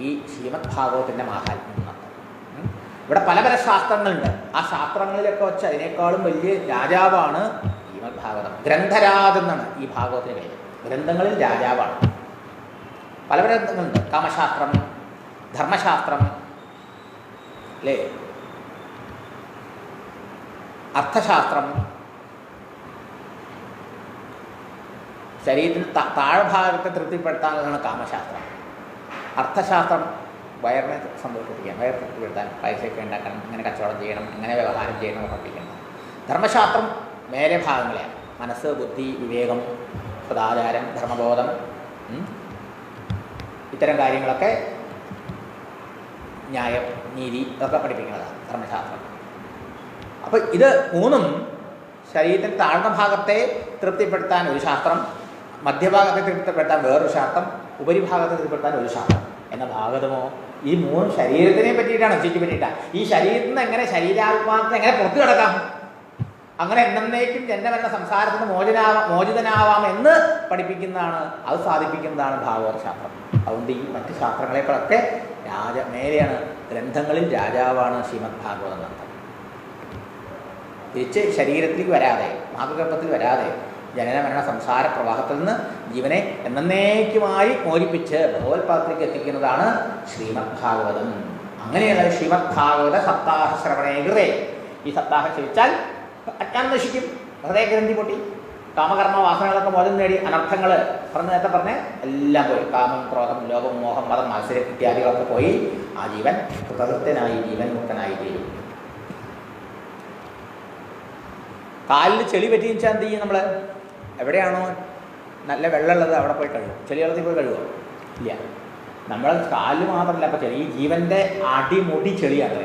ഈ ശ്രീമദ് ഭാഗവതത്തിൻ്റെ മാഹാത്മ്യം എന്നർത്ഥം. ഇവിടെ പല പല ശാസ്ത്രങ്ങളുണ്ട്. ആ ശാസ്ത്രങ്ങളിലൊക്കെ വെച്ച് അതിനേക്കാളും വലിയ രാജാവാണ് ശ്രീമദ് ഭാഗവതം. ഗ്രന്ഥരാജ് എന്നാണ് ഈ ഭാഗവതത്തിന് പേര്. ഗ്രന്ഥങ്ങളിൽ രാജാവാണ്. പല പല ഗ്രന്ഥങ്ങളുണ്ട്. കാമശാസ്ത്രം, ധർമ്മശാസ്ത്രം, അല്ലേ, അർത്ഥശാസ്ത്രം. ശരീരത്തിന് താഴ്ഭാഗത്തെ തൃപ്തിപ്പെടുത്താനുള്ളതാണ് കാമശാസ്ത്രം. അർത്ഥശാസ്ത്രം വയറിനെ സന്തോഷിപ്പിക്കാൻ, വയർ തൃപ്തിപ്പെടുത്താൻ, പൈസയൊക്കെ ഉണ്ടാക്കണം, ഇങ്ങനെ കച്ചവടം ചെയ്യണം, ഇങ്ങനെ വ്യവഹാരം ചെയ്യണം എന്ന് പഠിപ്പിക്കണം. ധർമ്മശാസ്ത്രം മേലെ ഭാഗങ്ങളെയാണ്. മനസ്സ്, ബുദ്ധി, വിവേകം, സദാചാരം, ധർമ്മബോധം, ഇത്തരം കാര്യങ്ങളൊക്കെ, ന്യായം, നീതി, ഇതൊക്കെ പഠിപ്പിക്കുന്നതാണ് ധർമ്മശാസ്ത്രം. അപ്പോൾ ഇത് 3 ശരീരത്തിന് താഴ്ന്ന ഭാഗത്തെ തൃപ്തിപ്പെടുത്താൻ ഒരു ശാസ്ത്രം, മധ്യഭാഗത്തെ തൃപ്തിപ്പെടുത്താൻ വേറൊരു ശാസ്ത്രം, ഉപരിഭാഗത്തെ തൃപ്തിപ്പെടുത്താൻ ഒരു ശാസ്ത്രം. എന്ന ഭാഗവതമോ ഈ 3 ശരീരത്തിനെ പറ്റിയിട്ടാണ്, ഉച്ചയ്ക്ക് പറ്റിയിട്ടാണ്. ഈ ശരീരത്തിൽ നിന്ന് എങ്ങനെ, ശരീരാത്മാർത്ഥം എങ്ങനെ പുറത്തു കിടക്കാം, അങ്ങനെ എന്നേക്കും ജന്മമരണ സംസാരത്തിന് മോചിതനാവാം എന്ന് പഠിപ്പിക്കുന്നതാണ്, അത് സാധിപ്പിക്കുന്നതാണ് ഭാഗവത ശാസ്ത്രം. അതുകൊണ്ട് ഈ മറ്റ് ശാസ്ത്രങ്ങളെക്കാളൊക്കെ മേലെയാണ്, ഗ്രന്ഥങ്ങളിൽ രാജാവാണ് ശ്രീമദ് ഭാഗവതം എന്നർത്ഥം. തിരിച്ച് ശരീരത്തിലേക്ക് വരാതെ, മാതൃഗർഭത്തിൽ വരാതെ ജനനമരണ സംസാര പ്രവാഹത്തിൽ നിന്ന് ജീവനെ എന്നേക്കുമായി മോചിപ്പിച്ച് ഭഗവത്പാദത്തിലേക്ക് എത്തിക്കുന്നതാണ് ശ്രീമദ് ഭാഗവതം. അങ്ങനെയുള്ള ശ്രീമദ് ഭാഗവത സപ്താഹ ശ്രവണേ ഹൃദയ. ഈ സപ്താഹം ശ്രവിച്ചാൽ അജ്ഞാനം നശിക്കും, ഹൃദയഗ്രന്ഥി പൊട്ടി, കാമകർമ്മ വാസനകളൊക്കെ മോചനം നേടി, അനർത്ഥങ്ങൾ നേരത്തെ പറഞ്ഞ് എല്ലാം പോയി. കാമം, ക്രോധം, ലോകം, മോഹം, മതം, മത്സരം ഇത്യാദികളൊക്കെ പോയി ആ ജീവൻ കൃതകൃത്യനായി, ജീവൻ മുക്തനായി തീരും. കാലിൽ ചെളി പറ്റി വെച്ചാൽ എന്ത് ചെയ്യും? നമ്മൾ എവിടെയാണോ നല്ല വെള്ളമുള്ളത് അവിടെ പോയി കഴുകും, ചെളിവെള്ളത്തിൽ പോയി കഴുകുമോ? ഇല്ല. നമ്മൾ കാല് മാത്രമല്ല അപ്പോൾ ചെളി, ഈ ജീവൻ്റെ അടിമുടി ചെളിയാണ്.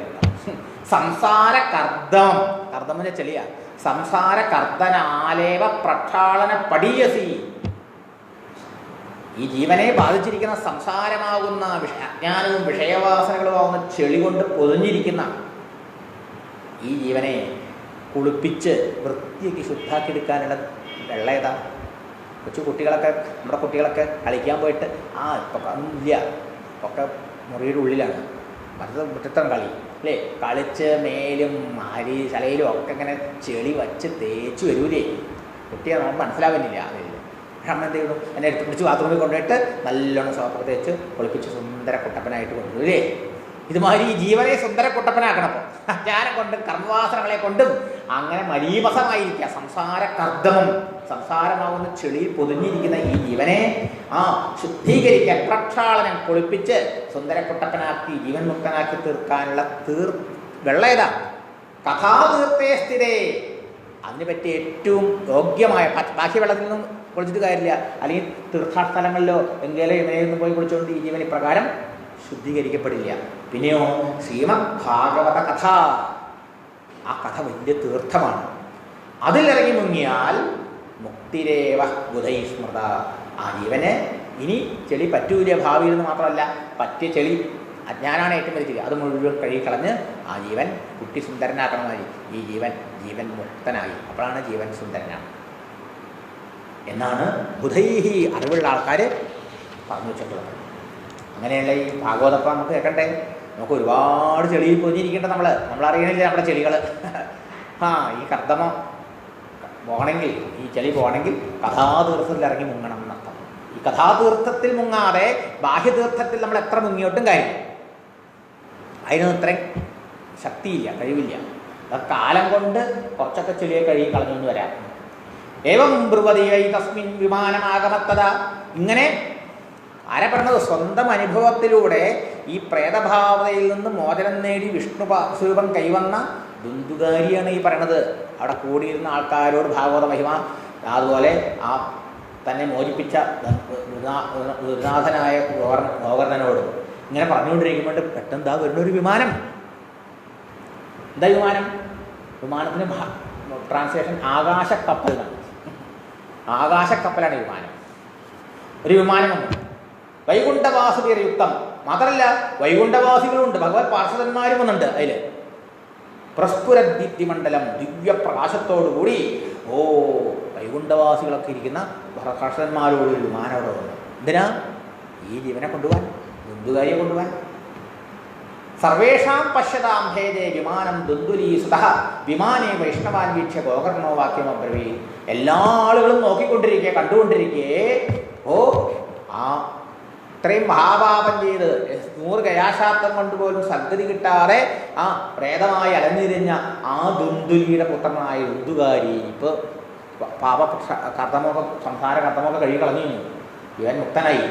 സംസാര കർദ്ദം, കർദ്ദമിൻ്റെ ചെളിയാണ്. സംസാര കർദ്ദനാലേവ പ്രക്ഷാളന പടീയസി. ഈ ജീവനെ ബാധിച്ചിരിക്കുന്ന സംസാരമാകുന്ന അജ്ഞാനവും വിഷയവാസനകളുമാകുന്ന ചെളി കൊണ്ട് പൊതിഞ്ഞിരിക്കുന്ന ഈ ജീവനെ കുളിപ്പിച്ച് വൃത്തിയാക്കി ശുദ്ധാക്കിയെടുക്കാനുള്ള വെള്ളം ഏതാ? കൊച്ചു കുട്ടികളൊക്കെ, നമ്മുടെ കുട്ടികളൊക്കെ കളിക്കാൻ പോയിട്ട് ഇപ്പം ഇല്ല, ഒക്കെ മുറിയുടെ ഉള്ളിലാണ്, മറ്റത് മുറ്റത്താണ് കളി അല്ലേ? കളിച്ച് മേലും ശലയിലും ഒക്കെ ഇങ്ങനെ ചെളി വച്ച് തേച്ച് വരൂലേ? കുട്ടിയെ നമുക്ക് മനസ്സിലാവുന്നില്ല. അതിൽ അമ്മ എന്ത് ചെയ്യുന്നു, എന്നെ എടുത്ത് പിടിച്ച് ബാത്റൂമിൽ കൊണ്ടുപോയിട്ട് നല്ലോണം സോപ്പൊക്കെ തേച്ച് കുളിപ്പിച്ച് സുന്ദര കുട്ടപ്പനായിട്ട് കൊണ്ടുവരൂലേ? ഇതുമാതിരി ഈ ജീവനെ സുന്ദര കുട്ടപ്പനാക്കണം. അപ്പോൾ അജ്ഞാനം കൊണ്ടും കർമ്മവാസനകളെ കൊണ്ടും അങ്ങനെ മലീമസമായിരിക്കുക. സംസാര കർദ്ദമം, സംസാരമാകുന്ന ചെളിയിൽ പൊതിഞ്ഞിരിക്കുന്ന ഈ ജീവനെ ശുദ്ധീകരിക്കാൻ, പ്രക്ഷാളനം, കുളിപ്പിച്ച് സുന്ദര കുട്ടപ്പനാക്കി ജീവൻ മുക്തനാക്കി തീർക്കാനുള്ള വെള്ളം ഏതാ? കഥാതീർത്ഥേ സ്ഥിരേ. അതിന് പറ്റിയ ഏറ്റവും യോഗ്യമായ, ബാക്കി വെള്ളത്തിൽ നിന്നും കുളിച്ചിട്ട് കാര്യമില്ല, അല്ലെങ്കിൽ തീർത്ഥാസ്ഥലങ്ങളിലോ എങ്കിലും എങ്ങനെയൊന്നും പോയി കുളിച്ചുകൊണ്ട് ഈ ജീവൻ ഇപ്രകാരം ശുദ്ധീകരിക്കപ്പെടില്ല. പിന്നെയോ ശ്രീമദ് ഭാഗവത കഥ, ആ കഥ വലിയ തീർത്ഥമാണ്. അതിലിറങ്ങി മുങ്ങിയാൽ മുക്തിരേവ ബുധൈ സ്മൃത. ആ ജീവന് ഇനി ചെളി പറ്റൂല, ഭാവിയിൽ നിന്ന് മാത്രമല്ല, പറ്റിയ ചെളി അജ്ഞാനാണ് ഏറ്റവും വലിയ ചെളി, അത് മുഴുവൻ കഴുകിക്കളഞ്ഞ് ആ ജീവൻ കുട്ടി സുന്ദരനാക്കണമായി. ഈ ജീവൻ മുക്തനായി. അപ്പോഴാണ് ജീവൻ സുന്ദരനാണ് എന്നാണ് ബുധൈഹി, അറിവുള്ള ആൾക്കാർ പറഞ്ഞു വെച്ചിട്ടുള്ളത്. അങ്ങനെയുള്ള ഈ ഭാഗവതപ്പം നമുക്ക് കേൾക്കണ്ടേ? നമുക്ക് ഒരുപാട് ചെളിയിൽ പൊതിഞ്ഞിരിക്കേണ്ട നമ്മളറിയണില്ല നമ്മുടെ ചെളികൾ. ഈ കർദ്ദമം പോകണമെങ്കിൽ, ഈ ചെളി പോകണമെങ്കിൽ കഥാതീർത്ഥത്തിൽ ഇറങ്ങി മുങ്ങണം എന്നർത്ഥം. ഈ കഥാതീർത്ഥത്തിൽ മുങ്ങാതെ ബാഹ്യതീർത്ഥത്തിൽ നമ്മൾ എത്ര മുങ്ങിയോട്ടും കാര്യം, അതിനൊന്നും ഇത്രയും ശക്തിയില്ല, കഴിവില്ല. അത് കാലം കൊണ്ട് കുറച്ചൊക്കെ ചെളിയെ കഴുകി കളഞ്ഞു വരാം. ഏവം ബ്രുവതിയൈ തസ്മിൻ വിമാനമാഗമത്തത. ഇങ്ങനെ ആരെ പറഞ്ഞത്? സ്വന്തം അനുഭവത്തിലൂടെ ഈ പ്രേതഭാവതയിൽ നിന്ന് മോചനം നേടി വിഷ്ണു സ്വരൂപം കൈവന്ന ദുന്ദുകാരിയാണ് ഈ പറയണത്. അവിടെ കൂടിയിരുന്ന ആൾക്കാരോട് ഭാഗവത മഹിമ, അതുപോലെ ആ തന്നെ മോചിപ്പിച്ച ഗുരുനാഥനായ ഗോകർണനോട് ഇങ്ങനെ പറഞ്ഞുകൊണ്ടിരിക്കുമ്പോൾ പെട്ടെന്ന് വരുന്നൊരു വിമാനം. എന്താ വിമാനം? വിമാനത്തിന് ട്രാൻസ്ലേഷൻ ആകാശക്കപ്പൽ എന്നാണ്. ആകാശക്കപ്പലാണ് വിമാനം. ഒരു വിമാനം വൈകുണ്ഠവാസുതിയുടെ യുക്തം മാത്രമല്ല, വൈകുണ്ഠവാസികളുണ്ട്, ഭഗവത് പാർഷദന്മാരും വന്നുണ്ട്. അതിൽ പ്രസ്ഫുരദീപ്തിമണ്ഡലം, ദിവ്യപ്രകാശത്തോടുകൂടി വൈകുണ്ഠവാസികളൊക്കെ ഇരിക്കുന്ന പാർഷദന്മാരോട് വിമാനം അവിടെ വന്നു. എന്തിനാ? ഈ ജീവനെ കൊണ്ടുപോകാൻ, ദുന്ദുകാരിയെ കൊണ്ടുപോകാൻ. സർവേഷാം പശ്യതാം ഭേദേ വിമാനം ദുന്ദുലീസുത വിമാനേ വൈഷ്ണവാൻ വീക്ഷ്യ ഗോകർണോ വാക്യം അബ്രവീ. എല്ലാ ആളുകളും നോക്കിക്കൊണ്ടിരിക്കുക, കണ്ടുകൊണ്ടിരിക്കേ. ഇത്രയും മഹാപാപം ചെയ്ത് 100 ഗയാശാബ്ദം കൊണ്ടുപോലും സദ്ഗതി കിട്ടാതെ പ്രേതമായി അലഞ്ഞിരിഞ്ഞ ആ ദുന്ദുലിയുടെ പുത്രനായ ദുന്ദുകാരി ഇപ്പോൾ കർത്തമൊക്കെ, സംസാര കർത്തമൊക്കെ കഴുകി കളഞ്ഞു, ഇവൻ മുക്തനായി.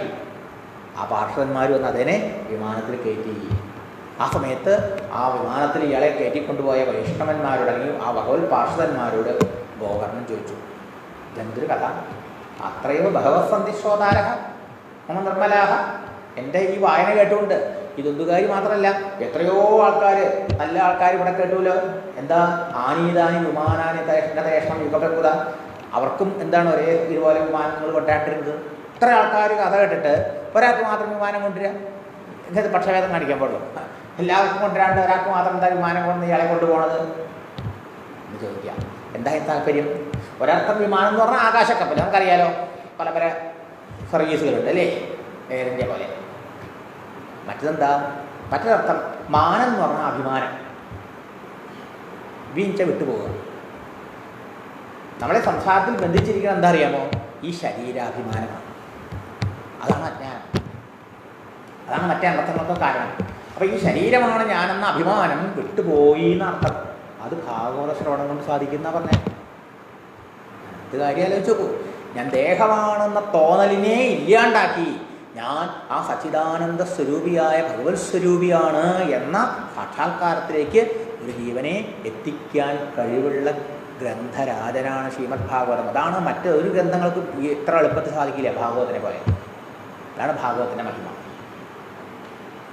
ആ പാർഷദന്മാർ വന്ന് അതിനെ വിമാനത്തിൽ കയറ്റി. ആ സമയത്ത് ആ വിമാനത്തിൽ ഇയാളെ കയറ്റിക്കൊണ്ടുപോയ വൈഷ്ണവന്മാരോട്, അല്ലെങ്കിൽ ആ ഭഗവത് പാർഷദന്മാരോട് ഗോകർണൻ ചോദിച്ചു, ഇതെന്തൊരു കഥ? അത്രയോ ഭഗവത് സന്ധിശോധാര മമ നിർമ്മലാഹ. എൻ്റെ ഈ വായന കേട്ടുകൊണ്ട് ഈ ദുന്ദുകാരി മാത്രമല്ല, എത്രയോ ആൾക്കാർ, നല്ല ആൾക്കാർ ഇവിടെ കേട്ടുമല്ലോ. എന്താ? ആനീതാനി വിമാനാനി തേഷണം യുഗപ്രകൃത. അവർക്കും എന്താണ് ഒരേ ഇതുപോലെ വിമാനങ്ങൾ കൊണ്ടാണ്ടിരുന്നത്. ഇത്ര ആൾക്കാർ കഥ കേട്ടിട്ട് ഒരാൾക്ക് മാത്രം വിമാനം കൊണ്ടുവരിക, ഇങ്ങനത്തെ പക്ഷഭേദം കാണിക്കാൻ പാടുള്ളൂ. എല്ലാവർക്കും കൊണ്ടുവരാണ്ട് ഒരാൾക്ക് മാത്രം എന്താ വിമാനം കൊണ്ട് ഇയാളെ കൊണ്ടുപോകണത് എന്ന് ചോദിക്കുക. എന്താ താല്പര്യം? ഒരർത്ഥം വിമാനം എന്ന് പറഞ്ഞാൽ ആകാശക്കപ്പൽ, നമുക്കറിയാലോ, പല പല സർവീസുകളുണ്ട് അല്ലേ, എയർ ഇന്ത്യ പോലെ. മറ്റതെന്താ? മറ്റൊരർത്ഥം മാനം എന്ന് പറഞ്ഞാൽ അഭിമാനം, വീഴ്ച വിട്ടുപോകുക. നമ്മളെ സംസാരത്തിൽ ബന്ധിച്ചിരിക്കുന്നത് എന്താ അറിയാമോ? ഈ ശരീരാഭിമാനമാണ്. അതാണ് അജ്ഞാനം, അതാണ് മറ്റേ അർത്ഥങ്ങളൊക്കെ കാരണം. അപ്പോൾ ഈ ശരീരമാണ് ഞാനെന്ന അഭിമാനം വിട്ടുപോയി എന്നർത്ഥം. അത് ഭാഗവത ശ്രവണം കൊണ്ട് സാധിക്കുന്ന പറഞ്ഞേ. ഇത് കാര്യം ആലോചിച്ച് നോക്കൂ. ഞാൻ ദേഹമാണെന്ന തോന്നലിനെ ഇല്ലാണ്ടാക്കി ഞാൻ ആ സച്ചിദാനന്ദ സ്വരൂപിയായ ഭഗവത് സ്വരൂപിയാണ് എന്ന സാക്ഷാത്കാരത്തിലേക്ക് ഒരു ജീവനെ എത്തിക്കാൻ കഴിവുള്ള ഗ്രന്ഥരാജനാണ് ശ്രീമദ് ഭാഗവതം. അതാണ് മറ്റൊരു ഗ്രന്ഥങ്ങൾക്കും ഇത്ര എളുപ്പത്തിൽ സാധിക്കില്ല ഭാഗവതനെ പോലെ. അതാണ് ഭാഗവതത്തിൻ്റെ മഹിമ.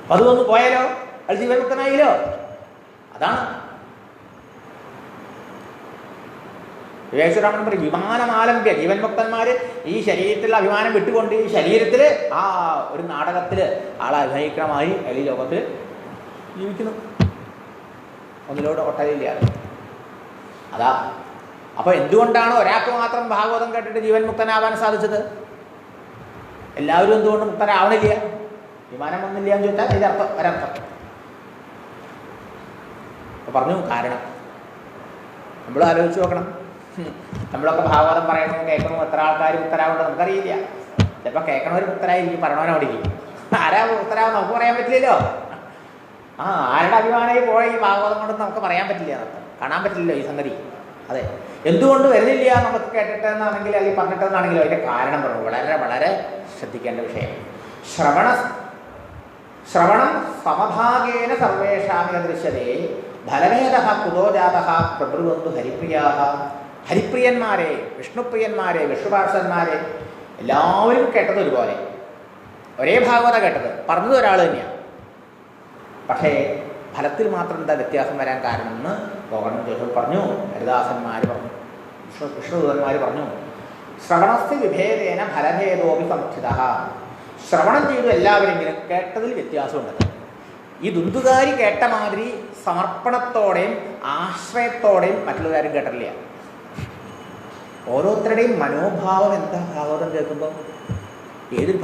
അപ്പം അതൊന്ന് പോയാലോ, അത് ജീവൻമുക്തനായില്ലോ. അതാണ് വിവേകരാമൻ പറയും, വിമാനമാലംബ്യ ജീവൻമുക്തന്മാർ ഈ ശരീരത്തിലുള്ള അഭിമാനം വിട്ടുകൊണ്ട് ഈ ശരീരത്തിൽ ആ ഒരു നാടകത്തിൽ ആളെ അഭിനയിക്കണ മാതിരി ഈ ലോകത്തിൽ ജീവിക്കുന്നു. ഒന്നിലോട് ഒട്ടലില്ല. അതാ. അപ്പോൾ എന്തുകൊണ്ടാണ് ഒരാൾക്ക് മാത്രം ഭാഗവതം കേട്ടിട്ട് ജീവൻ മുക്തനാവാൻ സാധിച്ചത്? എല്ലാവരും എന്തുകൊണ്ട് മുക്തരാവണില്ല? വിമാനം വന്നില്ല എന്ന് ചോദിച്ചാൽ ഇതിനർത്ഥം ഒരർത്ഥം. അപ്പോൾ പറഞ്ഞു കാരണം. നമ്മൾ ആലോചിച്ച് നോക്കണം. നമ്മളൊക്കെ ഭാഗവതം പറയണോ കേൾക്കണോ എത്ര ആൾക്കാർ മുക്തരാവുണ്ടോ നമുക്കറിയില്ല. ചിലപ്പോൾ കേൾക്കണവർ മുക്തരായിരിക്കും, പറയണവനോടിരിക്കും. ആരാ മുക്തരാവും നമുക്ക് പറയാൻ പറ്റില്ലല്ലോ. ആരുടെ അഭിമാനമായി പോയ ഈ ഭാഗവതം കൊണ്ടൊന്നും നമുക്ക് പറയാൻ പറ്റില്ല, കാണാൻ പറ്റില്ലല്ലോ ഈ സംഗതി. അതെ, എന്തുകൊണ്ട് വരുന്നില്ല നമുക്ക് കേട്ടിട്ടെന്നാണെങ്കിൽ അല്ലെങ്കിൽ പറഞ്ഞിട്ടെന്നാണെങ്കിലും അതിൻ്റെ കാരണം പറഞ്ഞു. വളരെ വളരെ ശ്രദ്ധിക്കേണ്ട വിഷയം. ശ്രവണം സമഭാഗേന സർവേഷാമിക ദൃശ്യതേ ഫലഭേദ കുതോ ജാത പ്രഭൃവന്തു ഹരിപ്രിയാ. ഹരിപ്രിയന്മാരെ, വിഷ്ണുപ്രിയന്മാരെ, വിഷ്ണുപാർഷന്മാരെ എല്ലാവരും കേട്ടത് ഒരുപോലെ, ഒരേ ഭാഗവത കേട്ടത്, പറഞ്ഞത് ഒരാൾ തന്നെയാണ്. പക്ഷേ ഫലത്തിൽ മാത്രം എന്താ വ്യത്യാസം വരാൻ കാരണം എന്ന് ഗോകർണൻ ജോഷി പറഞ്ഞു, ഹരിദാസന്മാർ പറഞ്ഞു, വിഷ്ണുദൂതന്മാർ പറഞ്ഞു. ശ്രവണസ്ഥ വിഭേദേന ഫലഭേദോപി സംസ്ഥിത. ശ്രവണം ചെയ്തു എല്ലാവരെങ്കിലും കേട്ടതിൽ വ്യത്യാസമുണ്ട്. ഈ ദുന്ദുകാരി കേട്ട മാതിരി സമർപ്പണത്തോടെയും ആശ്രയത്തോടെയും മറ്റുള്ളവരും കേട്ടില്ല. ഓരോരുത്തരുടെയും മനോഭാവം എന്താ ഭാഗവതം കേൾക്കുമ്പോൾ, ഏതൊരു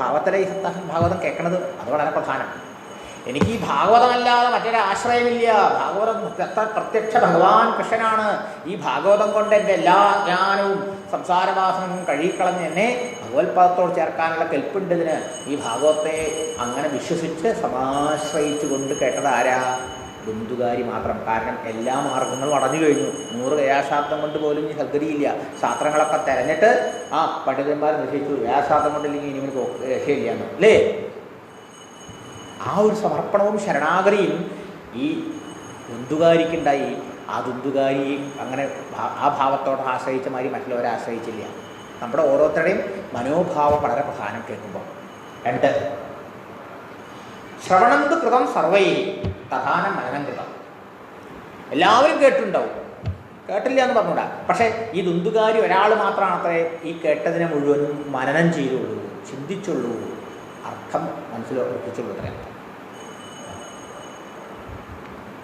ഭാവത്തിലെ ഈ സപ്താഹം ഭാഗവതം കേൾക്കണത് അത് വളരെ പ്രധാനം. എനിക്ക് ഈ ഭാഗവതമല്ലാതെ മറ്റൊരു ആശ്രയമില്ല. ഭാഗവതം പ്രത്യക്ഷ ഭഗവാൻ കൃഷ്ണനാണ്. ഈ ഭാഗവതം കൊണ്ട് എൻ്റെ എല്ലാ ജ്ഞാനവും സംസാരവാസനവും കഴുകിക്കളഞ്ഞ് എന്നെ ഭഗവത്പാദത്തോട് ചേർക്കാനുള്ള കെൽപ്പുണ്ടതിന് ഈ ഭാഗവത്തെ അങ്ങനെ വിശ്വസിച്ച് സമാശ്രയിച്ചു കൊണ്ട് കേട്ടത് ആരാ? ബന്ധുകാരി മാത്രം. കാരണം എല്ലാ മാർഗങ്ങളും അടഞ്ഞു കഴിഞ്ഞു. 100 വ്യാശാബ്ദം കൊണ്ട് പോലും ഈ സദ്ഗതിയില്ല. ശാസ്ത്രങ്ങളൊക്കെ തിരഞ്ഞിട്ട് പണ്ഡിതന്മാർ നിശ്ചയിച്ചു വ്യാശാബ്ദം കൊണ്ടില്ലെങ്കിൽ ഇനി രക്ഷയില്ല എന്ന് അല്ലേ? ആ ഒരു സമർപ്പണവും ശരണാഗതിയും ഈ ദുന്ദുകാരിക്കുണ്ടായി. ആ ദുന്ദുകാരി അങ്ങനെ ആ ഭാവത്തോടെ ആശ്രയിച്ച മാതിരി മറ്റുള്ളവരെ ആശ്രയിച്ചില്ല. നമ്മുടെ ഓരോരുത്തരുടെയും മനോഭാവം വളരെ പ്രധാനം കേൾക്കുമ്പോൾ. 2, ശ്രവണം തു കൃതം സർവൈ തഥാനം മനനം കൃതം. എല്ലാവരും കേട്ടിട്ടുണ്ടാവും, കേട്ടില്ല എന്ന് പറഞ്ഞൂടാ. പക്ഷേ ഈ ദുന്ദുകാരി ഒരാൾ മാത്രമാണ് അത്രേ ഈ കേട്ടതിനെ മുഴുവൻ മനനം ചെയ്തുള്ളൂ, ചിന്തിച്ചുള്ളൂ, അർത്ഥം മനസ്സിലുറപ്പിച്ചുള്ളൂ. അത്ര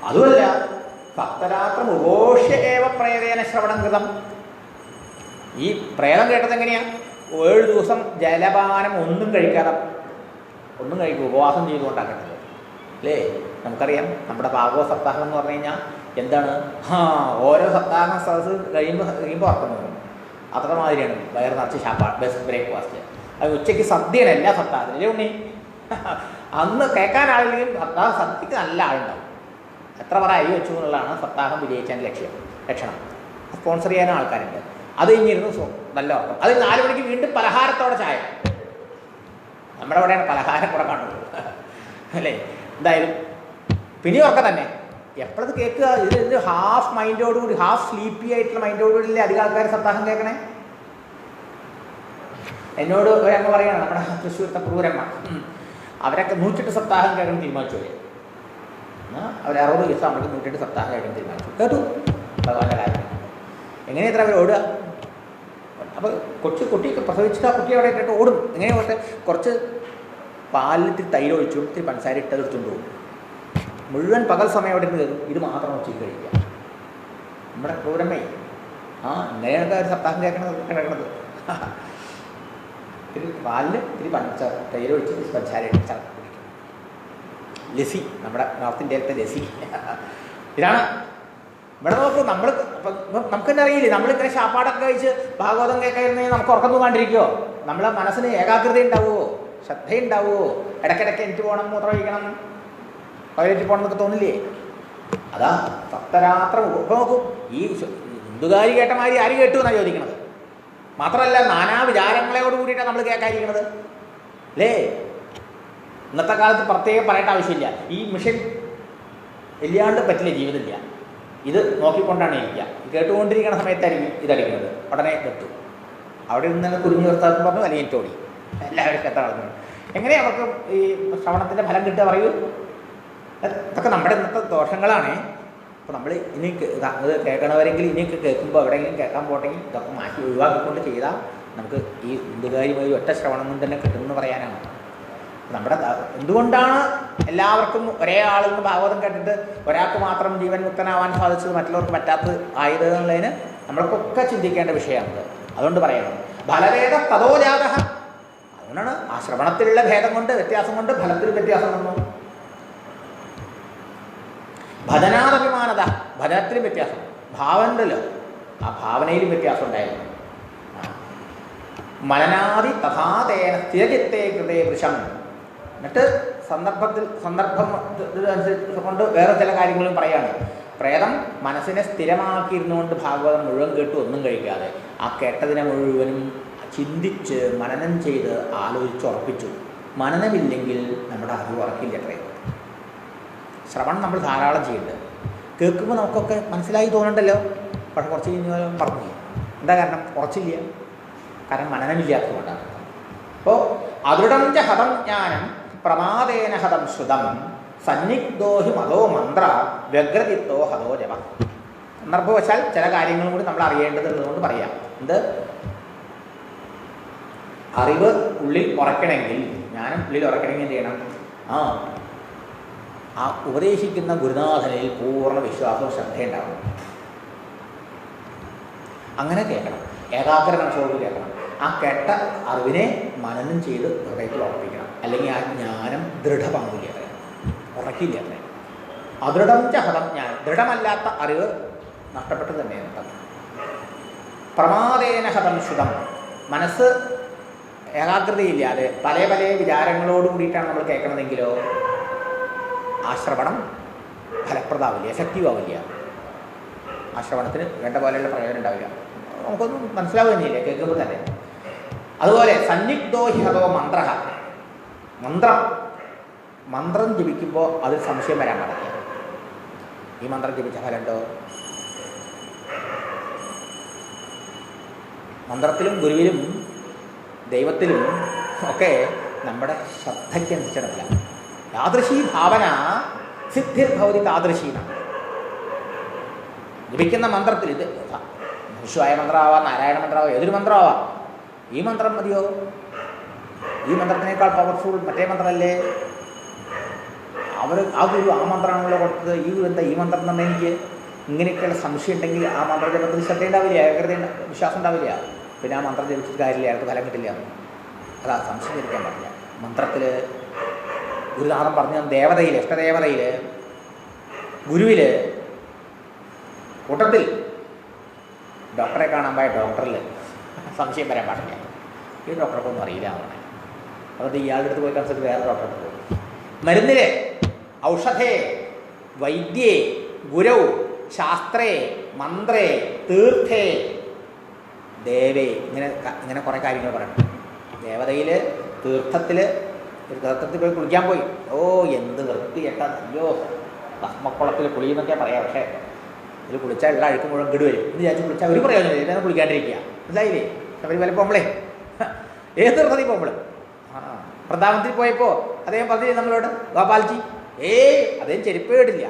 അതുമല്ല, സപ്തരാത്രം ഉപോഷ്യ ഏവ പ്രേതേന ശ്രവണം കൃതം. ഈ പ്രേതം കേട്ടത് എങ്ങനെയാ? 7 ദിവസം ജലപാനം ഒന്നും കഴിക്കാതെ, ഒന്നും കഴിക്കും, ഉപവാസം ചെയ്തുകൊണ്ടാക്കേണ്ടത് അല്ലേ? നമുക്കറിയാം നമ്മുടെ ഭാഗവത സപ്താഹം എന്ന് പറഞ്ഞു കഴിഞ്ഞാൽ എന്താണ്? ഓരോ സപ്താഹം സദസ് കഴിയുമ്പോൾ ഉറക്കം വരും. അത്ര മാതിരിയാണ് വയറ് നിറച്ച് ബെസ്റ്റ് ബ്രേക്ക്ഫാസ്റ്റ്. അത് ഉച്ചയ്ക്ക് സദ്യയാണ് എല്ലാ സപ്താഹത്തിലും അല്ലേ ഉണ്ണി? അന്ന് കേൾക്കാൻ ആളില്ലെങ്കിൽ സപ്താഹം സദ്യക്ക് നല്ല ആളുണ്ടാവും. എത്ര പറ അരി വെച്ചു എന്നുള്ളതാണ് സപ്താഹം വിജയിച്ചതിൻ്റെ ലക്ഷണം. സ്പോൺസർ ചെയ്യാനും ആൾക്കാരുണ്ട്. അത് കഴിഞ്ഞിരുന്നു നല്ല ഉറക്കം. അത് 4 മണിക്ക് വീണ്ടും പലഹാരത്തോടെ ചായ. നമ്മുടെ അവിടെയാണ് പലഹാരം കൂടെ കാണുന്നത് അല്ലേ? എന്തായാലും പിന്നെ ഉറക്കം തന്നെ. എപ്പോഴത് കേൾക്കുക? ഇത് ഹാഫ് മൈൻഡോടുകൂടി, ഹാഫ് സ്ലീപ്പി ആയിട്ടുള്ള മൈൻഡോടുകൂടി അധികം ആൾക്കാർ സപ്താഹം കേൾക്കണേ. എന്നോട് ഒരമ്മ പറയണം, നമ്മുടെ തൃശ്ശൂരത്തെ ക്രൂരമ്മ, അവരൊക്കെ 108 സപ്താഹം കേൾക്കണം തീരുമാനിച്ചു. അവർ 60 ദിവസം അവർക്ക് 108 സപ്താഹം കേൾക്കണം തീരുമാനിച്ചു. കേട്ടു ഭഗവാന്റെ കാര്യം. എങ്ങനെ എത്ര അവർ ഓടുക? അപ്പോൾ കുട്ടിയൊക്കെ പ്രസവിച്ചിട്ട് ആ കുട്ടി അവിടെ ഇട്ടിട്ട് ഓടും. എങ്ങനെ ഓട്ടെ? കുറച്ച് പാലിൽ തൈര് ഒഴിച്ചു, ഇത്തിരി പഞ്ചസാര ഇട്ടത് എടുത്തുകൊണ്ട് പോകും. മുഴുവൻ പകൽ സമയം അവിടെ നിന്ന് ഇത് മാത്രം ഉച്ചയ്ക്ക് കഴിക്കുക. നമ്മുടെ ക്രൂരമ്മ ഇങ്ങനെയൊക്കെ ഒരു സപ്താഹം കിടക്കണത്. ഇത്തിരി പാലിൽ ഇത്തിരി തൈര് ഒഴിച്ച് പഞ്ചസാര ഇട്ട് കുടിക്കും. ലസ്സി, നമ്മുടെ നോർത്ത് ഇന്ത്യയിലത്തെ ലസ്സി ഇതാണ്. ഇവിടെ നോക്കൂ, നമുക്ക് തന്നെ അറിയില്ലേ, നമ്മളിങ്ങനെ ശാപ്പാടൊക്കെ കഴിച്ച് ഭാഗവതം കേൾക്കായിരുന്നെങ്കിൽ നമുക്ക് ഉറക്കം തൂങ്ങാണ്ടിരിക്കുമോ? നമ്മളെ മനസ്സിന് ഏകാഗ്രത ഉണ്ടാവുമോ? ശ്രദ്ധയുണ്ടാവുമോ? ഇടയ്ക്കിടയ്ക്ക് എനിക്ക് പോകണം, മൂത്രം ഒഴിക്കണം, ടോയ്ലറ്റിൽ പോകണം എന്നൊക്കെ തോന്നില്ലേ? അതാ സപ്തരാത്രം. ഇപ്പം നോക്കൂ, ഈ ഹിന്ദുകാരി കേട്ട മാതിരി ആര് കേട്ടു എന്നാണ് ചോദിക്കണത്. മാത്രമല്ല നാനാ വിചാരങ്ങളോട് കൂടിയിട്ടാണ് നമ്മൾ കേൾക്കാതിരിക്കണത് അല്ലേ? ഇന്നത്തെ കാലത്ത് പ്രത്യേകം പറയേണ്ട ആവശ്യമില്ല. ഈ മിഷൻ ഇല്ലാണ്ട് പറ്റില്ല, ജീവിതമില്ല. ഇത് നോക്കിക്കൊണ്ടാണ് ഇരിക്കുക. കേട്ടുകൊണ്ടിരിക്കുന്ന സമയത്തായിരിക്കും ഇതടിക്കുന്നത്. ഉടനെ എത്തും. അവിടെ നിന്ന് കുരുങ്ങി നിർത്താന്ന് പറഞ്ഞു അല്ലെങ്കിൽ ഓടി. എല്ലാവരും എത്താൻ നടന്നു. എങ്ങനെ അവർക്ക് ഈ ശ്രവണത്തിൻ്റെ ഫലം കിട്ടുക പറയൂ? ഇതൊക്കെ നമ്മുടെ ഇന്നത്തെ ദോഷങ്ങളാണ്. അപ്പോൾ നമ്മൾ ഇനി ഇത് കേൾക്കണവരെങ്കിൽ ഇനിയൊക്കെ കേൾക്കുമ്പോൾ എവിടെയെങ്കിലും കേൾക്കാൻ പോട്ടെങ്കിൽ ഇതൊക്കെ മാറ്റി ഒഴിവാക്കിക്കൊണ്ട് ചെയ്താൽ നമുക്ക് ഈ എന്തുകാര്യമായി ഒറ്റ ശ്രവണം തന്നെ കിട്ടുമെന്ന് പറയാനാണ്. നമ്മുടെ എന്തുകൊണ്ടാണ് എല്ലാവർക്കും ഒരേ ആളിൽ നിന്ന് ഭാഗവതം കേട്ടിട്ട് ഒരാൾക്ക് മാത്രം ജീവൻ മുക്തനാവാൻ സാധിച്ചത് മറ്റുള്ളവർക്ക് പറ്റാത്തത് ആയത് എന്നുള്ളതിന് നമ്മൾക്കൊക്കെ ചിന്തിക്കേണ്ട വിഷയമാണ്. അതുകൊണ്ട് പറയണം ഫലഭേദ തതോജാത. അതുകൊണ്ടാണ് ആ ശ്രവണത്തിലുള്ള ഭേദം കൊണ്ട് വ്യത്യാസം കൊണ്ട് ഫലത്തിൽ വ്യത്യാസം വന്നു. ഭജനാദഭിമാനത, ഭജനത്തിലും വ്യത്യാസം. ഭാവനല്ലോ, ആ ഭാവനയിലും വ്യത്യാസം ഉണ്ടായിരുന്നു. മനനാദി തഥാതേന സ്ഥിരചിത്തേ കൃതേ വൃഷം. എന്നിട്ട് സന്ദർഭം അനുസരിച്ച് കൊണ്ട് വേറെ ചില കാര്യങ്ങളും പറയാണ്. പ്രേതം മനസ്സിനെ സ്ഥിരമാക്കിയിരുന്നുകൊണ്ട് ഭാഗവതം മുഴുവൻ കേട്ടു ഒന്നും കഴിക്കാതെ ആ കേട്ടതിനെ മുഴുവനും ചിന്തിച്ച് മനനം ചെയ്ത് ആലോചിച്ചുറപ്പിച്ചു. മനനമില്ലെങ്കിൽ നമ്മുടെ അറിവ് ഉറക്കില്ല. പ്രേതം ശ്രവണം നമ്മൾ ധാരാളം ചെയ്യുന്നുണ്ട്. കേൾക്കുമ്പോൾ നമുക്കൊക്കെ മനസ്സിലായി തോന്നണ്ടല്ലോ, പക്ഷെ കുറച്ച് കഴിഞ്ഞാൽ പറഞ്ഞു. എന്താ കാരണം? കുറച്ചില്ല. കാരണം മനനമില്ലാത്തതുകൊണ്ടാണ്. അപ്പോൾ അദൃഢം ച ഹതം ജ്ഞാനം പ്രമാദേന ഹതം ശ്രുതം സന്നിഗ്ധോ ഹി മതോ മന്ത്ര വ്യഗ്രതിത്തോ ഹതോ ജപ. സന്ദർഭവശാൽ ചില കാര്യങ്ങളും കൂടി നമ്മൾ അറിയേണ്ടതുള്ളതുകൊണ്ട് പറയാം. എന്ത്? അറിവ് ഉള്ളിൽ ഉറക്കണമെങ്കിൽ, ജ്ഞാനം ഉള്ളിൽ ഉറക്കണമെങ്കിൽ എന്ത് ചെയ്യണം? ആ ഉപദേശിക്കുന്ന ഗുരുനാഥനിൽ പൂർണ്ണ വിശ്വാസവും ശ്രദ്ധയുണ്ടാവണം. അങ്ങനെ കേൾക്കണം, ഏകാഗ്ര മനസ്സോട് കേൾക്കണം. ആ കേട്ട അറിവിനെ മനനം ചെയ്ത് ഹൃദയത്തിൽ ഉറപ്പിക്കണം. അല്ലെങ്കിൽ ആ ജ്ഞാനം ദൃഢമാവില്ല, ഉറക്കില്ല. അദൃഢം ച ഹതം ജ്ഞാനം, ദൃഢമല്ലാത്ത അറിവ് നഷ്ടപ്പെട്ടു തന്നെയാണ്. പ്രമാദേന ഹതം ശ്രുതം, മനസ്സ് ഏകാഗ്രതയില്ലാതെ പല പല വിചാരങ്ങളോട് കൂടിയിട്ടാണ് നമ്മൾ കേൾക്കണതെങ്കിലോ ആ ശ്രവണം ഫലപ്രദമാവില്ല, എഫക്റ്റീവ് ആവില്ല. ആ ശ്രവണത്തിന് വേണ്ട പോലെയുള്ള പ്രയോജനം ഉണ്ടാവില്ല. നമുക്കൊന്നും മനസ്സിലാവുകയില്ല കേൾക്കുമ്പോൾ തന്നെ. അതുപോലെ സന്നിഗ്ധോ ഹ്യതോ മന്ത്ര, മന്ത്രം ജപിക്കുമ്പോൾ അതിൽ സംശയം വരാൻ പാടില്ല. ഈ മന്ത്രം ജപിച്ച ഫലമുണ്ടോ? മന്ത്രത്തിലും ഗുരുവിലും ദൈവത്തിലും ഒക്കെ നമ്മുടെ ശ്രദ്ധയ്ക്കനുസരിച്ചല്ല. യാദൃശീ ഭാവന സിദ്ധിർഭവതി താദൃശീനാണ്. ജപിക്കുന്ന മന്ത്രത്തിൽ ഇത് വിശ്വായ മന്ത്രമാവാം, നാരായണ മന്ത്രമാവാം, ഏതൊരു മന്ത്രമാവാം. ഈ മന്ത്രം മതിയോ? ഈ മന്ത്രത്തിനേക്കാൾ പവർഫുൾ മറ്റേ മന്ത്രമല്ലേ? ആ ഗുരു ആ മന്ത്രമാണല്ലോ കൊടുത്തത്. ഈ ഗുരു എന്താ ഈ മന്ത്രം തന്നെ? എനിക്ക് ഇങ്ങനെയൊക്കെയുള്ള സംശയം ഉണ്ടെങ്കിൽ ആ മന്ത്രജപത്തിൽ ശ്രദ്ധ ഉണ്ടാവില്ല, ഏകാഗ്രത വിശ്വാസം ഉണ്ടാവില്ല. പിന്നെ ആ മന്ത്രം ജപിച്ചിട്ട് കാര്യമില്ല, അയാൾക്ക് ഫലം കിട്ടില്ല. അതാ സംശയം ജപിക്കാൻ പാടില്ല. മന്ത്രത്തിൽ ഗുരുനാഥൻ പറഞ്ഞ ദേവതയിൽ, ഇഷ്ടദേവതയിൽ, ഗുരുവിൽ, കൂട്ടത്തിൽ ഡോക്ടറെ കാണാൻ പോയ ഡോക്ടറിൽ സംശയം വരാൻ പാടില്ല. ഈ ഡോക്ടർക്കൊന്നും അറിയില്ല എന്നാണ്. അതുകൊണ്ട് ഇയാളുടെ അടുത്ത് പോയി കൺസൾട്ട് വേറെ ഡോക്ടറെ പോകും. മരുന്നിലെ, ഔഷധേ, വൈദ്യേ, ഗുരൗ, ശാസ്ത്രേ, മന്ത്രേ, തീർത്ഥേ, ദേവേ, ഇങ്ങനെ കുറേ കാര്യങ്ങൾ പറയണം. ദേവതയിൽ, തീർത്ഥത്തിൽ പോയി കുളിക്കാൻ പോയി. ഓ എന്ത് വൃത്തി കേട്ടാ! അയ്യോ, ഭസ്മക്കുളത്തിൽ കുളിയെന്നൊക്കെ പറയാം. പക്ഷേ ഇതിൽ കുളിച്ചാൽ എല്ലാ അഴുക്കും മുഴുവൻ ഗഡു വരും എന്ന് വിചാരിച്ച് കുളിച്ചാൽ ഒരു പ്രയോജനം ഇല്ല. കുളിക്കാണ്ടിരിക്കുക. മനസ്സിലായില്ലേ? ശബരിമല പോകുമ്പോളേ, ഏത് തീർത്ഥത്തിൽ പോകുമ്പോഴും. പ്രധാനമന്ത്രി പോയപ്പോൾ അദ്ദേഹം പറഞ്ഞില്ലേ നമ്മളോട്, ഗോപാൽജി അദ്ദേഹം ചെരുപ്പേ ഇടില്ല.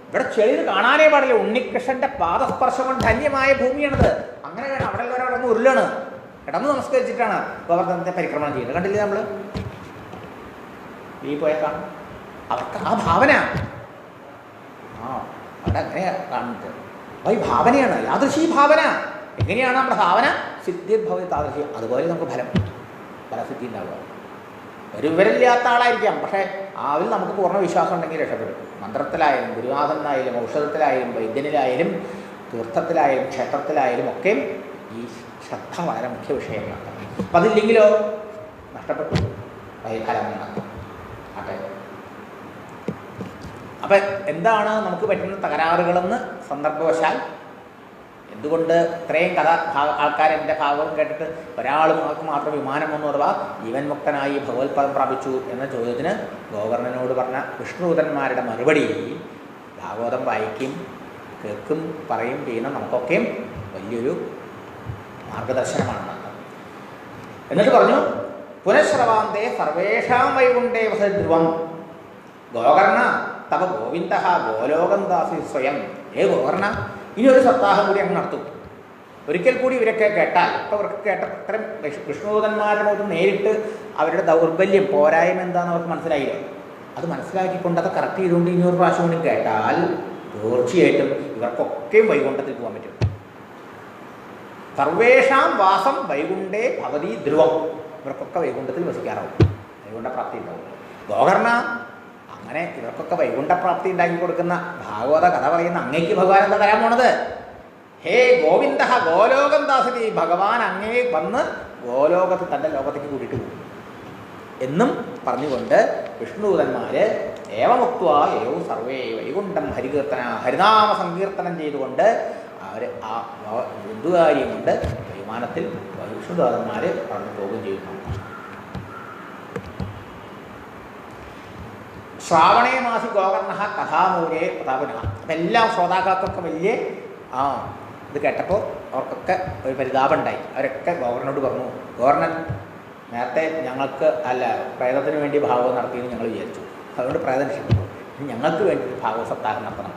ഇവിടെ ചെളിയിൽ കാണാനേ പാടില്ല. ഉണ്ണികൃഷ്ണന്റെ പാദസ്പർശം കൊണ്ട് ധന്യമായ ഭൂമിയാണത്. അങ്ങനെ വേണം. അവിടെ ഉള്ളവരവിടെ ഉരുളാണ്, കിടന്ന് നമസ്കരിച്ചിട്ടാണ് ഗോവർദ്ധനത്തെ പരിക്രമണം ചെയ്യുന്നത്. കണ്ടില്ലേ നമ്മൾ ഈ പോയാൽ കാണും. അവർക്ക് ആ ഭാവന, അവിടെ അങ്ങനെയാണ് കാണുന്നത്. അപ്പോൾ ഈ ഭാവനയാണ് യാദൃശീ ഭാവന. എങ്ങനെയാണ് നമ്മുടെ ഭാവന? സിദ്ധിർഭവതി താദൃശി. അതുപോലെ നമുക്ക് ഫലസിദ്ധി ഉണ്ടാവുക. ഒരു വിവരമില്ലാത്ത ആളായിരിക്കാം, പക്ഷേ അതിൽ നമുക്ക് പൂർണ്ണ വിശ്വാസം ഉണ്ടെങ്കിൽ രക്ഷപ്പെടും. മന്ത്രത്തിലായാലും, ഗുരുനാഥനായാലും, ഔഷധത്തിലായാലും, വൈദ്യനിലായാലും, തീർത്ഥത്തിലായാലും, ക്ഷേത്രത്തിലായാലും ഒക്കെ ഈ ശ്രദ്ധ വളരെ മുഖ്യ വിഷയങ്ങളാണ്. അപ്പം അതില്ലെങ്കിലോ നഷ്ടപ്പെട്ടു ഫലം ആട്ടെ. അപ്പം എന്താണ് നമുക്ക് പറ്റുന്ന തകരാറുകളെന്ന് സന്ദർഭവശാൽ, എന്തുകൊണ്ട് ഇത്രയും ആൾക്കാർ എൻ്റെ ഭാഗവതം കേട്ടിട്ട് ഒരാൾക്ക് മാത്രം വിമാനം വന്നു, അഥവാ ജീവൻ മുക്തനായി ഭഗവത്പദം പ്രാപിച്ചു എന്ന ചോദ്യത്തിന് ഗോകർണനോട് പറഞ്ഞ വിഷ്ണുദൂതന്മാരുടെ മറുപടി, ഭാഗവതം വായിക്കും, കേൾക്കും പറയും ചെയ്യുന്ന നമുക്കൊക്കെയും വലിയൊരു മാർഗദർശനമാണ്. എന്നിട്ട് പറഞ്ഞു, പുനഃശ്രവാന്തേ സർവേഷാം വൈകുണ്ഠേ വസധ്രുവം ഗോകർണ തവ ഗോവിന്ദ ഗോലോകം ദാസി സ്വയം. ഗോകർണ, ഇനി ഒരു സപ്താഹം കൂടി അങ്ങ് നടത്തും. ഒരിക്കൽ കൂടി ഇവരൊക്കെ കേട്ടാൽ, ഇപ്പോൾ അവർക്ക് കേട്ട ഇത്രയും വിഷ്ണുദൂതന്മാരുടെ മുഖത്ത് നേരിട്ട് അവരുടെ ദൗർബല്യം പോരായ്മ എന്താണെന്ന് അവർക്ക് മനസ്സിലായില്ല. അത് മനസ്സിലാക്കിക്കൊണ്ട് അത് കറക്റ്റ് ചെയ്തുകൊണ്ട് ഇനി ഒരു പ്രാവശ്യം കൂടി കേട്ടാൽ തീർച്ചയായിട്ടും ഇവർക്കൊക്കെയും വൈകുണ്ഠത്തിൽ പോകാൻ പറ്റും. സർവേഷാം വാസം വൈകുണ്ഠേ ഭവതി ധ്രുവം. ഇവർക്കൊക്കെ വൈകുണ്ഠത്തിൽ വസിക്കാറാവും, വൈകുണ്ഠപ്രാപ്തി ഉണ്ടാവും. ഗോകർണ, അങ്ങനെ ഇവർക്കൊക്കെ വൈകുണ്ഠപ്രാപ്തി ഉണ്ടാക്കി കൊടുക്കുന്ന ഭാഗവത കഥ പറയുന്ന അങ്ങേക്ക് ഭഗവാൻ എന്താ തരാൻ പോണത്? ഹേ ഗോവിന്ദ ഗോലോകം ദാസതി, ഭഗവാൻ അങ്ങേ വന്ന് ഗോലോകത്ത് തൻ്റെ ലോകത്തേക്ക് കൂട്ടിയിട്ട് പോകും എന്നും പറഞ്ഞുകൊണ്ട് വിഷ്ണുദൂതന്മാര് ഏവമുക്ത്വ ഏവ സർവേ വൈകുണ്ഠം ഹരിനാമ സങ്കീർത്തനം ചെയ്തുകൊണ്ട് അവർ ആ ബന്ധുകാരിയും കൊണ്ട് വിമാനത്തിൽ വിഷ്ണുദൂതന്മാർ പറഞ്ഞു പോകുകയും ചെയ്യുന്നു. ശ്രാവണേ മാസി ഗോകർണ കഥാമൂലേ പ്രതാപന. അപ്പം എല്ലാ ശ്രോതാക്കൾക്കൊക്കെ വലിയ ഇത് കേട്ടപ്പോൾ അവർക്കൊക്കെ ഒരു പരിതാപം ഉണ്ടായി. അവരൊക്കെ ഗവർണറോട് പറഞ്ഞു, ഗവർണർ നേരത്തെ ഞങ്ങൾക്ക് പ്രേതത്തിന് വേണ്ടി ഭാഗവതം നടത്തിയെന്ന് ഞങ്ങൾ വിചാരിച്ചു, അതുകൊണ്ട് പ്രേതം രക്ഷിക്കുന്നു, ഞങ്ങൾക്ക് വേണ്ടി ഒരു ഭാഗവത സപ്താഹം നടത്തണം,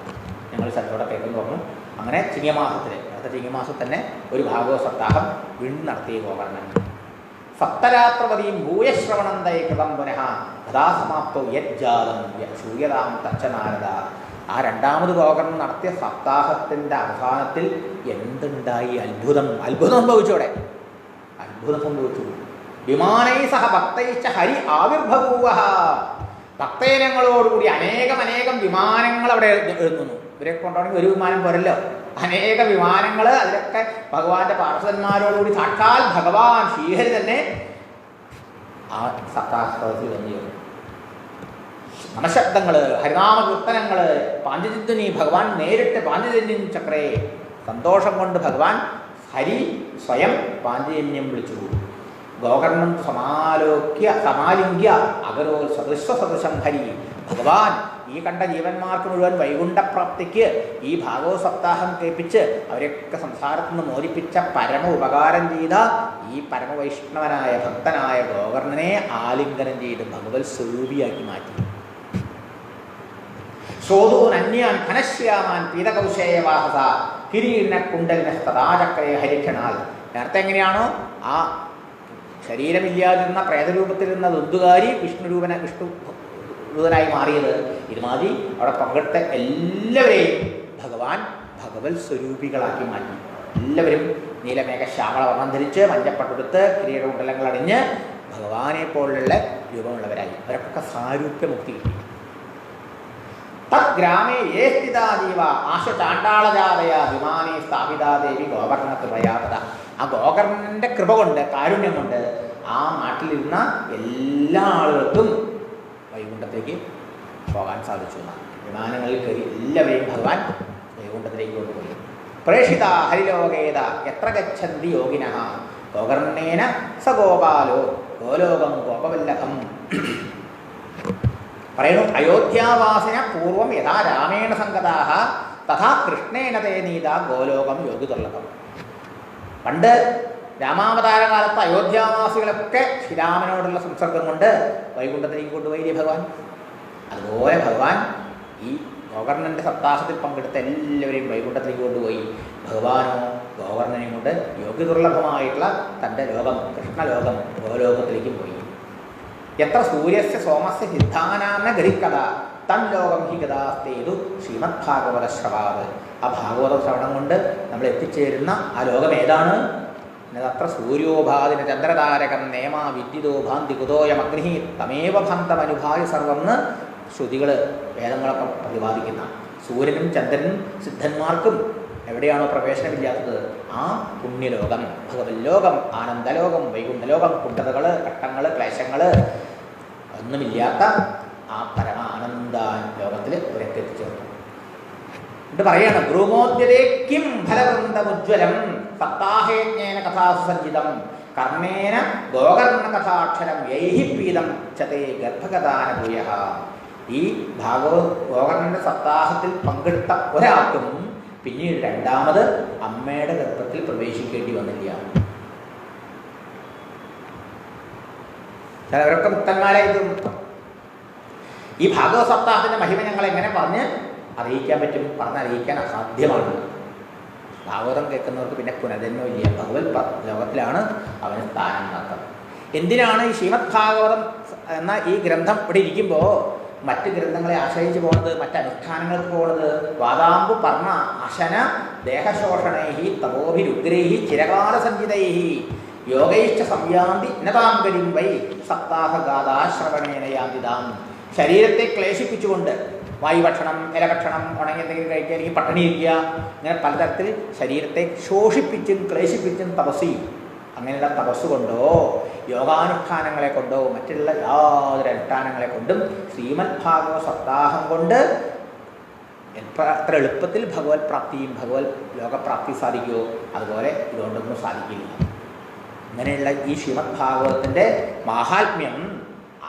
ഞങ്ങൾ സ്ഥലത്തോടെ കേൾക്കുന്നു പറഞ്ഞു. അങ്ങനെ ചിങ്ങമാസത്തിൽ, അടുത്ത ചിങ്ങമാസത്തിൽ തന്നെ ഒരു ഭാഗവത സപ്താഹം വീണ്ടും നടത്തിയ ഗോകർണൻ. സപ്തരാത്രവതിയും ഭൂയശ്രവണം ദൈകൃതം പുനഃ കഥാസമാപ്തോ യജ്ജാതം ശൂയതാം തച്ചനാരദ. ആ രണ്ടാമത് ഗോകർണൻ നടത്തിയ സപ്താഹത്തിൻ്റെ അവസാനത്തിൽ എന്തുണ്ടായി? അത്ഭുതം സംഭവിച്ചോടെ, അത്ഭുതം സംഭവിച്ചു. വിമാനൈ സഹ ഭക്തൈശ്ച ഹരി ആവിർഭൂവ. ഭക്തജനങ്ങളോടുകൂടി അനേകം വിമാനങ്ങൾ അവിടെ എഴുതുന്നു. ഇവരെ കൊണ്ടാണെങ്കിൽ ഒരു വിമാനം പോരല്ലോ, അനേക വിമാനങ്ങൾ. അതിലൊക്കെ ഭഗവാന്റെ പാർഷദന്മാരോടുകൂടി സാക്ഷാൽ ഭഗവാൻ ശ്രീഹരി തന്നെ ആ സപ്താഹത്തിൽ വന്നു. നമശബ്ദങ്ങൾ, ഹരിനാമ കീർത്തനങ്ങൾ, പാഞ്ചജന്യനി, ഭഗവാൻ നേരിട്ട് പാഞ്ചജന്യം ചക്രേ സന്തോഷം കൊണ്ട് ഭഗവാൻ ഹരി സ്വയം പാഞ്ചജന്യം വിളിച്ചു. ഗോകർണം സമാലിംഗ്യ അഗരോ സദൃശം ഹരി. ഭഗവാൻ ഈ കണ്ട ജീവന്മാർക്ക് മുഴുവൻ വൈകുണ്ഠപ്രാപ്തിക്ക് ഈ ഭാഗവത സപ്താഹം കേൾപ്പിച്ച് അവരെയൊക്കെ സംസാരത്തിൽ നിന്ന് മോചിപ്പിച്ച പരമ ഉപകാരം ചെയ്ത ഈ പരമവൈഷ്ണവനായ ഭക്തനായ ഗോകർണനെ ആലിംഗനം ചെയ്ത് ഭഗവത് സ്വരൂപിയാക്കി മാറ്റി. ശ്രോതൂനന്യാൻ ഘനശ്യാമാൻ പീതകൗശേയവാഹസ കിരീട കുണ്ടലിന തഥാചക്രേ ഹരിക്ഷണാൽ. നേരത്തെ എങ്ങനെയാണോ ആ ശരീരമില്ലാതിരുന്ന പ്രേതരൂപത്തിലിരുന്ന ദുന്ദുകാരി വിഷ്ണുദൂതനായി മാറിയത്, ഇതുമാതിരി അവിടെ പങ്കെടുത്ത എല്ലാവരെയും ഭഗവാൻ ഭഗവത് സ്വരൂപികളാക്കി മാറ്റി. എല്ലാവരും നീലമേഘ ശ്യാമള വർണ്ണം ധരിച്ച് മഞ്ഞപ്പട്ടുടുത്ത് കിരീടകുണ്ടലങ്ങൾ അണിഞ്ഞ് ഭഗവാനെ പോലുള്ള രൂപമുള്ളവരായി. അവരൊക്കെ സാരൂപ്യമുക്തി കിട്ടി. തദ്ഗ്രാമേ യേ സ്ഥിതാ ജീവ ആശുചാണ്ടാളജാതയ വിമാനേ സ്ഥാപിതാ ദേവി ഗോകർണകൃപയാപത. ആ ഗോകർണൻ്റെ കൃപ കൊണ്ട്, കാരുണ്യം കൊണ്ട് ആ നാട്ടിലിരുന്ന എല്ലാ ആളുകൾക്കും വൈകുണ്ഠത്തേക്ക് പോകാൻ സാധിച്ചു. വിമാനങ്ങളിൽ കയറി എല്ലാവരെയും ഭഗവാൻ വൈകുണ്ഠത്തിലേക്ക് കൊണ്ടുപോയി. പ്രേഷിത ഹരിലോകേത എത്ര ഗച്ഛന്തി യോഗിനഃ ഗോകർണേന സ ഗോപാലോ ഗോലോകം ഗോപവല്ലഭം. പറയുന്നു, അയോധ്യാവാസിന പൂർവം യഥാ രാമേണ സംഗതാഃ തഥാ കൃഷ്ണേന തേ നീത ഗോലോകം യോഗിദുർലഭം. പണ്ട് രാമാവതാര കാലത്ത് അയോധ്യാവാസികളൊക്കെ ശ്രീരാമനോടുള്ള സംസർഗം കൊണ്ട് വൈകുണ്ഠത്തിലേക്ക് കൊണ്ടുപോയി ഭഗവാൻ. അതുപോലെ ഭഗവാൻ ഈ ഗോകർണൻ്റെ സപ്താഹത്തിൽ പങ്കെടുത്ത എല്ലാവരെയും വൈകുണ്ഠത്തിലേക്ക് കൊണ്ടുപോയി. ഭഗവാനോ ഗോകർണനെയും കൊണ്ട് യോഗിദുർലഭമായിട്ടുള്ള തൻ്റെ ലോകം, കൃഷ്ണലോകം, ഗോലോകത്തിലേക്കും പോയി. എത്ര സൂര്യസ്യ സോമസ്യ സിദ്ധാനാന്ന ഗരിക്കഥ തൻ ലോകം ഹി ഗതാസ്തേതു ശ്രീമദ് ഭാഗവത ശ്രവാത്. ആ ഭാഗവത ശ്രവണം കൊണ്ട് നമ്മൾ എത്തിച്ചേരുന്ന ആ ലോകം ഏതാണ്? അത്ര സൂര്യോഭാതിന ചന്ദ്രതാരകം നേമാ വിദ്യുതോ ഭാന്തി കുതോയമഗ്നി തമേവ ഭാന്തമനുഭായ സർവെന്ന് ശ്രുതികൾ, വേദങ്ങളൊക്കെ പ്രതിപാദിക്കുന്ന സൂര്യനും ചന്ദ്രനും സിദ്ധന്മാർക്കും എവിടെയാണോ പ്രവേശനമില്ലാത്തത് ആ പുണ്യലോകം, ഭഗവത് ലോകം, ആനന്ദലോകം, വൈകുണ്ഠലോകം, കുണ്ഠതകൾ, ഘട്ടങ്ങൾ, ക്ലേശങ്ങൾ ഒന്നുമില്ലാത്ത ആ പരമ ആനന്ദ ലോകത്തിൽ ഇവരൊക്കെ എത്തിച്ചേർന്നു. എന്നിട്ട് പറയാണ്, ബ്രൂമോദ്യതേ കിം ഫലവൃന്ദമുജ്വലം സപ്താഹേജ്ഞേന കഥാസു സഞ്ചിതം കർണേന ഗോകർണ കഥാക്ഷരം യൈഹി പീതം ചതേ ഗർഭഗതാന ഭൂയഃ. ഈ ഗോകർണന്റെ സപ്താഹത്തിൽ പങ്കെടുത്ത ഒരാൾക്കും പിന്നീട് രണ്ടാമത് അമ്മയുടെ ഗർഭത്തിൽ പ്രവേശിക്കേണ്ടി വന്നില്ല. ചിലവരൊക്കെ മുക്തന്മാരായി തീർന്നു. ഈ ഭാഗവത സപ്താഹത്തിൻ്റെ മഹിമ ഞങ്ങൾ എങ്ങനെ പറഞ്ഞ് അറിയിക്കാൻ പറ്റും? പറഞ്ഞറിയിക്കാൻ അസാധ്യമാണ്. ഭാഗവതം കേൾക്കുന്നവർക്ക് പിന്നെ പുനർജന്മമില്ല. ഭഗവത് ലോകത്തിലാണ് അവന് സ്ഥാനം നടത്തുന്നത്. എന്തിനാണ് ഈ ശ്രീമദ് ഭാഗവതം എന്ന ഈ ഗ്രന്ഥം ഇവിടെ ഇരിക്കുമ്പോൾ മറ്റ് ഗ്രന്ഥങ്ങളെ ആശ്രയിച്ച് പോകുന്നത്, മറ്റ് അനുഷ്ഠാനങ്ങൾക്ക് പോകുന്നത്? വാദാമ്പു പർണ അശന ദേഹശോഷണൈ തപോഭിരുഗ്രൈ ചിരകാല സഞ്ചിതൈ യോഗൈശ്ച സംയാന്തി നതാംഗരിം വൈ സപ്താഹഗാഥാശ്രവണേന യാന്തിതാം. ശരീരത്തെ ക്ലേശിപ്പിച്ചുകൊണ്ട് വായുഭക്ഷണം, ഇലഭക്ഷണം, ഉണങ്ങി എന്തെങ്കിലും കഴിക്കുക, അല്ലെങ്കിൽ പട്ടിണി ഇരിക്കുക, ഇങ്ങനെ പലതരത്തിൽ ശരീരത്തെ ശോഷിപ്പിച്ചും ക്ലേശിപ്പിച്ചും തപസ്സി. അങ്ങനെയുള്ള തപസ് കൊണ്ടോ യോഗാനുഷ്ഠാനങ്ങളെ കൊണ്ടോ മറ്റുള്ള യാതൊരു അനുഷ്ഠാനങ്ങളെ കൊണ്ടും ശ്രീമദ് ഭാഗവത സപ്താഹം കൊണ്ട് എത്ര എളുപ്പത്തിൽ ഭഗവത് പ്രാപ്തിയും ഭഗവത് ലോകപ്രാപ്തി സാധിക്കുമോ അതുപോലെ ഇതുകൊണ്ടൊന്നും സാധിക്കില്ല. അങ്ങനെയുള്ള ഈ ശ്രീമദ് ഭാഗവതത്തിൻ്റെ മാഹാത്മ്യം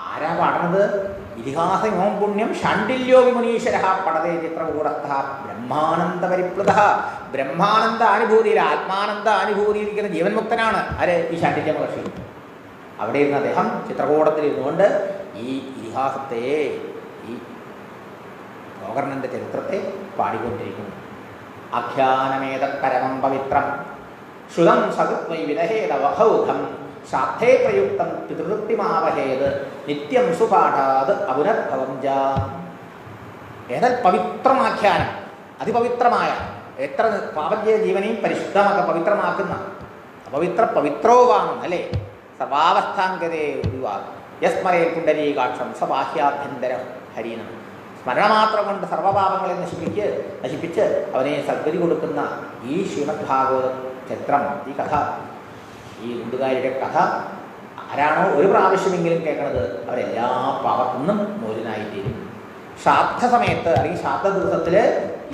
ആരാ പാടുന്നത്? ഇതിഹാസമോം പുണ്യം ഷാണ്ഡില്യോ വിമുനീശ്വര പടതേ ചിത്രകൂടസ്ഥ ബ്രഹ്മാനന്ദ പരിപ്ലുത. ബ്രഹ്മാനന്ദ അനുഭൂതിയിൽ, ആത്മാനന്ദ അനുഭൂതിയിരിക്കുന്ന ജീവൻ മുക്തനാണ് ആര്? ഈ ഷാണ്ഡില്യ മഹർഷി. അവിടെ ഇരുന്ന് അദ്ദേഹം ചിത്രകൂടത്തിൽ ഇരുന്നുകൊണ്ട് ഈ ഇതിഹാസത്തെ, ഈ ഗോകർണൻ്റെ ചരിത്രത്തെ പാടിക്കൊണ്ടിരിക്കുന്നു. ആഖ്യാനമേതത് പരമം പവിത്രം ശ്രുതം സകൃത്വൈ വിദഹേതവഹൗധം ശ്രാദ്ധേ പ്രയുക്തം പിതൃവൃത്തിമാവഹേത് നിത്യം സുപാഠാത് അപുനർഭവം ജാ. ഏതാൽ പവിത്രമാഖ്യാനം, അതിപവിത്രമായ, എത്ര പാപജ്യ ജീവനെയും പരിശുദ്ധമാക്കുക, പവിത്രമാക്കുന്ന, അപവിത്ര പവിത്രോവാണ് അല്ലേ? സർവാവസ്ഥാങ്കതേ ഒഴിവാകും. യസ്മരേ പുണ്ടരീകാക്ഷം സബാഹ്യാഭ്യന്തര ഹരീനം. സ്മരണമാത്രം കൊണ്ട് സർവ്വപാപങ്ങളെ നശിപ്പിച്ച് അവനെ സദ്ഗതി കൊടുക്കുന്ന ഈ ശ്രീമദ് ഭാഗവത ചരിത്രം, ഈ കഥ, ഈ ഗുണ്ടുകാരുടെ കഥ ആരാണോ ഒരു പ്രാവശ്യമെങ്കിലും കേൾക്കുന്നത് അവരെല്ലാ പാപത്തിൽ നിന്നും മോചനായിത്തീരും. ശ്രാദ്ധ സമയത്ത് അല്ലെങ്കിൽ ശ്രാദ്ധ ദിവസത്തിൽ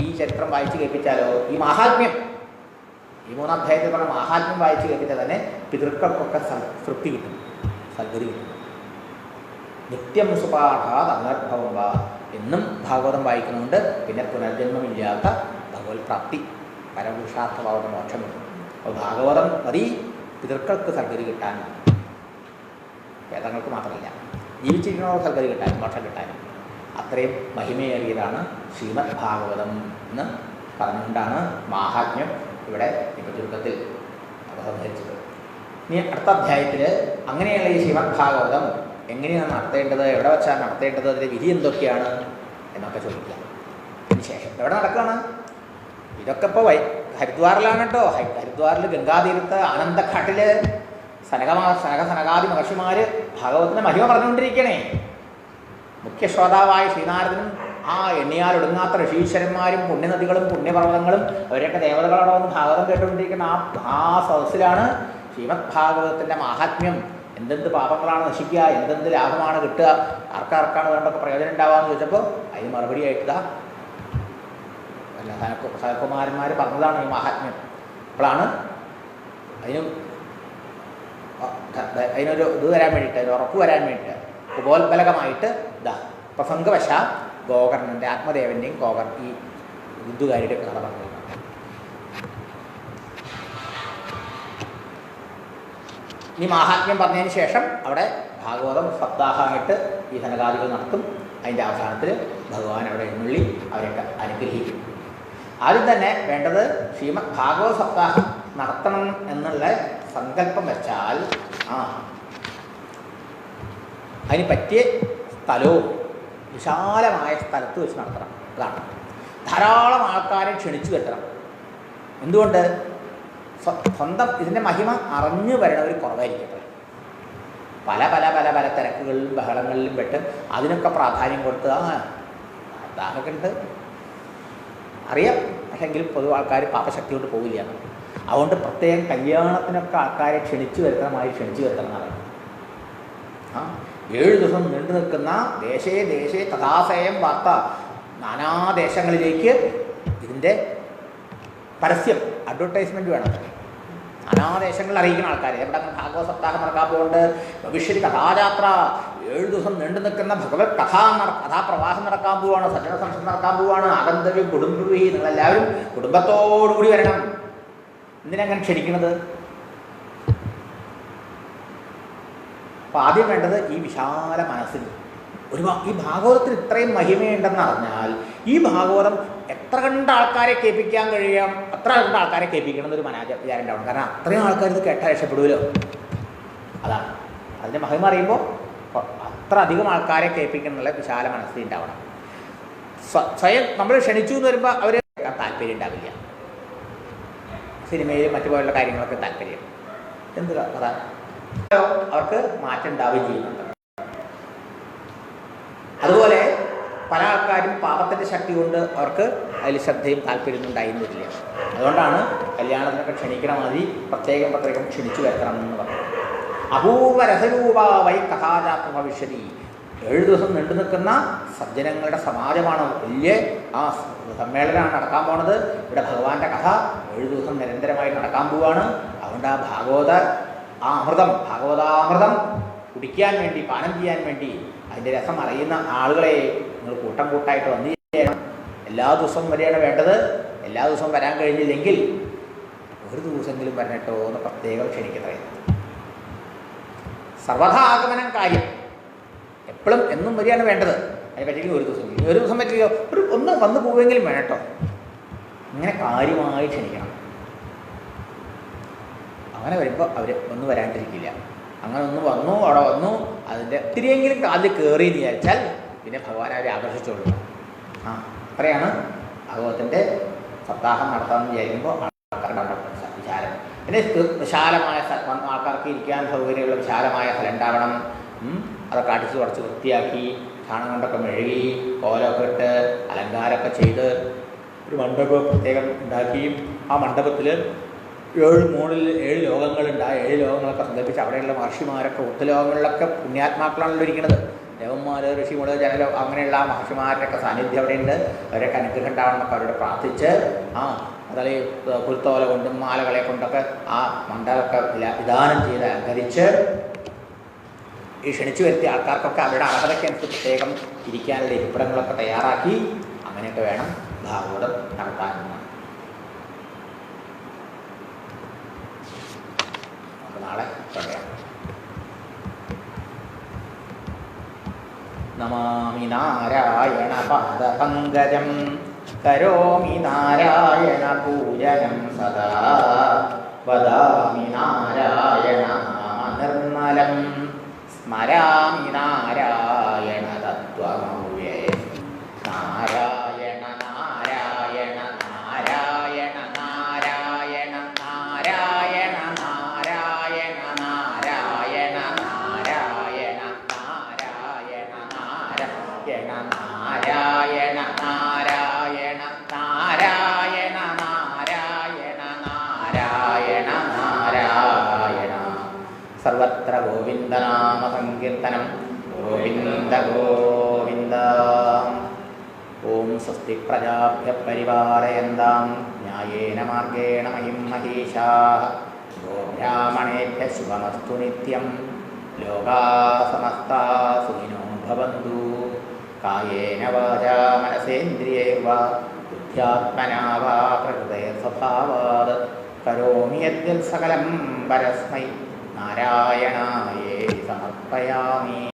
ഈ ചരിത്രം വായിച്ച് കേൾപ്പിച്ചാലോ, ഈ മാഹാത്മ്യം, ഈ 3 അധ്യായത്തിൽ പറഞ്ഞ മാഹാത്മ്യം വായിച്ച് കേൾപ്പിച്ചാൽ തന്നെ പിതൃക്കൾക്കൊക്കെ തൃപ്തി കിട്ടും, സദ്ഗതി കിട്ടും. നിത്യം സുപാഠാത് അനർഭവം വാ. എന്നും ഭാഗവതം വായിക്കുന്നുണ്ട് പിന്നെ പുനർജന്മമില്ലാത്ത ഭഗവത് പ്രാപ്തി, പരപുരുഷാർത്ഥഭാവത മോക്ഷം കിട്ടും. അപ്പോൾ ഭാഗവതം മതി പിതൃക്കൾക്ക് സദ്ഗതി കിട്ടാൻ, വേദങ്ങൾക്ക് മാത്രമല്ല, ജീവിച്ചിരിക്കുന്നവർക്ക് സദ്ഗതി കിട്ടാനും മോക്ഷം കിട്ടാനും അത്രയും മഹിമയേറിയതാണ് ശ്രീമദ് ഭാഗവതം എന്ന് പറഞ്ഞുകൊണ്ടാണ് മാഹാത്മ്യം ഇവിടെ ഇപ്പോൾ ചുരുക്കത്തിൽ അവതരിച്ചത്. ഇനി അടുത്ത അധ്യായത്തിൽ അങ്ങനെയുള്ള ഈ ശ്രീമദ് ഭാഗവതം എങ്ങനെയാണ് നടത്തേണ്ടത്, എവിടെ വെച്ചാണ് നടത്തേണ്ടത്, അതിൻ്റെ വിധി എന്തൊക്കെയാണ് എന്നൊക്കെ ചോദിക്കാം. അതിനുശേഷം എവിടെ നടക്കുകയാണ്? ഇതൊക്കെ ഇപ്പോൾ ഹരിദ്വാറിലാണ് കേട്ടോ. ഹരിദ്വാറിൽ ഗംഗാതീരത്ത് ആനന്ദഘാട്ടിൽ സനകാദി മഹർഷിമാർ ഭാഗവതത്തിൻ്റെ മഹിമ പറഞ്ഞുകൊണ്ടിരിക്കണേ. മുഖ്യ ശ്രോതാവായ ശ്രീനാരദനും ആ എണ്ണിയാലൊടുങ്ങാത്ത ഋഷീശ്വരന്മാരും പുണ്യനദികളും പുണ്യപർവ്വതങ്ങളും അവരെയൊക്കെ ദേവതകളോടെ വന്ന് ഭാഗവതം കേട്ടുകൊണ്ടിരിക്കുന്ന ആ സദസ്സിലാണ് ശ്രീമദ് ഭാഗവതത്തിൻ്റെ മാഹാത്മ്യം, എന്തെന്ത് പാപങ്ങളാണ് നശിക്കുക, എന്തെന്ത് ലാഭമാണ് കിട്ടുക, ആർക്കാർക്കാണ് വേണ്ടൊക്കെ പ്രയോജനം ഉണ്ടാവുകയെന്ന് ചോദിച്ചപ്പോൾ അതിന് മറുപടി ആയിട്ടാ സനകുമാരന്മാർ പറഞ്ഞതാണ് ഈ മാഹാത്മ്യം. അപ്പോഴാണ് അതിനൊരു ഇത് വരാൻ വേണ്ടിയിട്ട്, ഒരു ഉറപ്പ് വരാൻ വേണ്ടിയിട്ട് ഉപോത്ബലകമായിട്ട് പ്രസംഗവശ ഗോകർണൻ്റെ ആത്മദേവൻ്റെയും ഈ ബുദ്ധുകാരുടെ കഥ പറഞ്ഞു. ഇനി മാഹാത്മ്യം പറഞ്ഞതിന് ശേഷം അവിടെ ഭാഗവതം സപ്താഹമായിട്ട് ഈ സനകാദികൾ നടത്തും. അതിൻ്റെ അവസാനത്തിൽ ഭഗവാൻ അവിടെ എഴുന്നള്ളി അവരെയൊക്കെ അനുഗ്രഹിക്കും. ആദ്യം തന്നെ വേണ്ടത് ശ്രീമദ് ഭാഗവത സപ്താഹം നടത്തണം എന്നുള്ള സങ്കല്പം വെച്ചാൽ അതിന് പറ്റിയ സ്ഥലവും വിശാലമായ സ്ഥലത്ത് വെച്ച് നടത്തണം. അതാണ് ധാരാളം ആൾക്കാരെ ക്ഷണിച്ചു വരുത്തണം. എന്തുകൊണ്ട്? സ്വന്തം ഇതിൻ്റെ മഹിമ അറിഞ്ഞു വരണവർ കുറവായിരിക്കട്ടെ. പല പല പല പല തിരക്കുകളിലും ബഹളങ്ങളിലും പെട്ട് അതിനൊക്കെ പ്രാധാന്യം കൊടുത്ത് അതൊക്കെ ഉണ്ട് അറിയാം. പക്ഷെങ്കിലും പൊതുവെ ആൾക്കാർ പാപശക്തി കൊണ്ട് പോകില്ല എന്നാണ്. അതുകൊണ്ട് പ്രത്യേകം കല്യാണത്തിനൊക്കെ ആൾക്കാരെ ക്ഷണിച്ചു വരുത്തണമായി ക്ഷണിച്ചു വരുത്തണം എന്നാണ്. 7 ദിവസം നീണ്ടു നിൽക്കുന്ന ദേശേ തഥാസയം വാർത്ത, നാനാദേശങ്ങളിലേക്ക് ഇതിൻ്റെ പരസ്യം, അഡ്വർടൈസ്മെൻറ്റ് വേണം. നാനാദേശങ്ങളിൽ അറിയിക്കുന്ന ആൾക്കാർ എവിടെ ഭാഗവത സപ്താഹം നടക്കാൻ പോകുന്നുണ്ട്, ഭവിഷ്യത്ത് കഥായാത്ര 7 ദിവസം നീണ്ടു നിൽക്കുന്ന ഭഗവത് കഥാപ്രവാഹം നടക്കാൻ പോവാണ്, സജ്ജന സംസം നടക്കാൻ പോവാണ്. ആഗന്തവ്യം കുടുംബവി, നിങ്ങളെല്ലാവരും കുടുംബത്തോടുകൂടി വരണം. എന്തിനങ്ങനെ ക്ഷണിക്കുന്നത്? അപ്പം ആദ്യം വേണ്ടത് ഈ വിശാല മനസ്സിൽ ഈ ഭാഗവതത്തിന് ഇത്രയും മഹിമയുണ്ടെന്ന് അറിഞ്ഞാൽ ഈ ഭാഗവതം എത്ര കണ്ട ആൾക്കാരെ കേൾപ്പിക്കാൻ കഴിയാം, അത്ര കണ്ട ആൾക്കാരെ കേൾപ്പിക്കണം എന്നൊരു വിചാരം ഉണ്ടാവണം. കാരണം അത്രയും ആൾക്കാർ ഇത് കേട്ടാൽ രക്ഷപ്പെടുമല്ലോ. അതാണ് അതിൻ്റെ മഹിമ അറിയുമ്പോൾ അത്ര അധികം ആൾക്കാരെ കേൾപ്പിക്കണം എന്നുള്ള വിശാല മനസ്സിൽ ഉണ്ടാവണം. സ്വയം നമ്മൾ ക്ഷണിച്ചു എന്ന് വരുമ്പോൾ അവർ താല്പര്യം ഉണ്ടാവില്ല. സിനിമയിലും മറ്റുപോലുള്ള കാര്യങ്ങളൊക്കെ താല്പര്യം എന്ത് കഥ അവർക്ക് മാറ്റം ഉണ്ടാവുകയും ചെയ്യുന്നുണ്ട്. അതുപോലെ പല ആൾക്കാരും പാപത്തിൻ്റെ ശക്തി കൊണ്ട് അവർക്ക് അതിൽ ശ്രദ്ധയും താല്പര്യമൊന്നും ഉണ്ടായിരുന്നില്ല. അതുകൊണ്ടാണ് കല്യാണത്തിനൊക്കെ ക്ഷണിക്കണ മതി പ്രത്യേകം ക്ഷണിച്ചു വരണം എന്ന് പറയുന്നത്. അപൂർവ രസരൂപാവൈ കഥാചാത്ര ഭവിഷ്യതി. 7 ദിവസം നീണ്ടു നിൽക്കുന്ന സജ്ജനങ്ങളുടെ സമാജമാണ്. വലിയ ആ സമ്മേളനമാണ് നടക്കാൻ പോണത്. ഇവിടെ ഭഗവാന്റെ കഥ 7 ദിവസം നിരന്തരമായി നടക്കാൻ പോവുകയാണ്. അതുകൊണ്ട് ആ ഭാഗവതാമൃതം കുടിക്കാൻ വേണ്ടി, പാനം ചെയ്യാൻ വേണ്ടി, അതിൻ്റെ രസം അറിയുന്ന ആളുകളെ നിങ്ങൾ കൂട്ടം കൂട്ടായിട്ട് വന്നു ചെയ്യണം. എല്ലാ ദിവസവും വരെയാണ് വേണ്ടത്. എല്ലാ ദിവസവും വരാൻ കഴിഞ്ഞില്ലെങ്കിൽ 1 ദിവസമെങ്കിലും വരണട്ടോ എന്ന് പ്രത്യേകം ക്ഷണിക്കുന്നത്. സർവഥാ ആഗമനം കാര്യം എപ്പോഴും എന്നും വരികയാണ് വേണ്ടത്. അതിനെ പറ്റിയെങ്കിൽ 1 ദിവസം, 1 ദിവസം പറ്റിയോ ഒന്ന് വന്നു പോവുമെങ്കിലും വേണട്ടോ. ഇങ്ങനെ കാര്യമായി ക്ഷണിക്കണം. അങ്ങനെ വരുമ്പോൾ അവർ ഒന്നും വരാണ്ടിരിക്കില്ല. അങ്ങനെ ഒന്ന് വന്നു, അവിടെ വന്നു, അതിൻ്റെ ഇത്തിരിയെങ്കിലും കാതിൽ കയറി എന്ന് വിചാരിച്ചാൽ പിന്നെ ഭഗവാൻ അവരെ ആകർഷിച്ചോളൂ. അത്രയാണ് ഭാഗവതത്തിൻ്റെ സപ്താഹം നടത്താമെന്ന് വിചാരിക്കുമ്പോൾ ആൾക്കാരുടെ വിചാരം. പിന്നെ വിശാലമായ ആൾക്കാർക്ക് ഇരിക്കാൻ സൗകര്യമുള്ള വിശാലമായ സ്ഥലം ഉണ്ടാവണം. അതൊക്കെ അടിച്ച് കുറച്ച് വൃത്തിയാക്കി ചാണം കൊണ്ടൊക്കെ മെഴുകി കോലമൊക്കെ ഇട്ട് അലങ്കാരമൊക്കെ ചെയ്ത് ഒരു മണ്ഡപം പ്രത്യേകം ഉണ്ടാക്കി ആ മണ്ഡപത്തിൽ 7 ലോകങ്ങളുണ്ട്. ആ 7 ലോകങ്ങളൊക്കെ സങ്കല്പിച്ച് അവിടെയുള്ള മഹർഷിമാരൊക്കെ ഉത്തലോകങ്ങളിലൊക്കെ പുണ്യാത്മാക്കളാണല്ലോ ഇരിക്കുന്നത്. ദേവന്മാർ, ഋഷിമുള്, അങ്ങനെയുള്ള ആ മഹർഷിമാരുടെയൊക്കെ സാന്നിധ്യം അവിടെയുണ്ട്. അവരൊക്കെ അനുഗ്രഹം ഉണ്ടാവണമെന്നൊക്കെ അവരോട് പ്രാർത്ഥിച്ച് അതല്ലേ പുൽത്തോല കൊണ്ടും മാലകളെ കൊണ്ടൊക്കെ ആ മണ്ഡലമൊക്കെ വിധാനം ചെയ്ത് അലങ്കരിച്ച് ഈ ക്ഷണിച്ചു വരുത്തിയ ആൾക്കാർക്കൊക്കെ അവരുടെ അർഹതയ്ക്കനുസരിച്ച് പ്രത്യേകം ഇരിക്കാനുള്ള ഇരിപ്പിടങ്ങളൊക്കെ തയ്യാറാക്കി അങ്ങനെയൊക്കെ വേണം ഭാഗവതം നടത്താനെന്നാണ്. നാളെ പറയാം. നമാമി നാരായണ പാദപങ്കജം കരോമി നാരായണ പൂജനം സദാ വദാമി നാരായണ നിർമ്മലം സ്മരാമി നാരായണ തത്വമൗവ്യയം നാരായണ നാരായണ നാരായണ നാരായണ നാരായണ നാരായണ നാരായണ നാരായണ നാരായണ നാരായണ നാരായണ നാരായണ നാരായണ നാരായണ നാരായണ നാരായണ സർവത്ര ഗോവിന്ദനാമ സങ്കീർത്തനം ഗോവിന്ദ ഗോവിന്ദ. ഓം സ്വസ്തി പ്രജാഭ്യഃ പരിപാലയന്താം ന്യായേന മാർഗേണ മഹിം മഹീഷാഃ ഗോബ്രാഹ്മണേഭ്യഃ ശുഭമസ്തു നിത്യം ലോകാഃ സമസ്താഃ സുഖിനോ ഭവന്തു. കായേന വാചാ മനസേന്ദ്രിയൈർവാ ബുദ്ധ്യാത്മനാ വാ പ്രകൃതേ സ്വഭാവാത് കരോമി യദ്യൽ സകലം പരസ്മൈ നാരായണായേതി സമർപ്പയാമി.